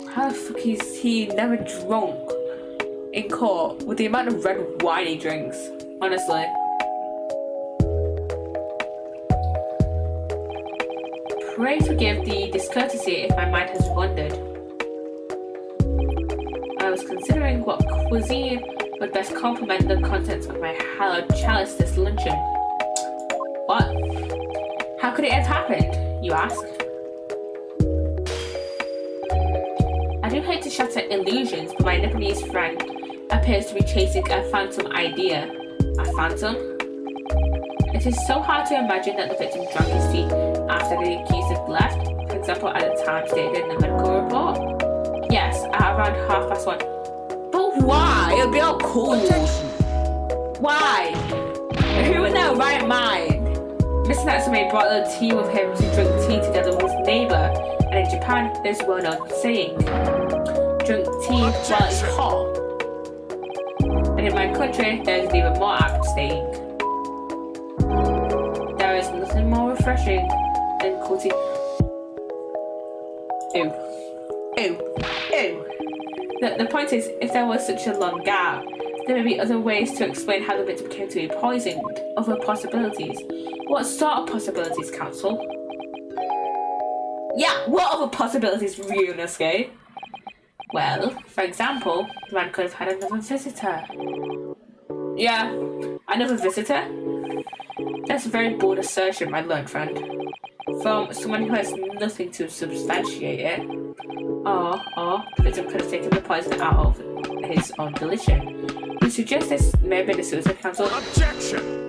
How the fuck is he never drunk in court with the amount of red wine he drinks? Honestly. Pray forgive the discourtesy if my mind has wandered. I was considering what cuisine would best complement the contents of my hallowed chalice this luncheon. What? How could it have happened, you ask? I do hate to shatter illusions, but my Nipponese friend appears to be chasing a phantom idea. A phantom? It is so hard to imagine that the victim drank his tea after the accused had left, for example at the time stated in the medical report. Yes, at around 1:30. But why? It'll be all cool. Why? Who in their right mind? Mr. Natsume brought the tea with him to drink tea together with his neighbour, and in Japan there's a well-known saying, drink tea while it's hot. And in my country there's an even more apt saying, there is nothing more refreshing than cool tea. Ew. Ew. Ew. The point is, if there was such a long gap, there may be other ways to explain how the victim came to be poisoned. Other possibilities. What sort of possibilities, counsel? Yeah, what other possibilities, Ryunosuke? Well, for example, the man could have had another visitor. Yeah, another visitor? That's a very bold assertion, my learned friend. From someone who has nothing to substantiate it. Or the victim could have taken the poison out of his own volition. We suggest this may have been a suicide, counsel.
Objection!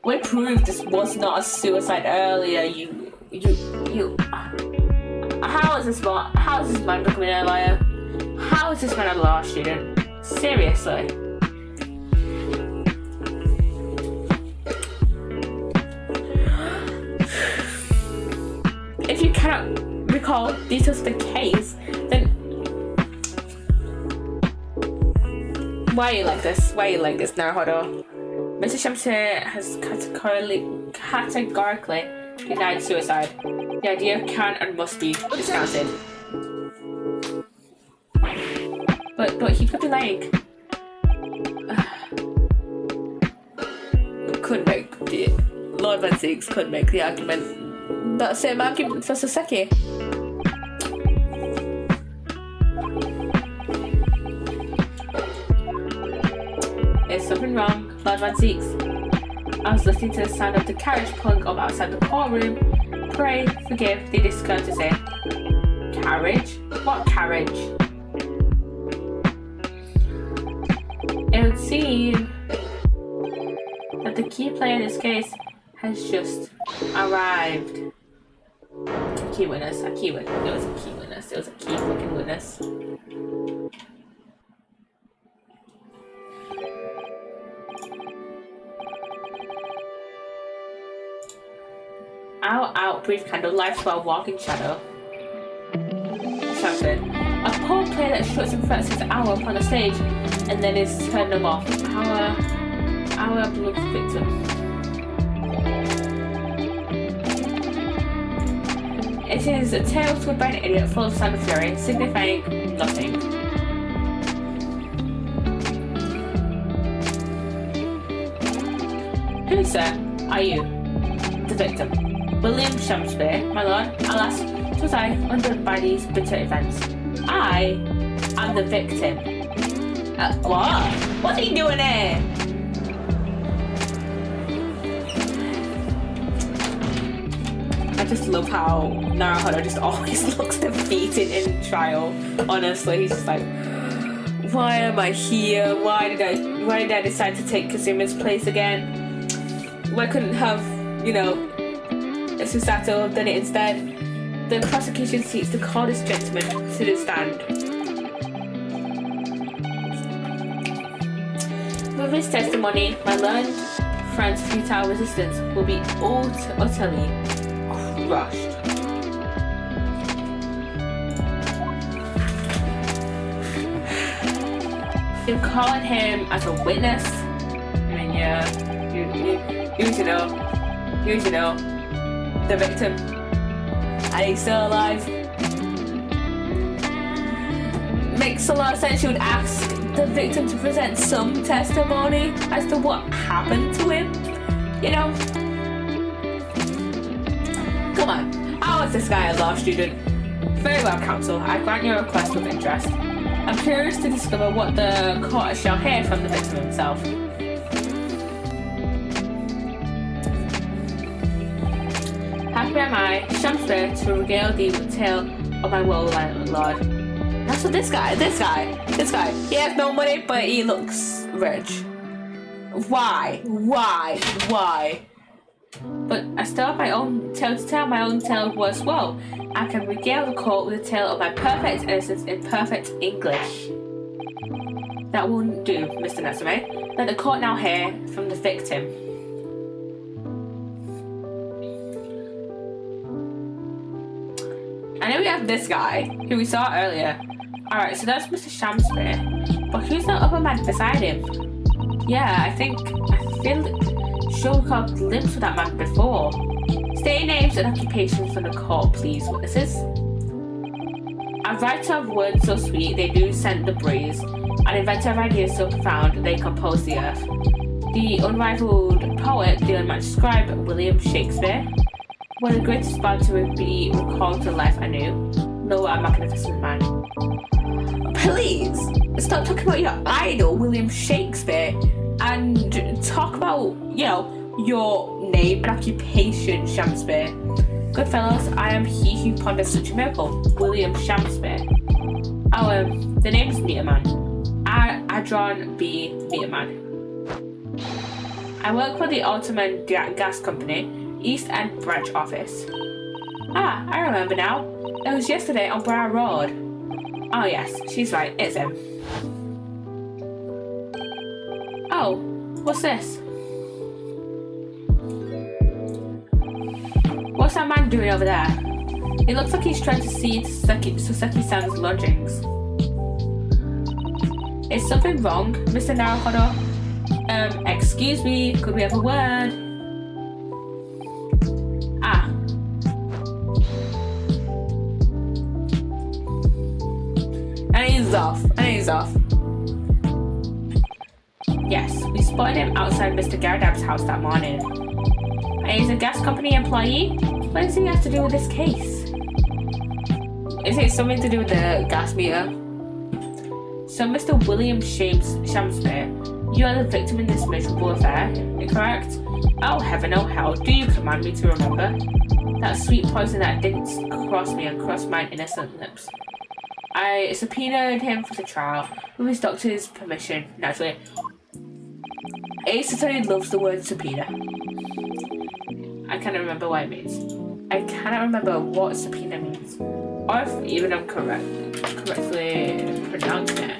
We proved this was not a suicide earlier, you. How is this man becoming a liar? How is this man a law student? Seriously. If you cannot recall details of the case, then why are you like this? Naruhodo? Mr. SHAMspeare has categorically denied suicide. The idea can and must be discounted. But he could be lying. Lord 16 could make the argument. That same argument for Sasaki. Is something wrong, Lord 16? I was listening to the sound of the carriage pulling up outside the courtroom. Pray forgive the discourtesy. Carriage? What carriage? It would seem that the key player in this case has just arrived. Key witness. It was a key witness. It was a key fucking witness. Out, brief candle, life to our walking shadow. Shouted. A poor player that shuts and frets his hour upon the stage and then is turned them off. Our blood victim. It is a tale told by an idiot full of cyber fury, signifying nothing. Who, sir, are you? The victim. William SHAMspeare, my lord, alas, was I undone by these bitter events. I am the victim. What? What's he doing here? I just love how Naruhodo just always looks defeated in trial. Honestly, he's just like, why am I here? Why did I decide to take Kazuma's place again? Why couldn't have, Susato have done it instead? The prosecution seeks to call this gentleman to the stand. With his testimony, my learned friend's futile resistance will be utterly crushed. You're calling him as a witness, and yeah, you know, the victim, and he's still alive. Makes a lot of sense. You would ask the victim to present some testimony as to what happened to him. You know, come on. How is this guy a law student? Very well, counsel. I grant your request with interest. I'm curious to discover what the court shall hear from the victim himself. Happy am I, SHAMspeare, to regale thee with tale of my woe, lord. Now, so this guy, he has no money, but he looks rich. Why? But I still have my own tale to tell, my own tale of worse woe. I can regale the court with a tale of my perfect innocence in perfect English. That won't do, Mr. Natsume. Let the court now hear from the victim. And then we have this guy, who we saw earlier. Alright, so that's Mr. SHAMspeare. But who's the other man beside him? Yeah, I feel sure we caught a glimpse of that man before. State names and occupations for the court, please, witnesses. A writer of words so sweet they do scent the breeze, an inventor of ideas so profound they compose the earth. The unrivaled poet, the unmatched scribe, William Shakespeare. One of the greatest bards to be recalled to life anew. No, a magnificent man. Please, stop talking about your idol, William Shakespeare, and talk about, you know, your name and occupation, SHAMspeare. Good fellows, I am he who ponders such a miracle, William SHAMspeare. Oh, the name is Meterman. Adron B. Meterman. I work for the Alderman Gas Company, East End branch office. Ah, I remember now. It was yesterday on Brow Road. Oh yes, she's right, it's him. Oh, what's this? What's that man doing over there? It looks like he's trying to see into Soseki-san's lodgings. Is something wrong, Mr. Naruhodo? Excuse me, could we have a word? Ah. And he's off. Yes, we spotted him outside Mr. Garadab's house that morning. And he's a gas company employee? What does he have to do with this case? Is it something to do with the gas meter? So, Mr. William SHAMspeare, you are the victim in this miserable affair, correct? Oh heaven, oh hell, do you command me to remember? That sweet poison that didn't cross me and cross mine innocent lips. I subpoenaed him for the trial, with his doctor's permission, naturally. Ace certainly loves the word subpoena. I can't remember what it means. I cannot remember what subpoena means, or if even I'm correctly pronouncing it.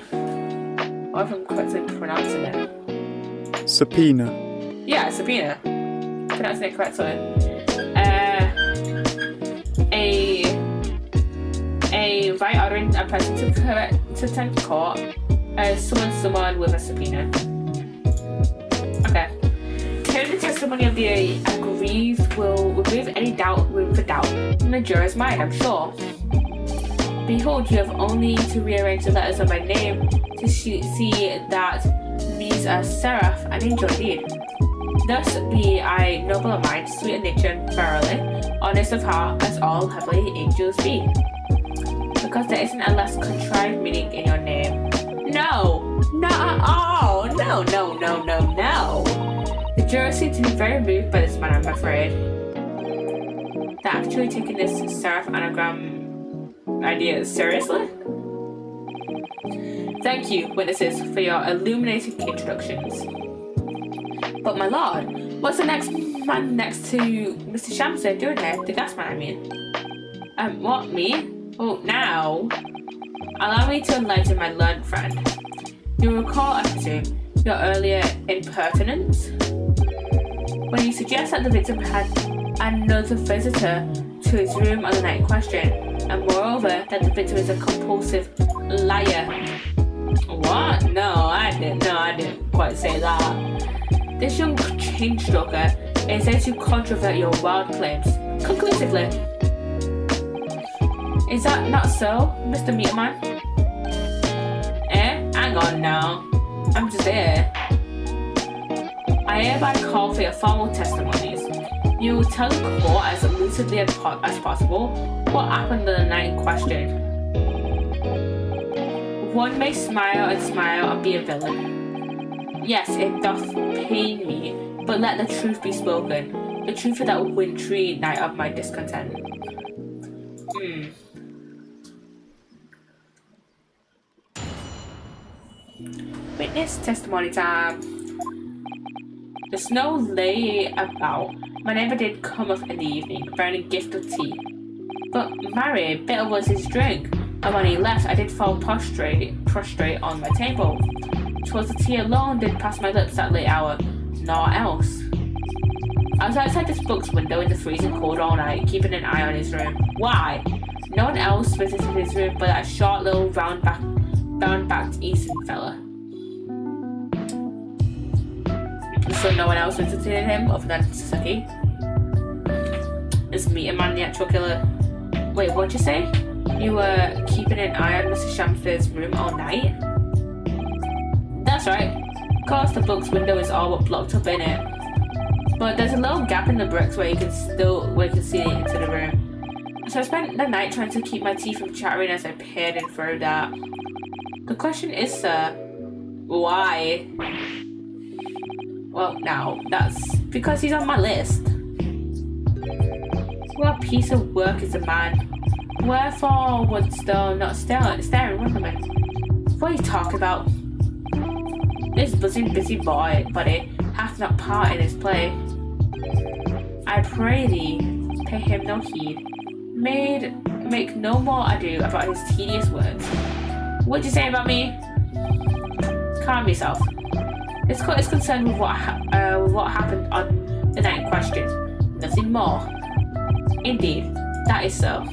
Subpoena.
Yeah, subpoena. Pronouncing it correctly. A right ordering a person to attend court summon someone with a subpoena. Okay. Hearing the testimony of the aggrieved will remove any room for doubt in the juror's mind, I'm sure. Behold, you have only to rearrange the letters of my name to see that these are seraph and angel indeed. Thus be I noble of mind, sweet of nature, and thoroughly honest of heart, as all heavenly angels be. Because there isn't a less contrived meaning in your name. No! Not at all! No! The jurors seem to be very moved by this man, I'm afraid. They're actually taking this seraph anagram idea seriously? Thank you, witnesses, for your illuminating introductions. But my lord, what's the next man next to Mr. SHAMspeare doing here? The gas man, I mean. What, me? Oh, now? Allow me to enlighten my learned friend. You recall, I presume, your earlier impertinence? When you suggest that the victim had another visitor to his room on the night in question, and moreover, that the victim is a compulsive liar. What? No, I didn't quite say that. This young chain stalker is there to controvert your wild claims conclusively. Is that not so, Mr. Meterman? Hang on now. I'm just here. I hereby call for your formal testimonies. You will tell the court as lucidly as possible what happened on the night in question. One may smile and be a villain. Yes, it doth pain me, but let the truth be spoken. The truth of that wintry night of my discontent. Witness testimony time. The snow lay about. My neighbour did come up in the evening, bearing a gift of tea. But marry, bitter was his drink, and when he left, I did fall prostrate on my table. 'Twas the tea alone did pass my lips that late hour, naught else. I was outside this book's window in the freezing cold all night, keeping an eye on his room. Why? No one else visited his room but that short little round-backed Eastern fella. So no one else visited him other than Sasaki? Is Meterman the actual killer? Wait, what'd you say? You were keeping an eye on Mr. SHAMspeare's room all night? That's right. Of course the book's window is all but blocked up in it. But there's a little gap in the bricks where you can see into the room. So I spent the night trying to keep my teeth from chattering as I peered in through that. The question is, sir, why? Well, now, that's because he's on my list. What a piece of work is a man. Wherefore wouldst thou not stare in wonderment? What are you talking about? This busy body hath not part in his play. I pray thee, pay him no heed. Make no more ado about his tedious words. What'd you say about me? Calm yourself. This court is concerned with what happened on the night in question. Nothing more. Indeed, that is so.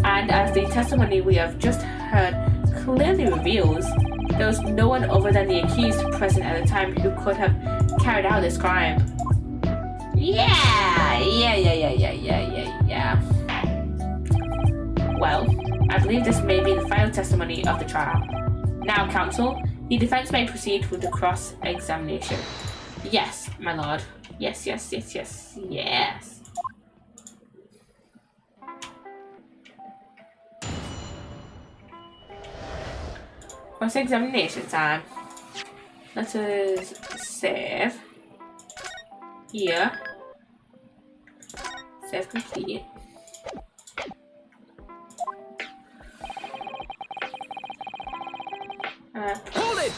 And as the testimony we have just heard clearly reveals, there was no one other than the accused present at the time who could have carried out this crime. Yeah. Well, I believe this may be the final testimony of the trial. Now, counsel, the defense may proceed with the cross-examination. Yes, my lord. Yes. Cross-examination time. Let us save. Here. Save complete.
Hold it!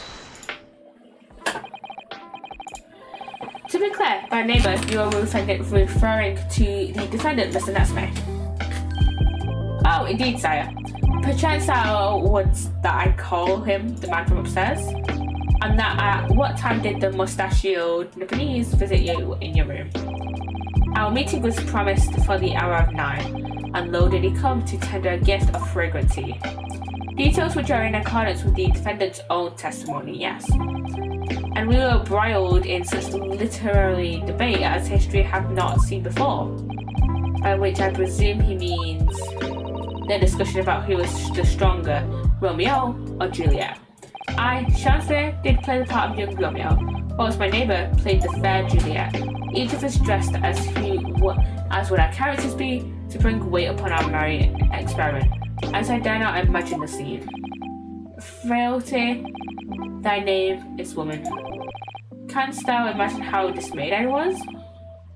To be clear, by neighbour, you are referring to the defendant, Mr. Natsume. Oh, indeed, sire. Perchance thou wouldst that I call him the man from upstairs? And that at what time did the mustachioed Nipponese visit you in your room? Our meeting was promised for the hour of 9, and lo did he come to tender a gift of fragrant tea. Details which are in accordance with the defendant's own testimony, yes. And we were embroiled in such literary debate as history had not seen before, by which I presume he means the discussion about who was the stronger, Romeo or Juliet. I, SHAMspeare, did play the part of young Romeo, whilst my neighbour played the fair Juliet, each of us dressed as would our characters be, to bring weight upon our merry experiment, as I dare not imagine the scene. Frailty, thy name is woman. Canst thou imagine how dismayed I was?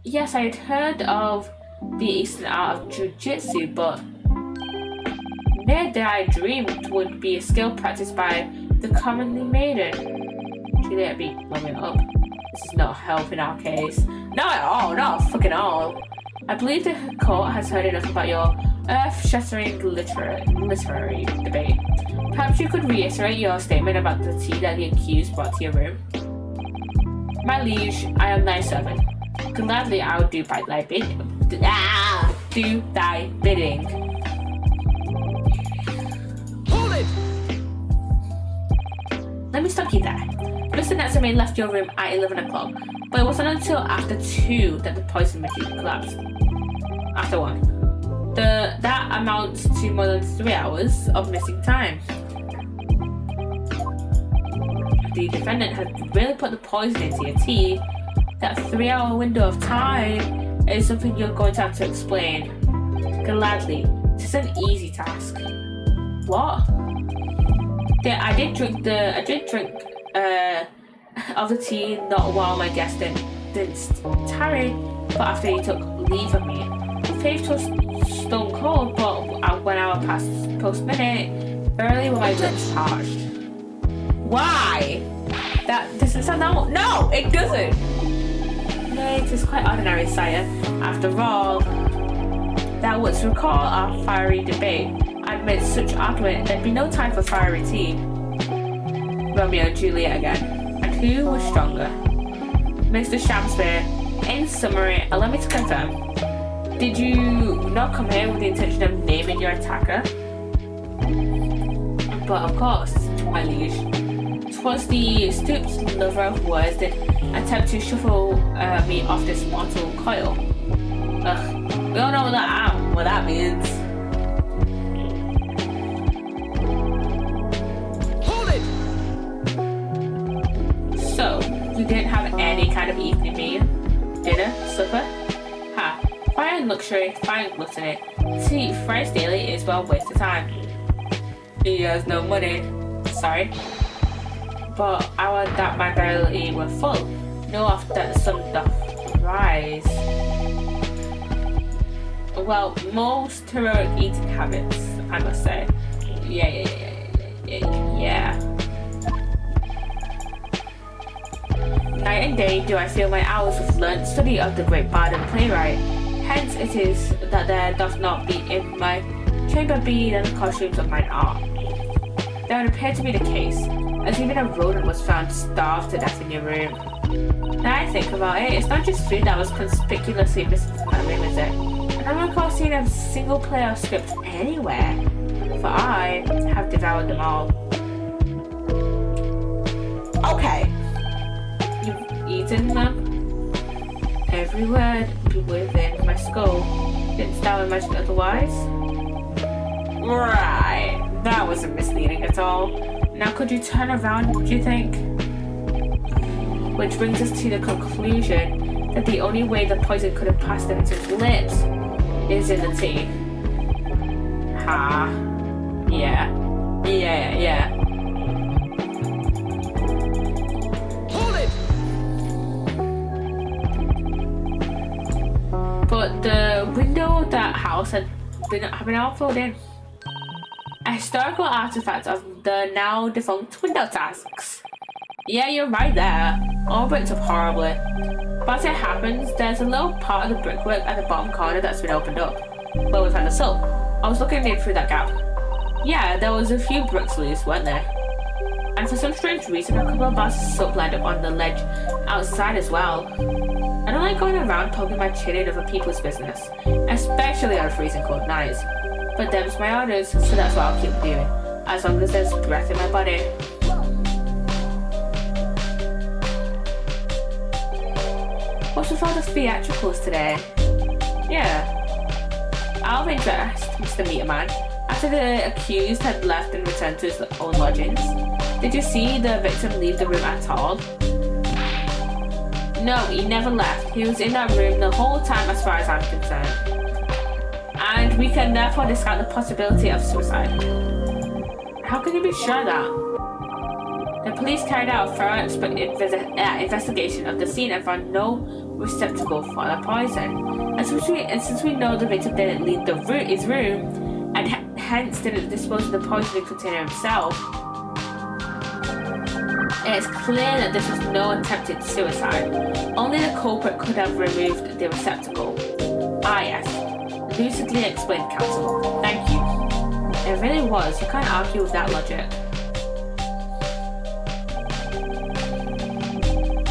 Yes, I had heard of the Eastern art of Jiu-Jitsu, but ne'er did I dream it would be a skill practiced by the commonly maiden. Juliet beat Romeo up. This is not helping our case. Not at all, not fucking all. I believe the court has heard enough about your earth-shattering literary debate. Perhaps you could reiterate your statement about the tea that the accused brought to your room. My liege, I am thy servant. Gladly I will do thy bidding. Do thy bidding.
Hold it!
Let me stop you there. Mr. Natsume left your room at 11 o'clock, but it wasn't until after 2 that the poison machine collapsed. After 1. That amounts to more than 3 hours of missing time. The defendant had really put the poison into your tea. That 3-hour window of time is something you're going to have to explain. Gladly. It's an easy task. What? Yeah, I did drink of the tea not while my guest didn't tarry, but after he took leave of me. Faith was stone cold, but when I was past post-minute, early when my lips parched. Why? That doesn't sound normal. No, it doesn't. Nay, it is quite ordinary, sire. After all, thou wouldst recall our fiery debate. Amid such argument, there'd be no time for fiery tea. Romeo and Juliet again. And who was stronger? Mr. SHAMspeare, in summary, allow me to confirm. Did you not come here with the intention of naming your attacker? But of course, my liege. 'Twas the stooped lover of words that attempt to shuffle me off this mortal coil. Ugh, we all know what that means. So, you didn't have any kind of evening meal? Dinner? Supper? Ha. Fine luxury, fine gluttony. To eat thrice daily is well waste of time. He has no money. Sorry. But our that my belly were full. No off that some doth rise. Well, most heroic eating habits, I must say. Yeah. Night and day do I fill my hours with learned study of the great bard and playwright. Hence it is that there doth not be in my chamber be than the costumes of mine art. That would appear to be the case, as even a rodent was found starved to death in your room. Now I think about it, it's not just food that was conspicuously missing from my room, is it? And I don't recall seeing a single player script anywhere, for I have devoured them all. Okay. You've eaten them? Every word be within my skull. Didn't thou imagine otherwise? Right. That wasn't misleading at all. Now could you turn around, do you think? Which brings us to the conclusion that the only way the poison could have passed into his lips is in the tea. Ha. Yeah. But the window of that house had been all filled in. A historical artifact of the now defunct window tasks. Yeah, you're right there. All bricked up horribly. But as it happens, there's a little part of the brickwork at the bottom corner that's been opened up. Where we found the soap. I was looking in through that gap. Yeah, there was a few bricks loose, weren't there? And for some strange reason, a couple of bars of soap lined up on the ledge outside as well. I don't like going around poking my chin in other people's business, especially on freezing cold nights. But them's my orders, so that's what I'll keep doing, as long as there's breath in my body. What's with all the theatricals today? Yeah. Out of interest, Mr. Meterman, after the accused had left and returned to his own lodgings, did you see the victim leave the room at all? No, he never left. He was in that room the whole time as far as I'm concerned. And we can therefore discount the possibility of suicide. How can you be sure of that? The police carried out a thorough investigation of the scene and found no receptacle for the poison. And since we know the victim didn't leave his room, and hence didn't dispose of the poisoning container himself, it's clear that this was no attempted suicide. Only the culprit could have removed the receptacle. Ah yes, lucidly explained, Counsel. Thank you. It really was. You can't argue with that logic.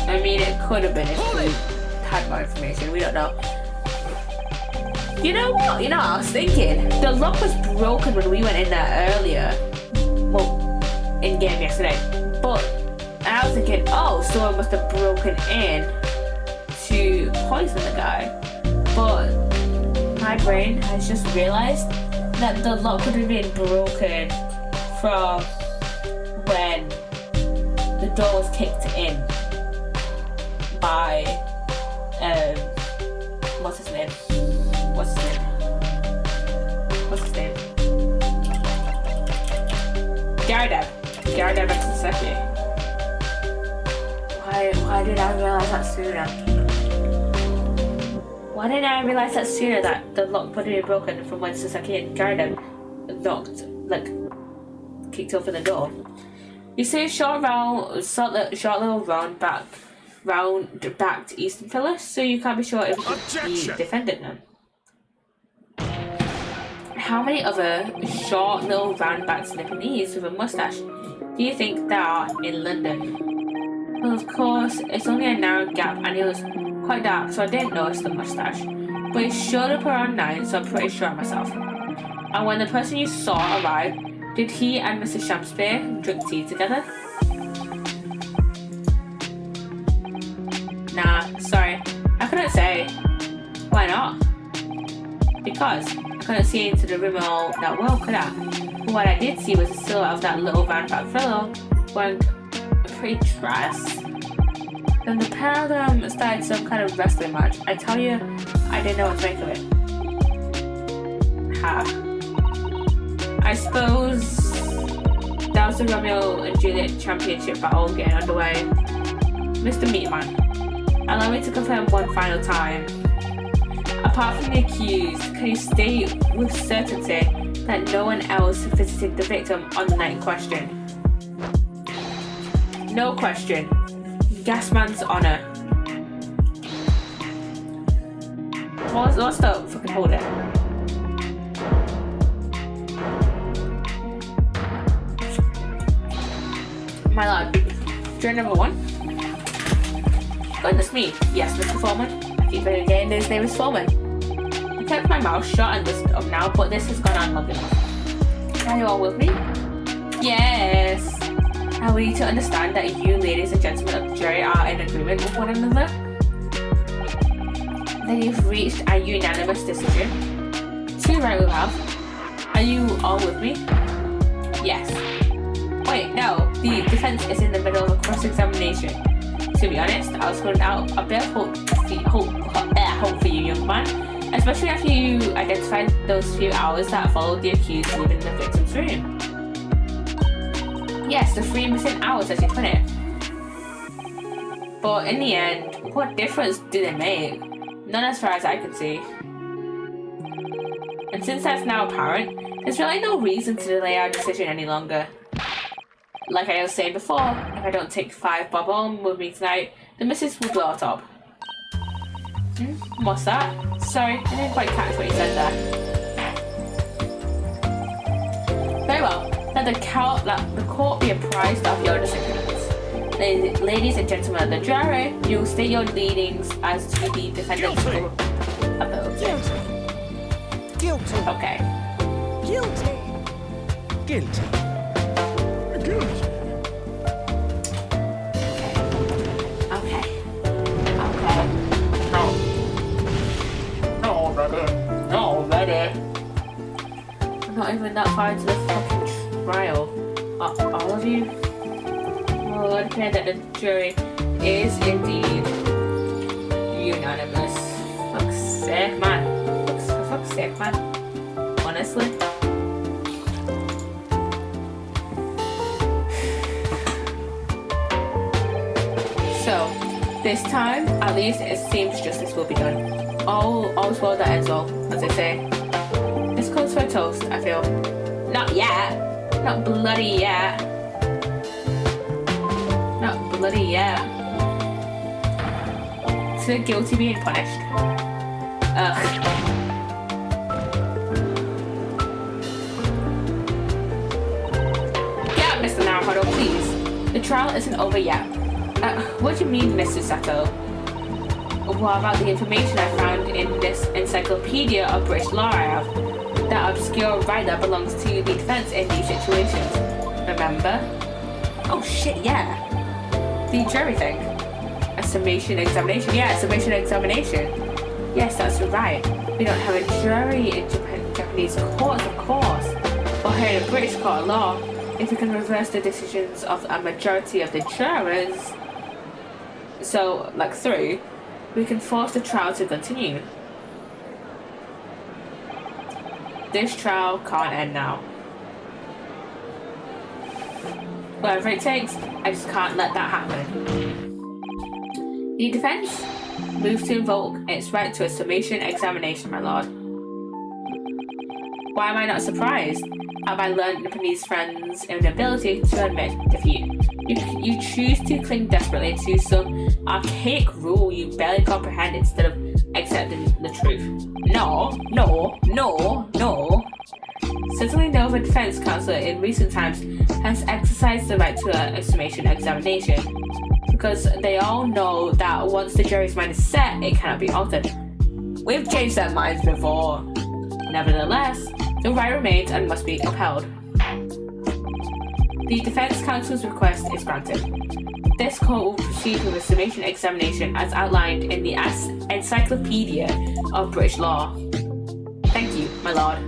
I mean, it could have been if we had more information. We don't know. You know what? I was thinking. The lock was broken when we went in there earlier. Well, in game yesterday. But, and I was thinking, oh, someone must have broken in to poison the guy. But my brain has just realized that the lock would have been broken from when the door was kicked in by what's his name? Garda Seki. Why did I realize that sooner? Why didn't I realize that sooner that the lock would have been broken from when Sasaki and Garda kicked open the door? You see a short little round back to Eastern Pillars, so you can't be sure if he defended them. How many other short little roundbacks Nipponese with a mustache do you think there are in London? Well, of course, it's only a narrow gap and it was quite dark, so I didn't notice the mustache. But it showed up around 9, so I'm pretty sure of myself. And when the person you saw arrived, did he and Mr. SHAMspeare drink tea together? Nah, sorry. I couldn't say. Why not? Because I couldn't see into the room all that well, could I? But what I did see was the silhouette of that little roundabout fellow wearing a pretty dress. Then the pair of them started some kind of wrestling match. I tell you, I didn't know what to make of it. Ha. I suppose that was the Romeo and Juliet championship battle getting underway. Mr. Meatman, allow me to confirm one final time. Apart from the accused, can you state with certainty that no one else visited the victim on the night in question? No question. Gasman's honor. What's the fucking hold it? My lord, jury number 1. Goodness me, yes, Mr. Foreman. I keep forgetting his name is Foreman. I kept my mouth shut and listened up now, but this has gone on long enough. Are you all with me? Yes. Are we to understand that you, ladies and gentlemen of the jury, are in agreement with one another? Then you've reached a unanimous decision. Too right we have. Are you all with me? Yes. Wait, no, the defense is in the middle of a cross-examination. To be honest, I was holding out a bit of hope for you, young man. Especially after you identified those few hours that followed the accused leaving the victim's room. Yes, the 3 missing hours as you put it. But in the end, what difference do they make? None as far as I can see. And since that's now apparent, there's really no reason to delay our decision any longer. Like I was saying before, if I don't take 5 bob home with me tonight, the missus will blow it up. What's that? Sorry, I didn't quite catch what you said there. Very well. Let the court be apprised of your decisions. Ladies and gentlemen of the jury, you will state your leanings as to the defendant's ability.
Guilty.
Okay.
Guilty.
Guilty. Guilty.
Not even that far into the fucking trial. All of you? Well, it appears that the jury is indeed unanimous. Fuck's sake, man. For fuck's sake, man. Honestly. So, this time, at least it seems justice will be done. All's well that ends well, as they say. This calls for a toast, I feel. Not yet. Not bloody yet. Not bloody yet. To the guilty being punished. Ugh. trial isn't over yet. What do you mean, Mr. Sato? What about the information I found in this encyclopedia of British law I have? That obscure writer belongs to the defense in these situations. Remember? Oh shit, yeah. The jury thing. A summation examination. Yeah, a summation examination. Yes, that's right. We don't have a jury in Japanese courts, of course. But here in a British court of law, if we can reverse the decisions of a majority of the jurors, so like 3, we can force the trial to continue. This trial can't end now. Whatever it takes, I just can't let that happen. The defense moves to invoke its right to a summation examination, my lord. Why am I not surprised? Have I learned Japanese friends' inability to admit defeat? You choose to cling desperately to some archaic rule you barely comprehend instead of accepting the truth. No. Certainly no other defense counsel in recent times has exercised the right to a summation examination, because they all know that once the jury's mind is set, it cannot be altered. We've changed their minds before. Nevertheless, the right remains and must be upheld. The defense counsel's request is granted. This court will proceed with a summation examination as outlined in the Encyclopedia of British Law. Thank you, my lord.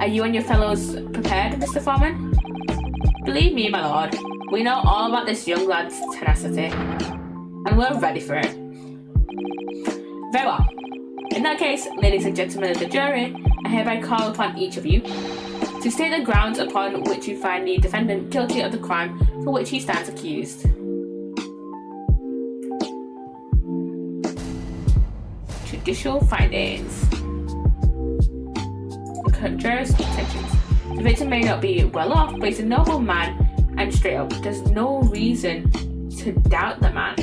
Are you and your fellows prepared, Mr. Foreman? Believe me, my lord, we know all about this young lad's tenacity, and we're ready for it. Very well. In that case, ladies and gentlemen of the jury, I hereby call upon each of you to state the grounds upon which you find the defendant guilty of the crime for which he stands accused. Judicial findings. The jurors' intentions. The victim may not be well off, but he's a noble man and straight up. There's no reason to doubt the man.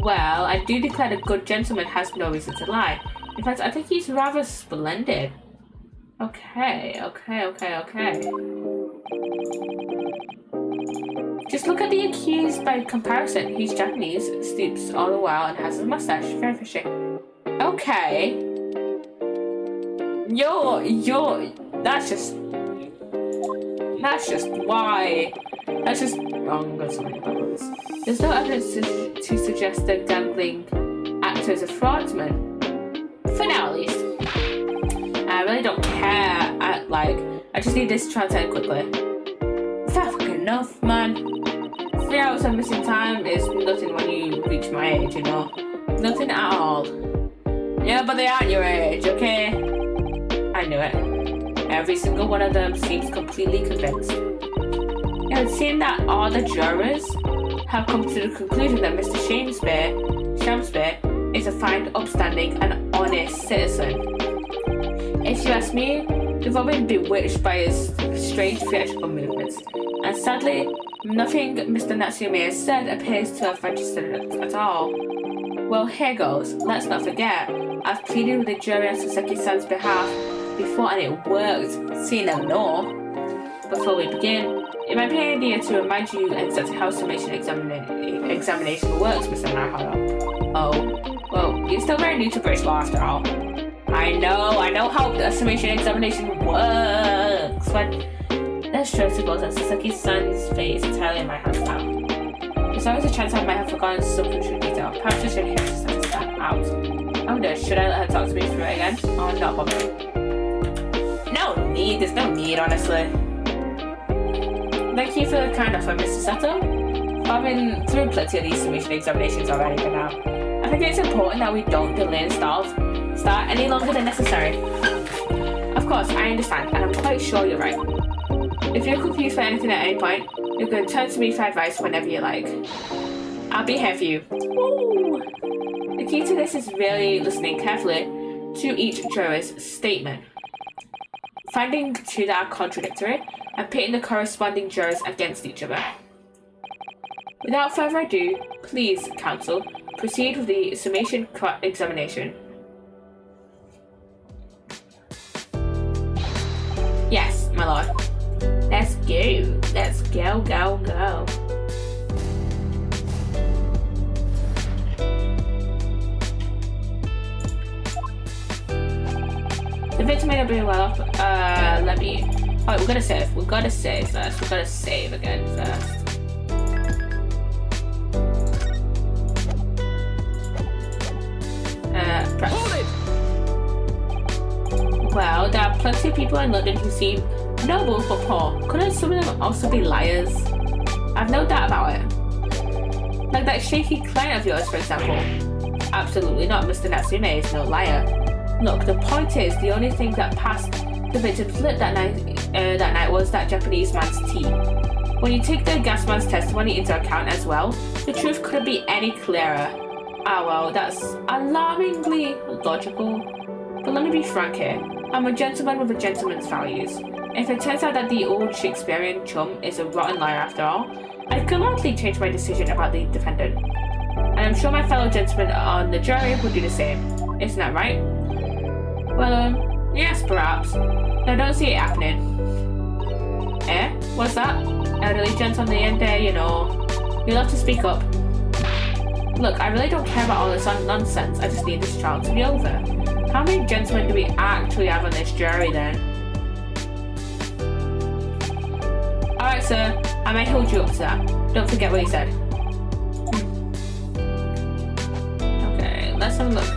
Well, I do declare the good gentleman has no reason to lie. In fact, I think he's rather splendid. Okay. Just look at the accused by comparison. He's Japanese, stoops all the while, and has a mustache. Very fishy. Okay. That's just why. That's just wrong. There's no evidence to suggest the gambling actor is a fraudman. For now, at least. I really don't care. I just need this trial to end quickly. Is that fucking enough, man? 3 hours of missing time is nothing when you reach my age, you know? Nothing at all. Yeah, but they aren't your age, okay? I knew it. Every single one of them seems completely convinced. It would seem that all the jurors have come to the conclusion that Mr. SHAMspeare is a fine, upstanding, and honest citizen. If you ask me, they've all been bewitched by his strange theatrical movements, and sadly, nothing Mr. Natsume has said appears to have registered at all. Well, here goes. Let's not forget, I've pleaded with the jury on Sasaki-san's behalf before, and it worked. See no no. Before we begin, it might be an idea to remind you exactly how summation examination works, Mr. Narahara. Oh, well, you're still very new to British law after all. I know how the summation examination works, but let's try to go to Sasaki-san's face entirely in my hands now. There's always a chance I might have forgotten some crucial detail. Perhaps I should hear Sasaki-san out. I wonder, should I let her talk to me through it again? Or not bother? There's no need, honestly. Thank you for the kind offer, Mr. Sato. I've been through plenty of these summation examinations already for now. I think it's important that we don't delay and start any longer than necessary. Of course, I understand, and I'm quite sure you're right. If you're confused for anything at any point, you can turn to me for advice whenever you like. I'll be here for you. Woo! The key to this is really listening carefully to each juror's statement, finding two that are contradictory, and pitting the corresponding jurors against each other. Without further ado, please, counsel, proceed with the summation examination. Yes, my lord. Let's go. Let's go, go, go. The victim may not be well off. Let me. Alright, we're gonna save. We've got to save first. We've got to save again first. Well, there are plenty of people in London who seem noble but poor. Couldn't some of them also be liars? I've no doubt about it. Like that shaky client of yours, for example. Absolutely not. Mr. Natsume is no liar. Look, the point is, the only thing that passed the victim's lip that night was that Japanese man's tea. When you take the gas man's testimony into account as well, the truth couldn't be any clearer. Ah well, that's alarmingly logical. But let me be frank here. I'm a gentleman with a gentleman's values. If it turns out that the old Shakespearean chum is a rotten liar after all, I'd gladly change my decision about the defendant. And I'm sure my fellow gentlemen on the jury would do the same. Isn't that right? Well, yes, perhaps. I don't see it happening. Eh? What's that? Elderly gent on the end there, you know. You'll have to speak up. Look, I really don't care about all this nonsense. I just need this trial to be over. How many gentlemen do we actually have on this jury then? Alright, sir. I may hold you up to that. Don't forget what you said. Okay, let's have a look.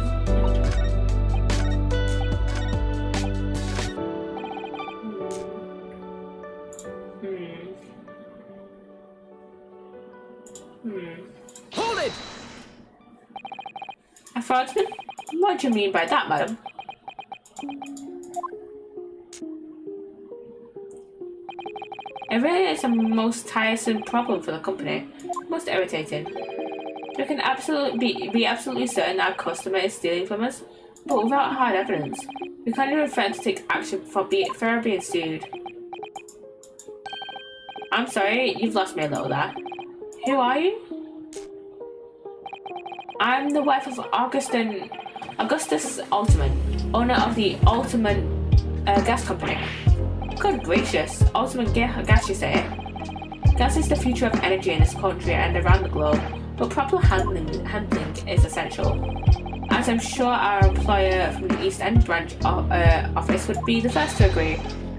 Hold it!
I thought, what do you mean by that, madam? It really is a most tiresome problem for the company. Most irritating. We can be absolutely certain that our customer is stealing from us, but without hard evidence. We can't even threaten to take action for being sued. I'm sorry, you've lost me a little there. Who are you? I'm the wife of Augustus Altman, owner of the Altman Gas Company. Good gracious, Altman Gas, you say? Gas is the future of energy in this country and around the globe, but proper handling is essential. As I'm sure our employer from the East End branch office would be the first to agree.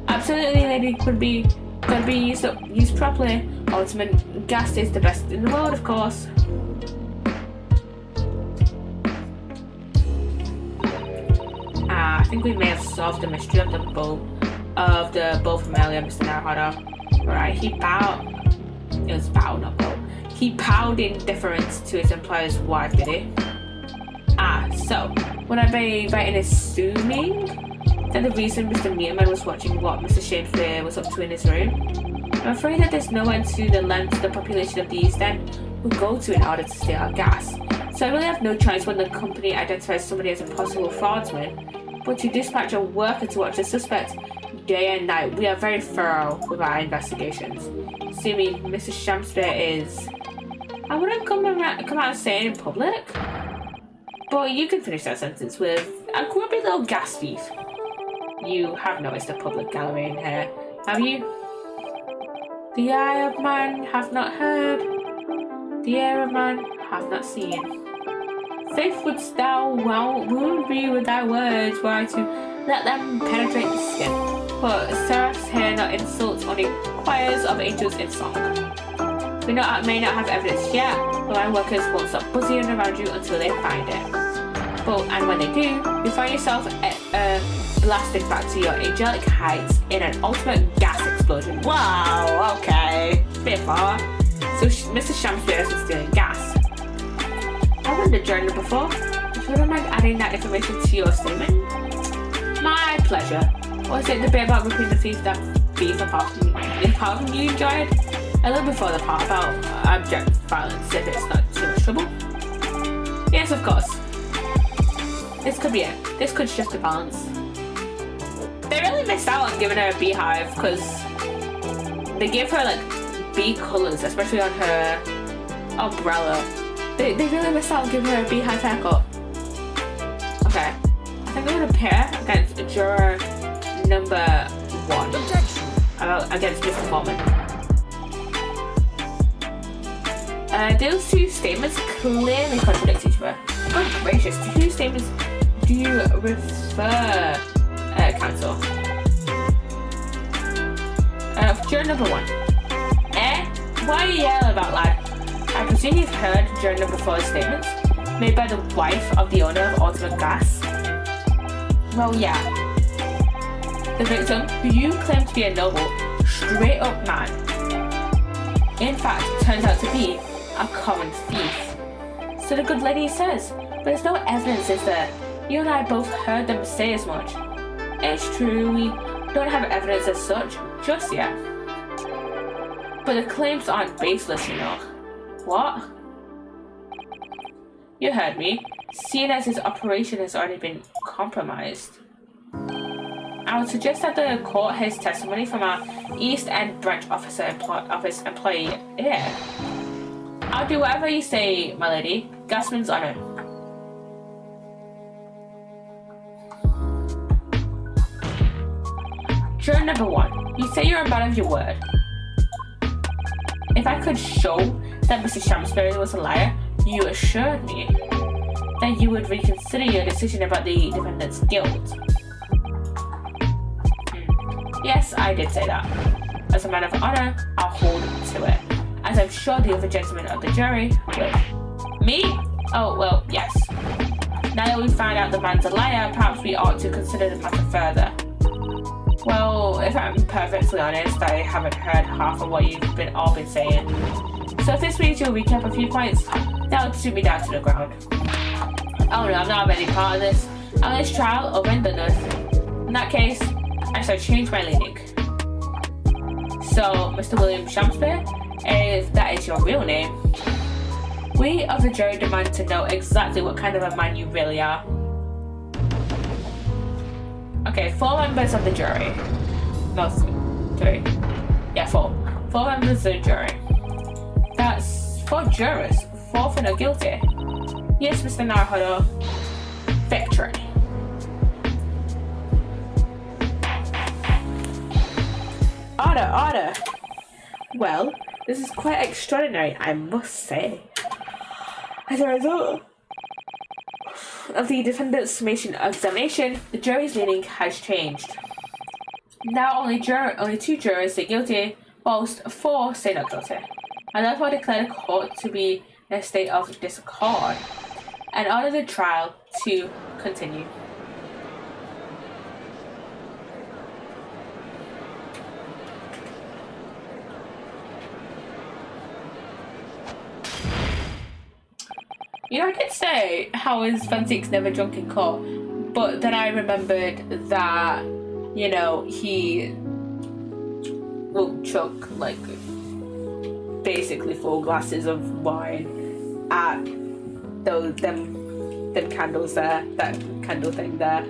Absolutely, lady, could be used properly. Altman Gas is the best in the world, of course. I think we may have solved the mystery of the bull from earlier, Mr. Naruhodo. Right, he bowed. It was bow, not bull. He bowed in deference to his employer's wife, did he? So would I be right in assuming that the reason Mr. Meerman was watching what Mr. SHAMspeare was up to in his room? I'm afraid that there's no end to the length the population of the East End will go to in order to steal our gas. So I really have no choice when the company identifies somebody as a possible fraudsman, but to dispatch a worker to watch the suspect day and night. We are very thorough with our investigations. Assuming Mr. SHAMspeare is... I wouldn't come out and say it in public, but you can finish that sentence with a grumpy little gas thief. You have noticed a public gallery in here, have you? The eye of man hath not heard, the ear of man hath not seen. Faith wouldst thou wound me with thy words, were I to let them penetrate the skin. But seraphs hear not insults, only choirs of angels in song. We may not have evidence yet, but my workers won't stop buzzing around you until they find it. And when they do, you find yourself blasted back to your angelic heights in an ultimate gas explosion. Wow, okay. Bit far. So Mr. SHAMspeare has been stealing gas. I wondered during it before. If you wouldn't mind adding that information to your statement? My pleasure. Was it the bit about ripping the thief apart from you enjoyed? A little before the part about abject violence, if it's not too much trouble. Yes, of course. This could be it. This could shift the balance. They really missed out on giving her a beehive because they gave her like bee colours, especially on her umbrella. They really missed out on giving her a beehive haircut. Okay. I think I'm gonna pair against juror number 1.
Objection!
against Mr. Mormon. Those two statements clearly contradict each other. Good gracious, to whose statements do you refer, counsel? Juror number 1. Why are you yelling about, lad? I presume you've heard juror number 4's statements, made by the wife of the owner of Ultimate Gas? Well, yeah. The victim, who you claim to be a noble, straight up man, in fact, turns out to be a common thief. So the good lady says, but there's no evidence, is there? You and I both heard them say as much. It's true, we don't have evidence as such, just yet. But the claims aren't baseless, you know. What? You heard me. Seeing as his operation has already been compromised, I would suggest that the court hears testimony from our East End branch office employee here. I'll do whatever you say, my lady. Gasman's honor. Juror number 1. You say you're a man of your word. If I could show that Mr. SHAMspeare was a liar, you assured me that you would reconsider your decision about the defendant's guilt. Yes, I did say that. As a man of honor, I'll hold to it, as I'm sure the other gentlemen of the jury will. Me? Oh, well, yes. Now that we've found out the man's a liar, perhaps we ought to consider the matter further. Well, if I'm perfectly honest, I haven't heard half of what you've all been saying. So if this means you'll recap a few points, that would suit me down to the ground. Oh no, I'm not having any part of this. On this trial, over and done with. In that case, I shall change my leaning. So, Mr. William SHAMspeare, if that is your real name, we of the jury demand to know exactly what kind of a man you really are. Okay, 4 members of the jury. No, 3. Yeah, 4. 4 members of the jury. That's 4 jurors. 4 for not guilty. Yes, Mr. Naruhodo. Victory. Order. Well, this is quite extraordinary, I must say. As a result of the defendant's summation examination, the jury's leaning has changed. Now only 2 jurors say guilty, whilst 4 say not guilty. I therefore declare the court to be in a state of disaccord and order the trial to continue. You know, I did say how his Fantique's never drunk in court, but then I remembered that, you know, he will chuck, like, basically 4 glasses of wine at them candles there, that candle thing there.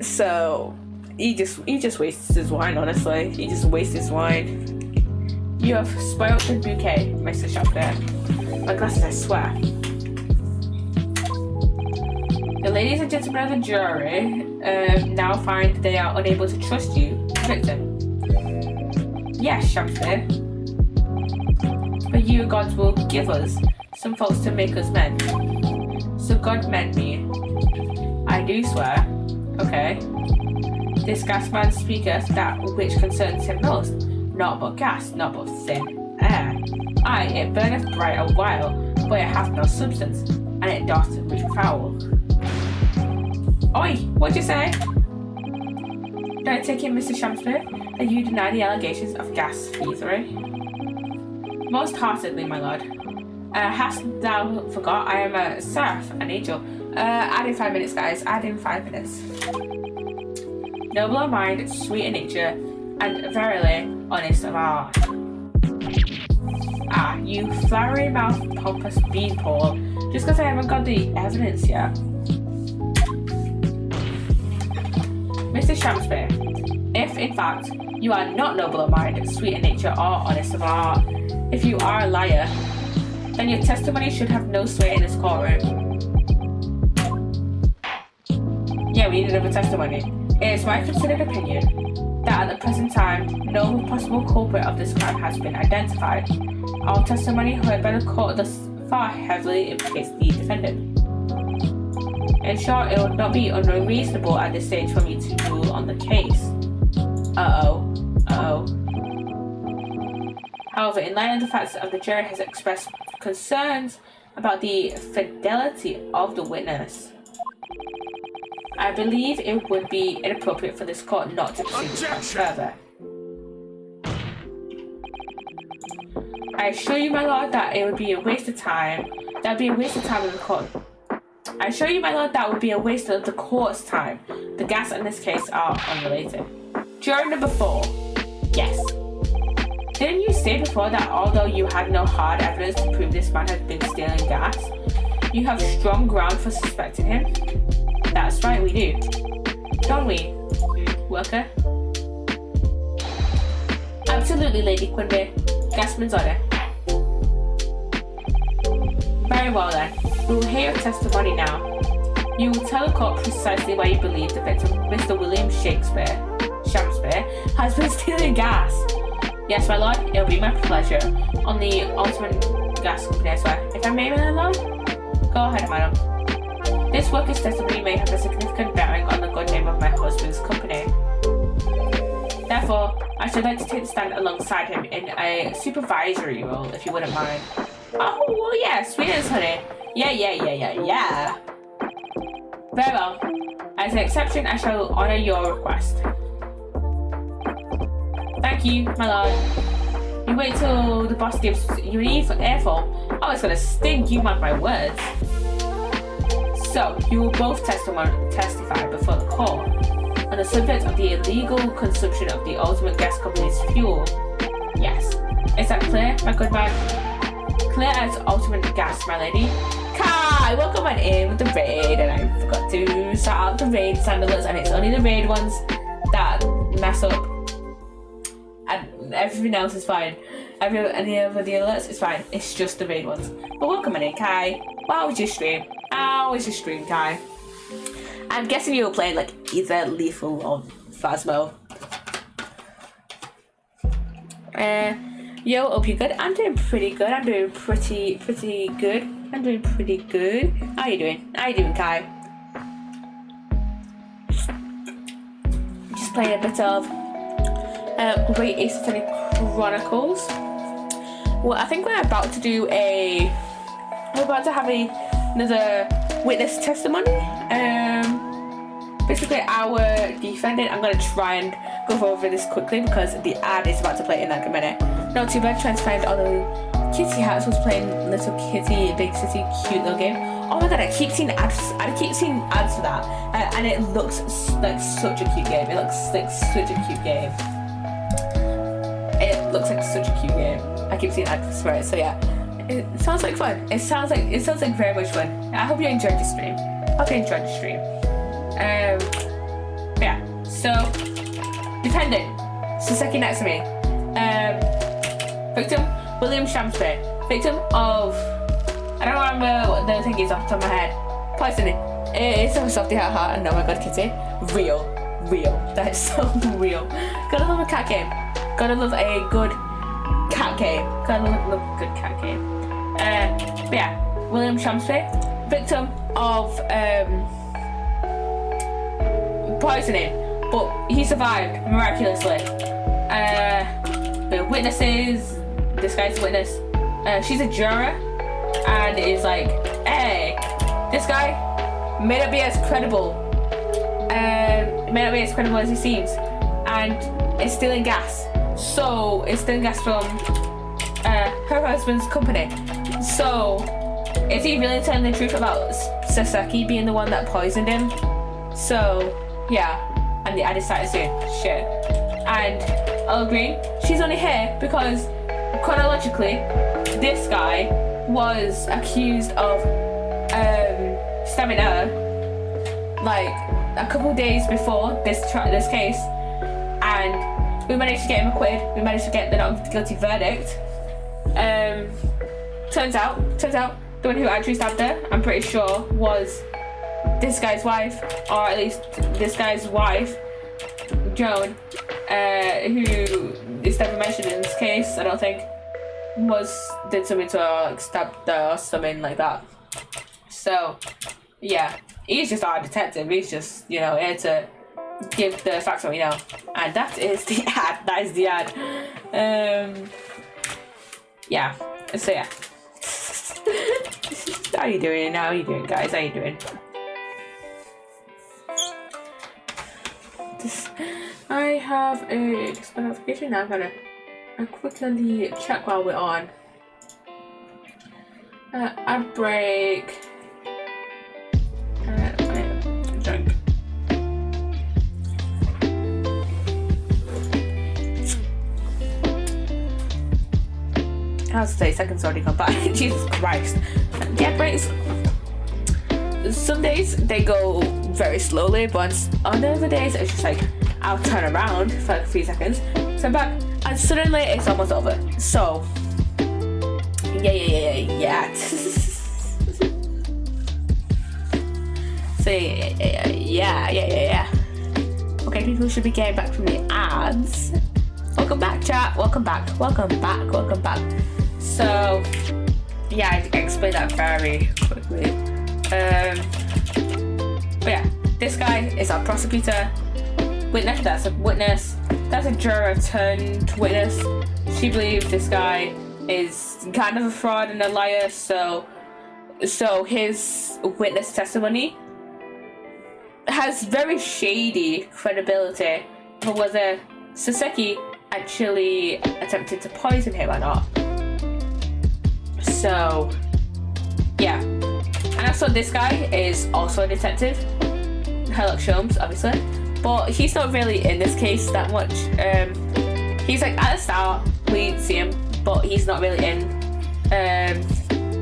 So, he just wastes his wine, honestly. He just wastes his wine. You have spoilt the bouquet, Mr. SHAMspeare. My glasses, I swear. The ladies and gentlemen of the jury now find they are unable to trust you, victim. Yes, SHAMspeare. But you, gods, will give us some faults to make us men. So God mend me. I do swear. Okay. This gas man speaketh that which concerns him most, not but gas, not but thin air. Aye, it burneth bright a while, but it hath no substance, and it doth reek foul. Oi, what'd you say? Do I take it, Mr. SHAMspeare, that you deny the allegations of gas thievery? Most heartedly, my lord. Hast thou forgot I am a seraph, an angel? Add in 5 minutes, guys. Add in 5 minutes. Noble of mind, sweet in nature, and verily honest of heart. Ah, you flowery-mouthed, pompous beanpole, just because I haven't got the evidence yet. Mr. SHAMspeare, if in fact you are not noble of mind, sweet in nature, or honest of heart, if you are a liar, then your testimony should have no sway in this courtroom. Yeah, we need another testimony. It is my considered opinion that at the present time, no possible culprit of this crime has been identified. Our testimony heard by the court thus far heavily implicates the defendant. In short, it would not be unreasonable at this stage for me to rule on the case. However, in light of the fact that the jury has expressed concerns about the fidelity of the witness, I believe it would be inappropriate for this court not to proceed this matter further. I assure you, my lord, that it would be a waste of time. That would be a waste of time in the court. I assure you, my lord, that would be a waste of the court's time. The gas in this case are unrelated. Juror number 4. Yes. Didn't you say before that although you had no hard evidence to prove this man had been stealing gas, you have strong ground for suspecting him? That's right, we do. Don't we, worker? Absolutely, Lady Quimby. Gasman's order. Very well then. We will hear your testimony now. You will tell the court precisely why you believe the victim, Mr. William SHAMspeare, has been stealing gas. Yes, my lord, it will be my pleasure. On the ultimate gas company, I swear. If I may, my lord? Go ahead, madam. This worker's testimony may have a significant bearing on the good name of my husband's company. Therefore, I should like to take the stand alongside him in a supervisory role, if you wouldn't mind. Oh, well, yeah, sweet as honey. Yeah. Very well. As an exception, I shall honour your request. Thank you, my lord. You wait till the boss gives you an earful. Oh, it's gonna sting, you mark my words. So, you will both testify before the court on the subject of the illegal consumption of the ultimate gas company's fuel. Yes. Is that clear, my good man? Clear as ultimate gas, my lady. Kai, welcome on in with the raid, and I forgot to start out the raid sandalers, and it's only the raid ones that mess up. And everything else is fine. Any of the alerts is fine. It's just the raid ones. But welcome in, Kai. How was your stream? How was your stream, Kai? I'm guessing you were playing like either Lethal or Phasmo. Yo, hope you're good. I'm doing pretty good. I'm doing pretty good. How you doing? How you doing, Kai? Just playing a bit of Great Psssttt Chronicles. Well, I think we're about to have another witness testimony. Basically our defendant. I'm gonna try and go over this quickly because the ad is about to play in like a minute. Not too bad. Trying to find all the Kitty Hats was playing Little Kitty Big City, cute little game. Oh my god, I keep seeing ads for that, and it looks like such a cute game. It looks like such a cute game. I keep seeing ads for it, so yeah. It sounds like fun. It sounds like very much fun. I hope you enjoyed the stream. Yeah. So, defendant, Saseki next to me. Victim, William SHAMspeare. Victim of, I don't remember what the thing is off the top of my head. Poisoning. It's so soft, haha. And oh my god, Kitty. Real. That is so real. Gotta love a cat game. Gotta love a good cat game. But yeah, William SHAMspeare, victim of poisoning, but he survived miraculously. The witnesses, this guy's a witness. She's a juror, and is like, hey, this guy may not be as credible. As he seems, and is stealing gas. So it's stealing gas from her husband's company. So is he really telling the truth about Saseki being the one that poisoned him? So yeah, and the ad started soon. Shit. And I'll agree, she's only here because chronologically, this guy was accused of stabbing her like a couple days before this case, and we managed to get him acquitted. We managed to get the not guilty verdict. Turns out the one who actually stabbed her, I'm pretty sure, was this guy's wife, or at least this guy's wife, Joan. who is never mentioned in this case, I don't think, did something to her, like stabbed her or something like that. So, yeah, he's just our detective. He's just, you know, here to give the facts what we know. And that is the ad. That is the ad. Yeah. So, yeah. How you doing? How you doing, guys? How you doing? I have a notification now. I'm gonna quickly check while we're on. Ad break. Drink. I was 30 seconds already gone by. Jesus Christ. The ad breaks. Some days they go very slowly, but on other days it's just like I'll turn around for like a few seconds, so I'm back, and suddenly it's almost over. So yeah. So yeah. Okay, people should be getting back from the ads. Welcome back, chat. Welcome back. So yeah, I explained that very quickly. But yeah, this guy is our prosecutor. Witness, that's a witness. That's a juror turned witness. She believes this guy is kind of a fraud and a liar, so his witness testimony has very shady credibility for whether Psssttt actually attempted to poison him or not. So yeah. And also this guy is also a detective, Sherlock Holmes, obviously, but he's not really in this case that much. He's like at the start, we see him, but he's not really in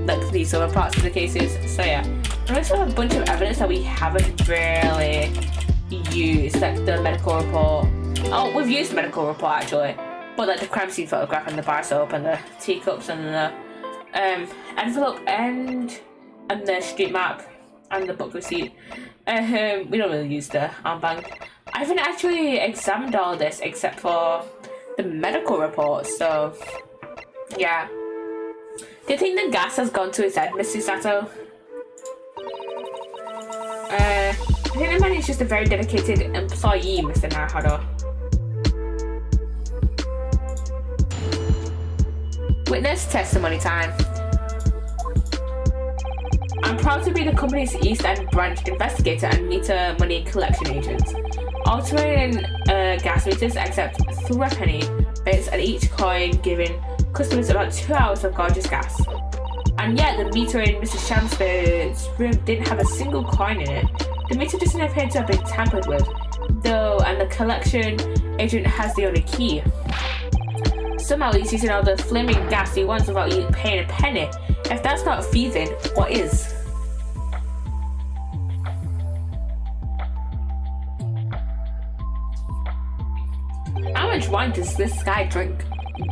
like these other parts of the cases. So yeah, and we also have a bunch of evidence that we haven't really used, like the medical report. Oh, we've used the medical report actually, but like the crime scene photograph and the bar soap and the teacups and the envelope and the street map and the book receipt. We don't really use the armband. I haven't actually examined all this except for the medical report, so yeah. Do you think the gas has gone to his head, Mr. Sato? I think the man is just a very dedicated employee, Mr. Naruhodo. Witness testimony time. I'm proud to be the company's East End branch investigator and meter money collection agent. Altering gas meters except threepenny bits at each coin, giving customers about 2 hours of gorgeous gas. And yet the meter in Mr. SHAMspeare's room didn't have a single coin in it. The meter doesn't appear to have been tampered with, though, and the collection agent has the only key. Somehow he's using all the flaming gas he wants without paying a penny. If that's not thieving, what is? How much wine does this guy drink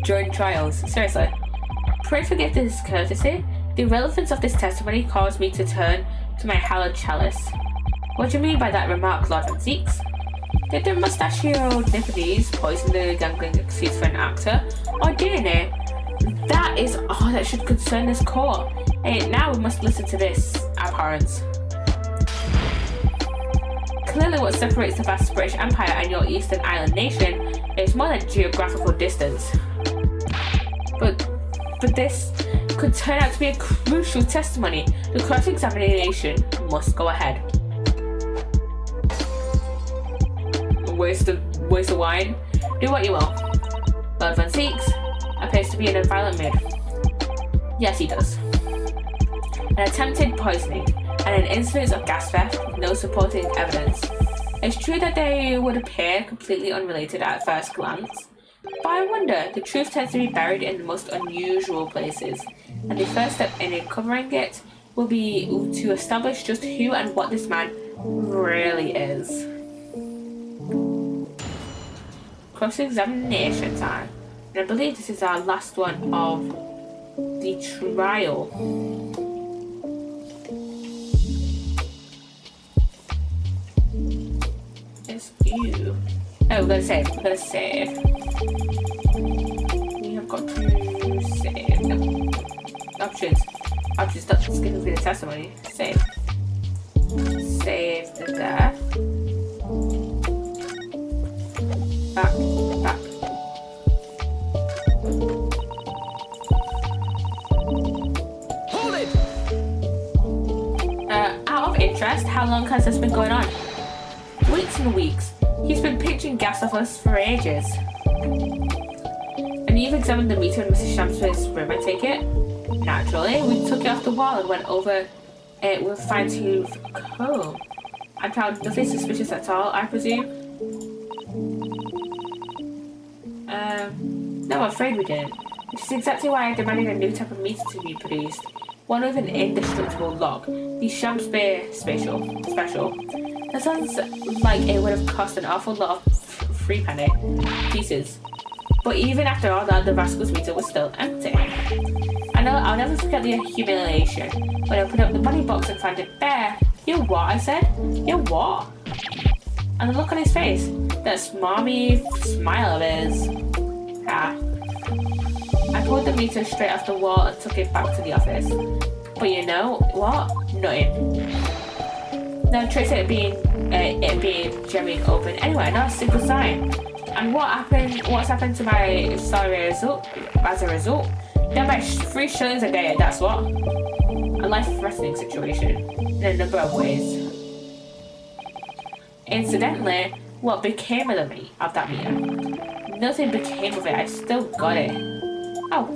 during trials? Seriously. Pray forgive this courtesy. The relevance of this testimony caused me to turn to my hallowed chalice. What do you mean by that remark, Lord Van Zeeks? Did the mustachioed nippities poison the gangling excuse for an actor? Or didn't it? That is all that should concern this court. Hey, now we must listen to this abhorrence. Clearly what separates the vast British Empire and your Eastern Island nation is more than geographical distance. But this could turn out to be a crucial testimony. The cross-examination must go ahead. Waste of wine? Do what you will. Lord Van Zeeks appears to be in a violent mood. Yes, he does. An attempted poisoning and an incidence of gas theft with no supporting evidence. It's true that they would appear completely unrelated at first glance, but I wonder, the truth tends to be buried in the most unusual places, and the first step in uncovering it will be to establish just who and what this man really is. Cross-examination time. And I believe this is our last one of the trial. It's you. Oh, we're gonna save. We're gonna save. We have got to save. No. Options. Options. Stop skipping through the testimony. Save. Save to there. Back. Back.
Hold it!
Out of interest, how long has this been going on? Weeks and weeks. He's been pitching gas off us for ages. And you've examined the meter in Mrs. SHAMspeare's room, I take it? Naturally, we took it off the wall and went over it with a fine-tooth comb. I found nothing suspicious at all, I presume? No, I'm afraid we didn't. Which is exactly why I demanded a new type of meter to be produced. One with an indestructible lock. The SHAMspeare special. That sounds like it would have cost an awful lot of free penny pieces. But even after all that, the rascal's meter was still empty. I know I'll never forget the humiliation when I opened up the money box and found it bare. You what? I said. You what? And the look on his face, that smarmy smile of his. Ah. I pulled the meter straight off the wall and took it back to the office. But you know what? Nothing. No trace of it being jamming open. Anyway, not a single sign. And what's happened to my salary as a result? Down by 3 shillings a day, that's what. A life-threatening situation in a number of ways. Incidentally, what became of that meter? Nothing became of it, I still got it. Oh.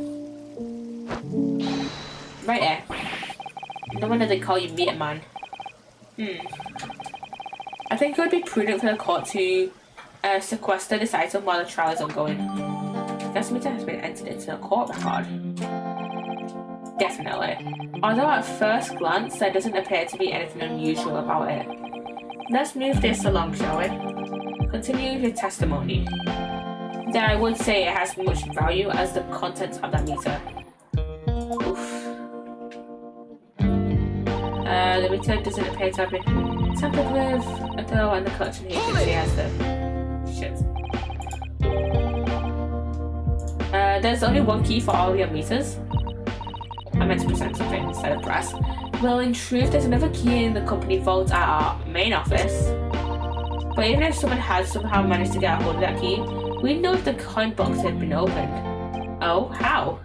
Right there. No wonder they call you meter man. I think it would be prudent for the court to sequester this item while the trial is ongoing. This meter has been entered into the court record. Definitely. Although at first glance there doesn't appear to be anything unusual about it. Let's move this along, shall we? Continue your testimony. Then I would say it has much value as the contents of that meter. Oof. The meter doesn't appear to have been tampered with, though, and the collection agency has the shit. There's only one key for all your meters. I meant to present something instead of brass. Well, in truth, there's another key in the company vault at our main office. But even if someone had somehow managed to get a hold of that key, we'd know if the coin box had been opened. Oh, how?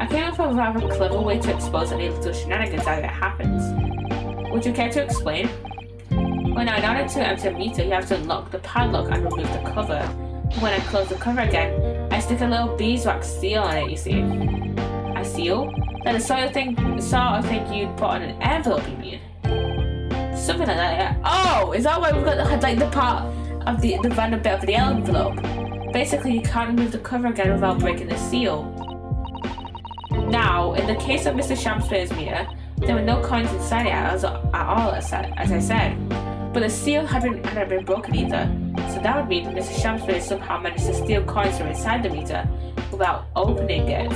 I came up with a rather clever way to expose any little shenanigans as it happens. Would you care to explain? When in order to empty a meter, you have to unlock the padlock and remove the cover. When I close the cover again, I stick a little beeswax seal on it, you see. A seal? That's the sort of thing you'd put on an envelope, you mean? Something like that, yeah. Oh, is that why we've got the part of the random bit of the envelope? Basically, you can't remove the cover again without breaking the seal. Now, in the case of Mr. SHAMspeare's meter, there were no coins inside it at all, as I said. But the seal hadn't been broken either, so that would mean that Mr. SHAMspeare somehow managed to steal coins from inside the meter without opening it.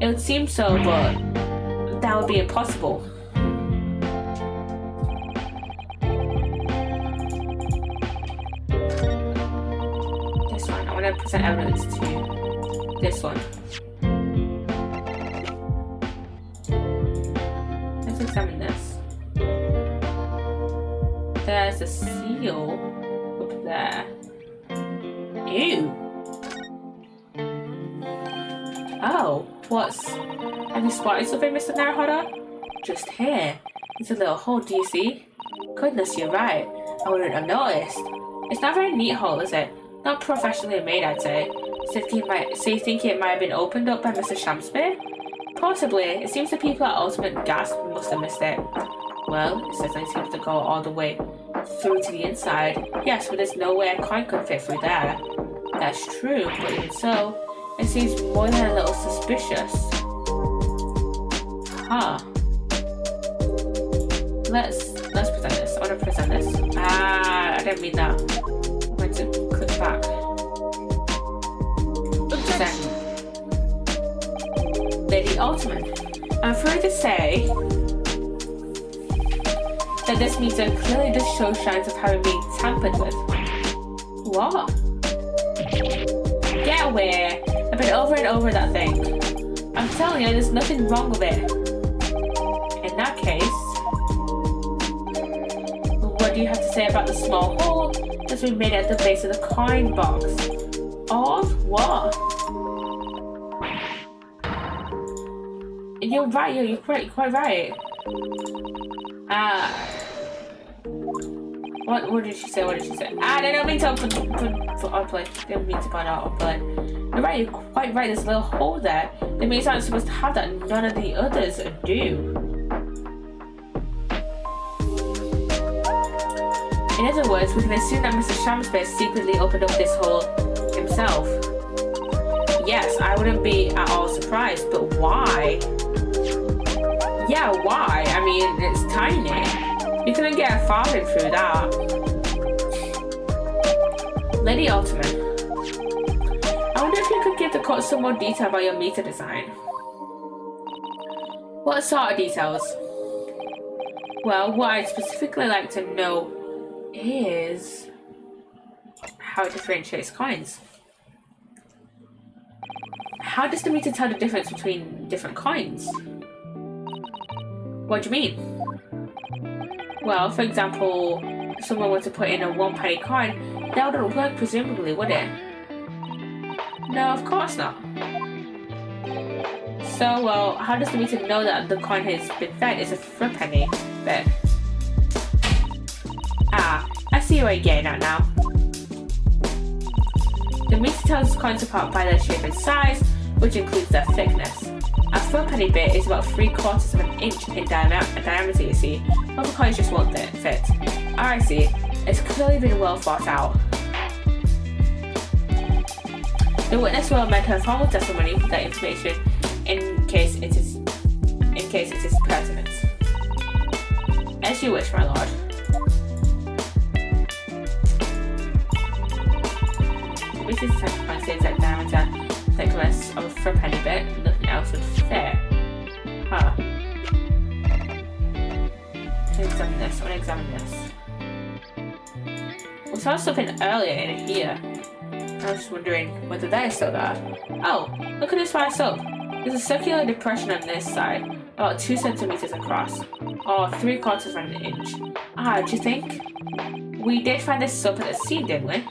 It would seem so, but that would be impossible. This one, I want to present evidence to this one. Let's examine this. There's a seal up there. Ew. Oh, have you spotted something, Mr. Naruhodo? Just here. It's a little hole, do you see? Goodness, you're right. I wouldn't have noticed. It's not a very neat hole, is it? Not professionally made, I'd say. So you think it might have been opened up by Mr. SHAMspeare? Possibly. It seems the people at Ultimate Gas must have missed it. Well, it certainly seems to go all the way through to the inside. Yes, but there's no way a coin could fit through there. That's true, but even so, it seems more than a little suspicious. Huh. Let's present this. I want to present this. I didn't mean that. I meant to click back. Present. Lady Ultimate. I'm afraid to say that this meter clearly does show signs of having been tampered with. What? Get away. I've been over and over that thing. I'm telling you, there's nothing wrong with it. In that case, what do you have to say about the small hole that's been made at the base of the coin box? Of what? You're right, you're quite right. What did she say? They don't mean to play. They don't mean to find out or play. You're right, you're quite right, there's a little hole there. That means I'm supposed to have that, none of the others do. In other words, we can assume that Mr. SHAMspeare secretly opened up this hole himself. Yes, I wouldn't be at all surprised, but why? Yeah, why? I mean, it's tiny. You couldn't get a farthing through that. Lady Altman, I wonder if you could give the court some more detail about your meter design. What sort of details? Well, what I'd specifically like to know is how it differentiates coins. How does the meter tell the difference between different coins? What do you mean? Well, for example, if someone were to put in a 1-penny coin, that wouldn't work presumably, would it? No, of course not. So, well, how does the meter know that the coin has been fed is a 3-penny bit? Ah, I see where you're getting at now. The meter tells coins apart by their shape and size, which includes their thickness. A 4-penny bit is about 3/4 of an inch in diameter, you see. Other coins just won't fit. I see. It's clearly been well thought out. The witness will amend her formal testimony with that information in case it is pertinent. As you wish, my lord. Which is the coin states that diameter thickness of a 4-penny bit, nothing else would fit. Huh. I want to examine this. We saw something earlier in here. I was just wondering whether that is still there. Oh, look at this far up. There's a circular depression on this side, about 2 centimeters across, or 3/4 of an inch. Do you think? We did find this up at the scene, didn't we?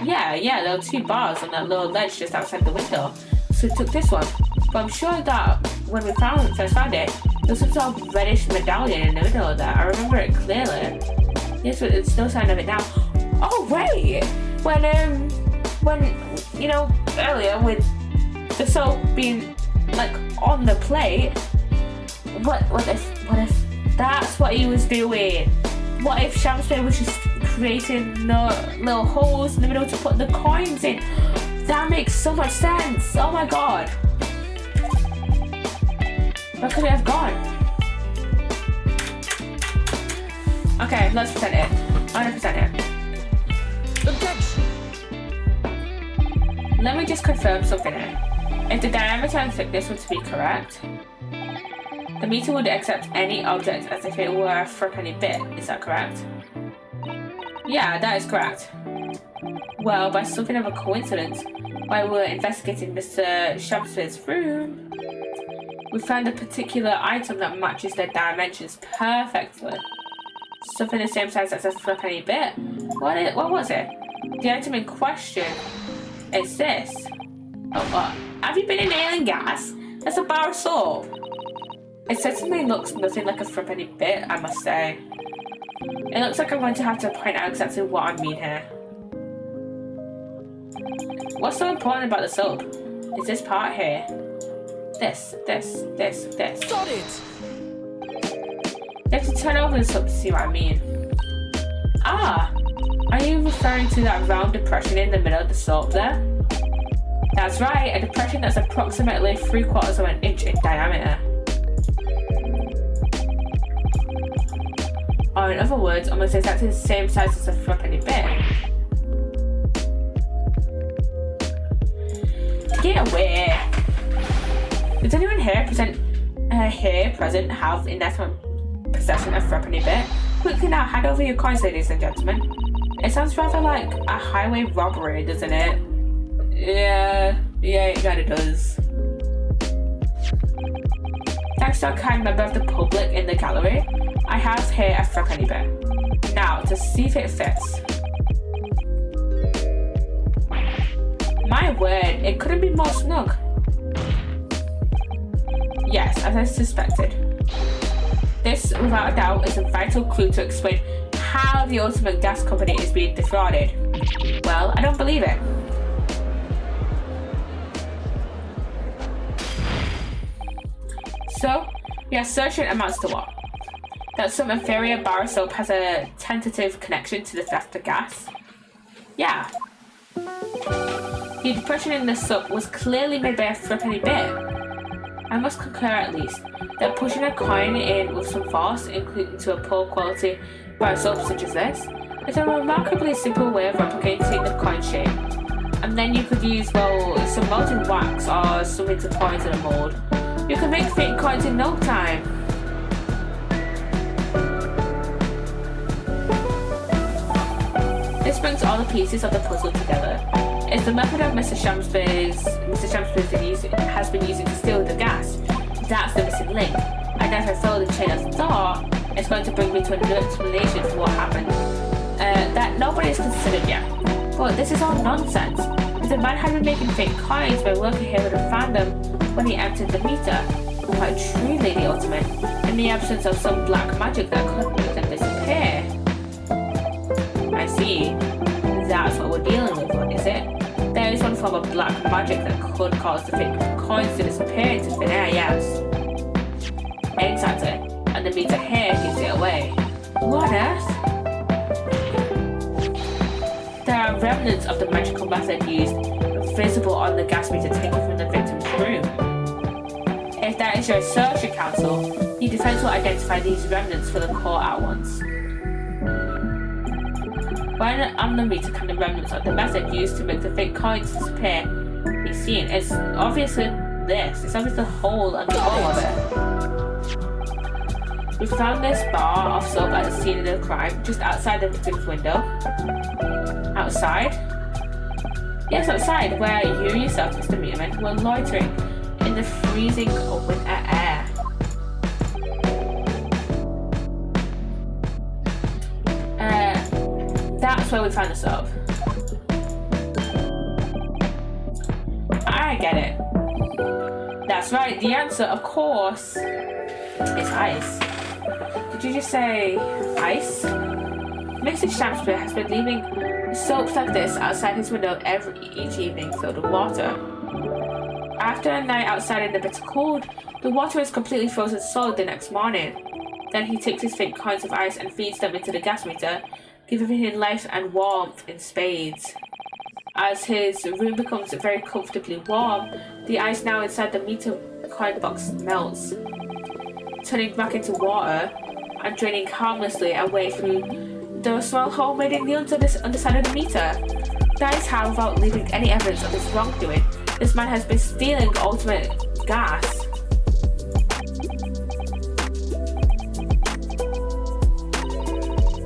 Yeah, there were 2 bars on that little ledge just outside the window, so we took this one. But I'm sure that when we first found it, there was some sort of reddish medallion in the middle of that. I remember it clearly. Yes, but there's no sign of it now. Oh wait! When you know, earlier with the soap being like on the plate, what if that's what he was doing? What if SHAMspeare was just creating little holes in the middle to put the coins in? That makes so much sense. Oh my god. Where could it have gone? Okay, let's present it. I'm gonna present it.
Objection!
Let me just confirm something here. If the diameter and thickness were to be correct, the meter would accept any object as if it were a 4-penny bit. Is that correct? Yeah, that is correct. Well, by something of a coincidence, while we were investigating Mr. SHAMspeare's room, we found a particular item that matches their dimensions perfectly. Something the same size as a 4-penny bit. What was it? The item in question is this. Oh, what? Have you been inhaling gas? That's a bar of soap. It certainly looks nothing like a 4-penny bit, I must say. It looks like I'm going to have to point out exactly what I mean here. What's so important about the soap? Is this part here. This.
Got it!
You have to turn over the soap to see what I mean. Are you referring to that round depression in the middle of the soap there? That's right, a depression that's approximately 3/4 of an inch in diameter. Or in other words, almost exactly the same size as a 4-penny bit. Get away! Does anyone here present have in their possession a 4-penny bit? Quickly now, hand over your coins, ladies and gentlemen. It sounds rather like a highway robbery, doesn't it? Yeah, it kinda does. Thanks to a kind member of the public in the gallery, I have here a threepenny bit. Now, to see if it fits. My word, it couldn't be more snug. Yes, as I suspected. This, without a doubt, is a vital clue to explain how the ultimate gas company is being defrauded. Well, I don't believe it. So, your assertion amounts to what? That some inferior bar of soap has a tentative connection to the theft of gas? Yeah. The depression in the soap was clearly made by a threepenny bit. I must concur at least that pushing a coin in with some force into a poor quality bar of soap such as this is a remarkably simple way of replicating the coin shape. And then you could use, well, some melted wax or something to pour into the mold. You can make fake coins in no time. This brings all the pieces of the puzzle together. It's the method of Mr. Shamspeare has been using to steal the gas. That's the missing link. And as I follow the chain of thought, it's going to bring me to a new explanation for what happened. That nobody has considered yet. But this is all nonsense. If the man had been making fake coins, my worker here would have found them when he emptied the meter. Quite true, Lady Ultimate. In the absence of some black magic that could make them disappear. I see. That's what we're dealing with, is it? There is one form of black magic that could cause the fake coins to disappear into thin air, yes. Exactly. And the meter here gives it away. What else? There are remnants of the magical method used visible on the gas meter taken from the victim's room. If that is your research counsel, the defense will identify these remnants for the court at once. When on the meter can the remnants of the method used to make the fake coins disappear be seen? It's obviously this. It's obviously the hole and the bottom of it. We found this bar of soap at the scene of the crime, just outside the victim's window. Outside? Yes, outside, where you yourself, Mr. Meterman, were loitering in the freezing winter air. That's where we found the soap. I get it. That's right, the answer, of course, is ice. Did you just say ice? Mr. SHAMspeare has been leaving soaps like this outside his window each evening filled with water. After a night outside in the bitter cold, the water is completely frozen solid the next morning. Then he takes his fake coins of ice and feeds them into the gas meter, giving him life and warmth in spades. As his room becomes very comfortably warm, the ice now inside the meter coin box melts, turning back into water and draining harmlessly away through the small hole made in the underside of the meter. That is how, without leaving any evidence of his wrongdoing, this man has been stealing ultimate gas.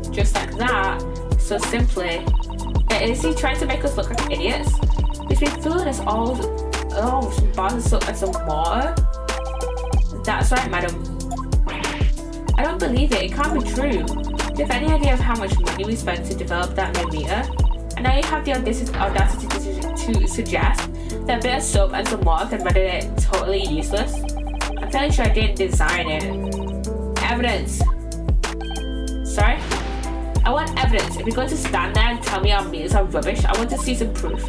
Just like that, so simply. Is he trying to make us look like idiots? He's been fooling us all. Oh, some bars of soap and some water? That's right, madam. I don't believe it. It can't be true. Do you have any idea of how much money we spent to develop that new meter? And now you have the audacity to suggest that a bit of soap and some water can render it totally useless? I'm fairly sure I didn't design it. Evidence. Sorry? I want evidence. If you're going to stand there and tell me our meters are rubbish, I want to see some proof.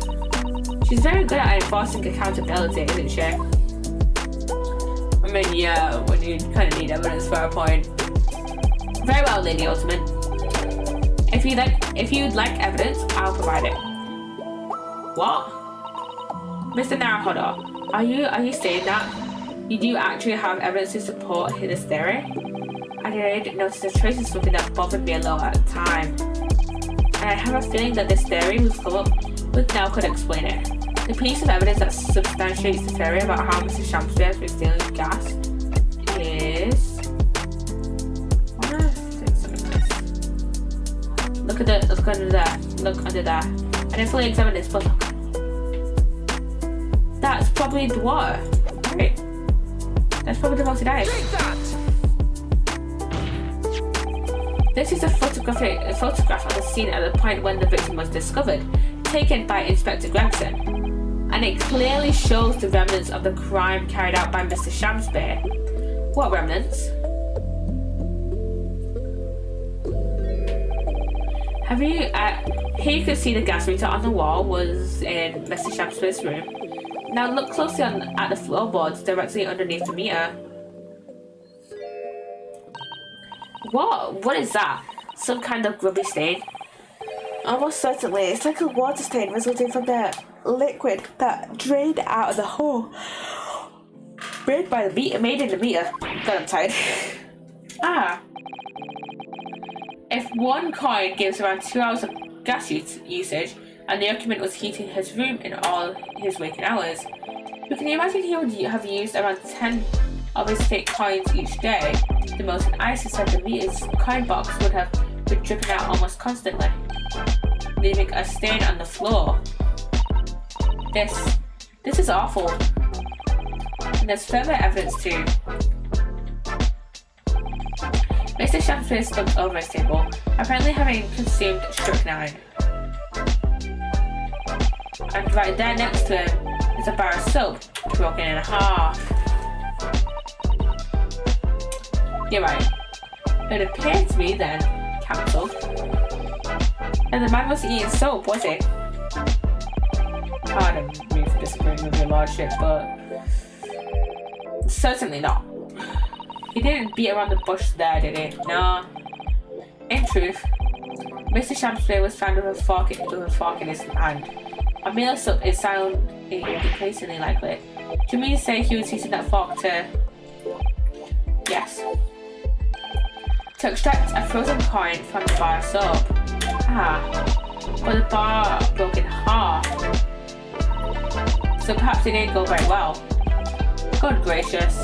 She's very good at enforcing accountability, isn't she? I mean, yeah, when you kind of need evidence for a point. Very well, Lady Ultimate. If you'd like evidence, I'll provide it. What? Mr. Naruhodo, are you saying that you do actually have evidence to support this theory? I did notice a trace of something that bothered me a lot at the time. And I have a feeling that this theory we've come up with now could explain it. The piece of evidence that substantiates the theory about how Mr. SHAMspeare has been stealing gas is... Look under there. under there. And I fully examined this puzzle. That's probably the water. Right. That's probably the melted ice.
Take that!
This is a photograph of the scene at the point when the victim was discovered, taken by Inspector Gregson. And it clearly shows the remnants of the crime carried out by Mr. SHAMspeare. What remnants? Here you can see the gas meter on the wall was in Mr. SHAMspeare's room. Now look closely at the floorboards directly underneath the meter. What is that? Some kind of grubby stain? Almost certainly, it's like a water stain resulting from the liquid that drained out of the hole. Made in the meter. God, I'm tired. If one coin gives around 2 hours of gas usage, and the occupant was heating his room in all his waking hours, we can imagine he would have used around 10 of his fake coins each day. The molten ice inside the meter's coin box would have been dripping out almost constantly, leaving a stain on the floor. This is awful. And there's further evidence too. Mr. SHAMspeare slumped over his table, apparently having consumed strychnine. And right there next to him is a bar of soap, broken in half. You're right. It appeared to me then, Counsel, and the man was eating soap, was he? Pardon me for disagreeing with your lordship, but certainly not. He didn't beat around the bush there, did he? No. In truth, Mr. SHAMspeare was found with a fork in his hand. A meal of soap is sounding increasingly likely. Do you mean to say he was using that fork to... Yes. To extract a frozen coin from the bar of soap. But the bar broke in half. So perhaps it didn't go very well. God gracious.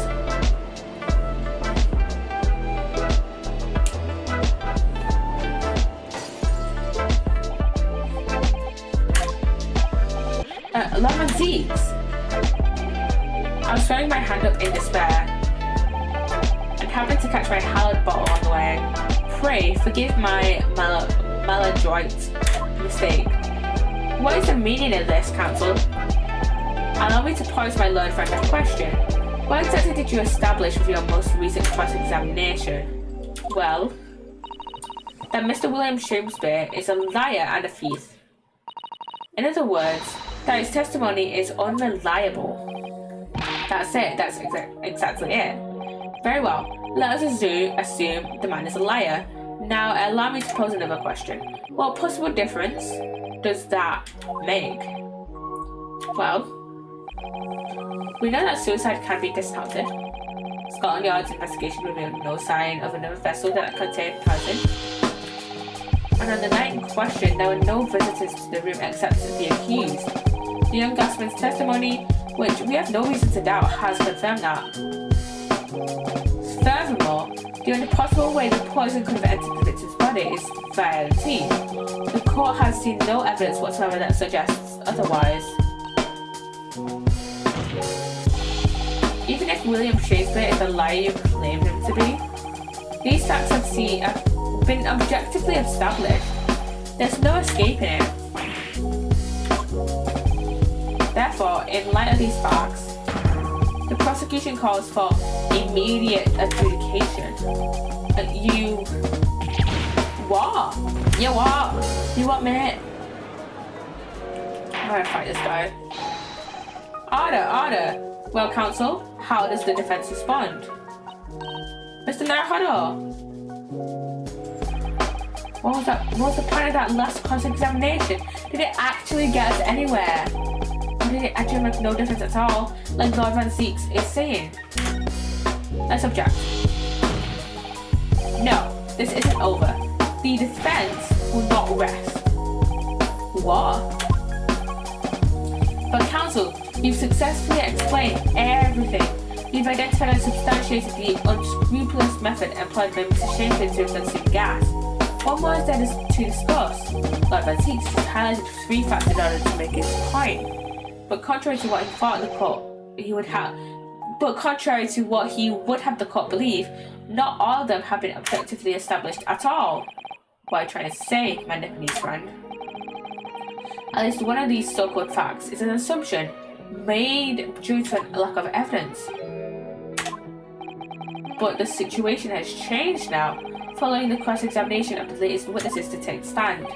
Lemon Zeeks. I was throwing my hand up in despair and happened to catch my Hallowed bottle on the way. Pray forgive my maladroit mistake. What is the meaning of this, Counsel? Allow me to pose my learned friend a question. What exactly did you establish with your most recent cross-examination? Well, that Mr. William SHAMspeare is a liar and a thief. In other words, that his testimony is unreliable. That's it, that's exactly it. Very well, let us assume the man is a liar. Now allow me to pose another question. What possible difference does that make? Well, we know that suicide can be discounted. Scotland Yard's investigation revealed no sign of another vessel that contained poison. And on the night in question, there were no visitors to the room except the accused. The young gasman's testimony, which we have no reason to doubt, has confirmed that. Furthermore, the only possible way the poison could have entered the victim's body is via the teeth. The court has seen no evidence whatsoever that suggests otherwise. Even if William SHAMspeare is the liar you claim him to be, these facts have been objectively established. There's no escaping it. Therefore, in light of these facts, the prosecution calls for immediate adjudication. You... What? You what? You what, mate? I'm gonna fight this guy. Order! Well, counsel, how does the defense respond? Mr. Naruhodo! What was the point of that last cross-examination? Did it actually get us anywhere? Or did it actually make no difference at all, like Lord Van Zeeks is saying? Let's object. No, this isn't over. The defense will not rest. What? But counsel, you've successfully explained everything. You've identified and substantiated the unscrupulous method employed by Mr. SHAMspeare to consume gas. What more is there to discuss? Lord Bantiks just highlighted 3 facts in order to make his point. But contrary to what he thought the court would have the court believe, not all of them have been objectively established at all. What are you trying to say, my Nepalese friend? At least one of these so-called facts is an assumption made due to a lack of evidence. But the situation has changed now, following the cross-examination of the latest witnesses to take stand.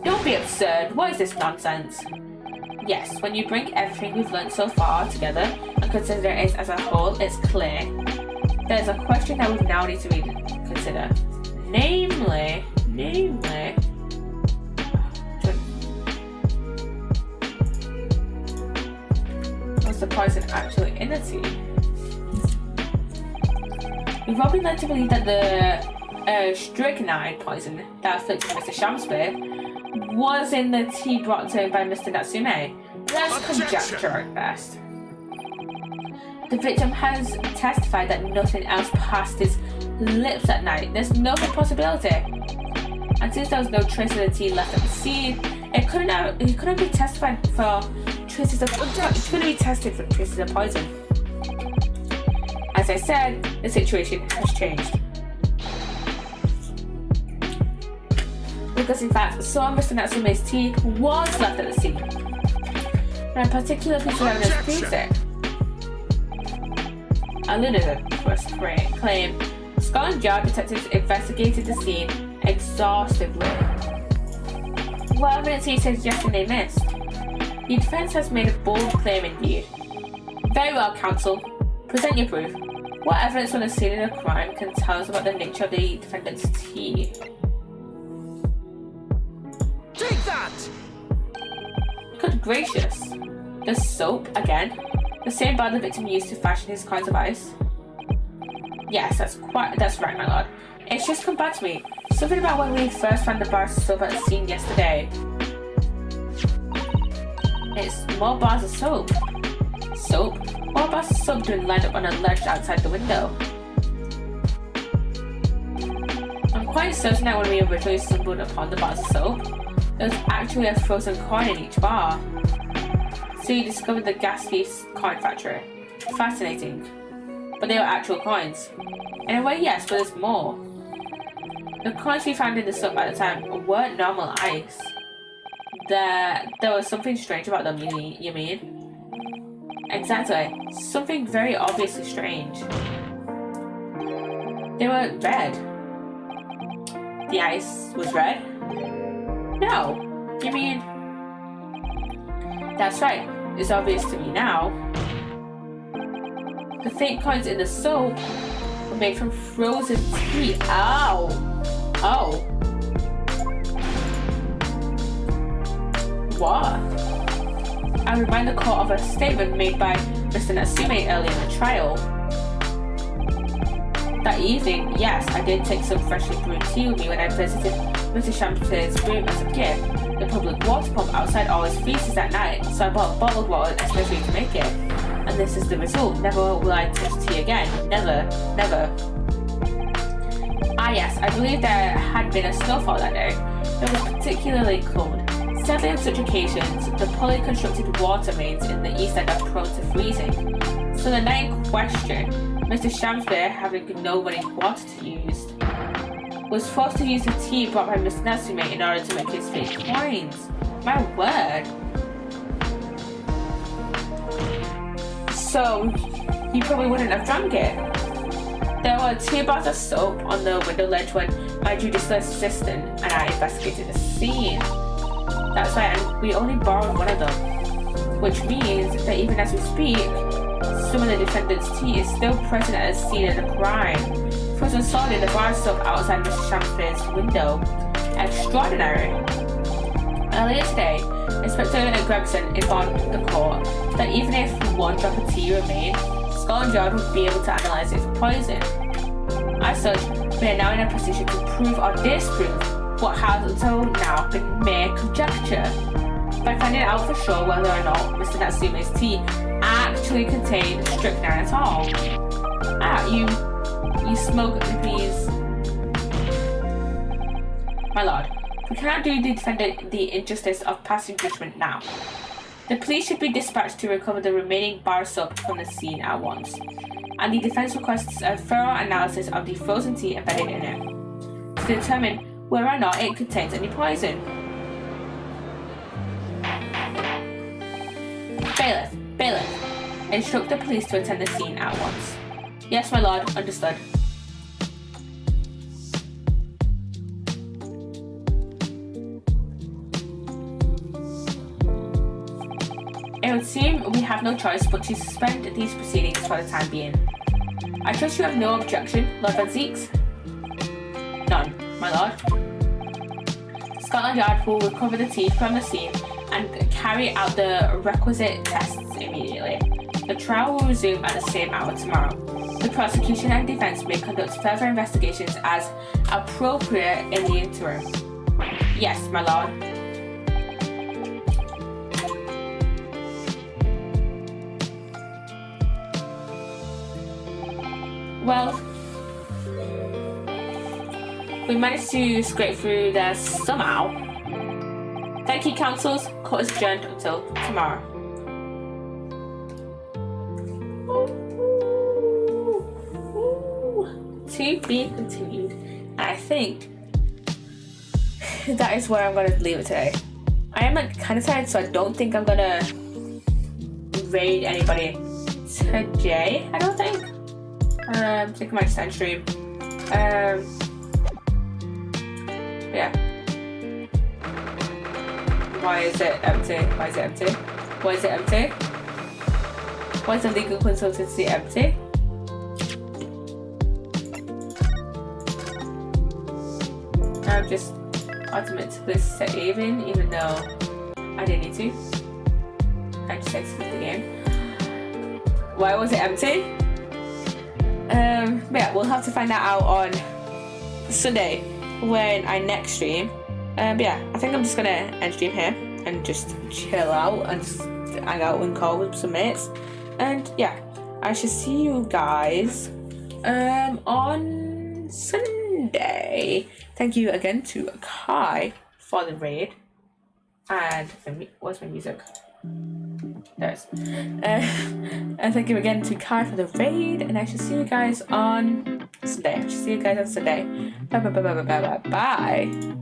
Don't be absurd, what is this nonsense? Yes, when you bring everything we've learned so far together and consider it as a whole, it's clear. There's a question that we now need to consider. Namely... Was the poison actually in the tea? We've all been led to believe that the strychnine poison that afflicted Mr. SHAMspeare was in the tea brought to him by Mr. Natsume. That's conjecture at best. The victim has testified that nothing else passed his lips that night. There's no possibility. And since there was no trace of the tea left at the scene, it couldn't be testified for traces of poison. As I said, the situation has changed. Because in fact, some of Mr. Natsume's tea was left at the scene. And a particular piece of evidence proves it. A ludicrous claim. Scotland Yard detectives investigated the scene exhaustively. What evidence he suggesting they missed? The defense has made a bold claim indeed. Very well, counsel. Present your proof. What evidence from the scene of the crime can tell us about the nature of the defendant's tea?
Take that!
Good gracious. The soap, again? The same bar the victim used to fashion his coins of ice? Yes, that's right, my lord. It's just come back to me. Something about when we first found the bar of soap at the scene yesterday. It's more bars of soap. Soap? More bars of soap being lined up on a ledge outside the window. I'm quite certain that when we originally stumbled upon the bars of soap, there was actually a frozen coin in each bar. So you discovered the ghastly coin factory. Fascinating. But they were actual coins. In a way, yes, but there's more. The coins we found in the soap at the time weren't normal ice. There was something strange about them, you mean? Exactly. Something very obviously strange. They were red. The ice was red? No. You mean... That's right. It's obvious to me now. The fake coins in the soap were made from frozen tea. Ow! Oh. What? I remind the court of a statement made by Mr. Natsume earlier in the trial. That evening, yes, I did take some freshly brewed tea with me when I visited Mr. SHAMspeare's room as a gift. The public water pump outside always freezes at night, so I bought bottled water especially to make it. And this is the result. Never will I touch tea again. Never, never. Ah yes, I believe there had been a snowfall that day. It was particularly cold. Sadly, on such occasions, the poorly constructed water mains in the east end are prone to freezing. So the night in question, Mr. SHAMspeare, having no running water to use, was forced to use the tea brought by Mr. Natsume in order to make his fake coins. My word. So, he probably wouldn't have drunk it. There were 2 bars of soap on the window ledge when my judicial assistant and I investigated the scene. That's right, and we only borrowed one of them. Which means that even as we speak, some of the defendant's tea is still present at the scene of the crime. Frozen solid in the bar of soap outside Mr. SHAMspeare's window. Extraordinary. Earlier today, Inspector Gregson informed the court that even if 1 drop of tea remained, Scotland Yard would be able to analyse it for poison. As such, we are now in a position to prove or disprove what has until now been mere conjecture, by finding out for sure whether or not Mr. Natsume's tea actually contained strychnine at all. You smoke these... My lord, we cannot do the defendant the injustice of passing judgment now. The police should be dispatched to recover the remaining bar soap from the scene at once, and the defense requests a thorough analysis of the frozen tea embedded in it to determine whether or not it contains any poison. Bailiff, instruct the police to attend the scene at once. Yes, my lord, understood. It would seem we have no choice but to suspend these proceedings for the time being. I trust you have no objection, Lord Van Zeeks? None, my lord. Scotland Yard will recover the tea from the scene and carry out the requisite tests immediately. The trial will resume at the same hour tomorrow. The prosecution and defence may conduct further investigations as appropriate in the interim. Yes, my lord. Well, we managed to scrape through there somehow. Thank you, councils. Court is adjourned until tomorrow. To be continued. And I think that is where I'm going to leave it today. I am kind of tired, so I don't think I'm going to raid anybody today, I don't think. I think I might just end stream. Yeah. Why is it empty? Why is it empty? Why is it empty? Why is the legal consultancy empty? I'm just automatically saving, even though I didn't need to. I just exited the game. Why was it empty? Yeah, we'll have to find that out on Sunday when I next stream. Yeah, I think I'm just gonna end stream here and just chill out and just hang out and call with some mates. And yeah, I shall see you guys on Sunday. Thank you again to Kai for the raid. And where's my music? There it is. And thank you again to Kai for the raid, and I shall see you guys on Sunday. Bye.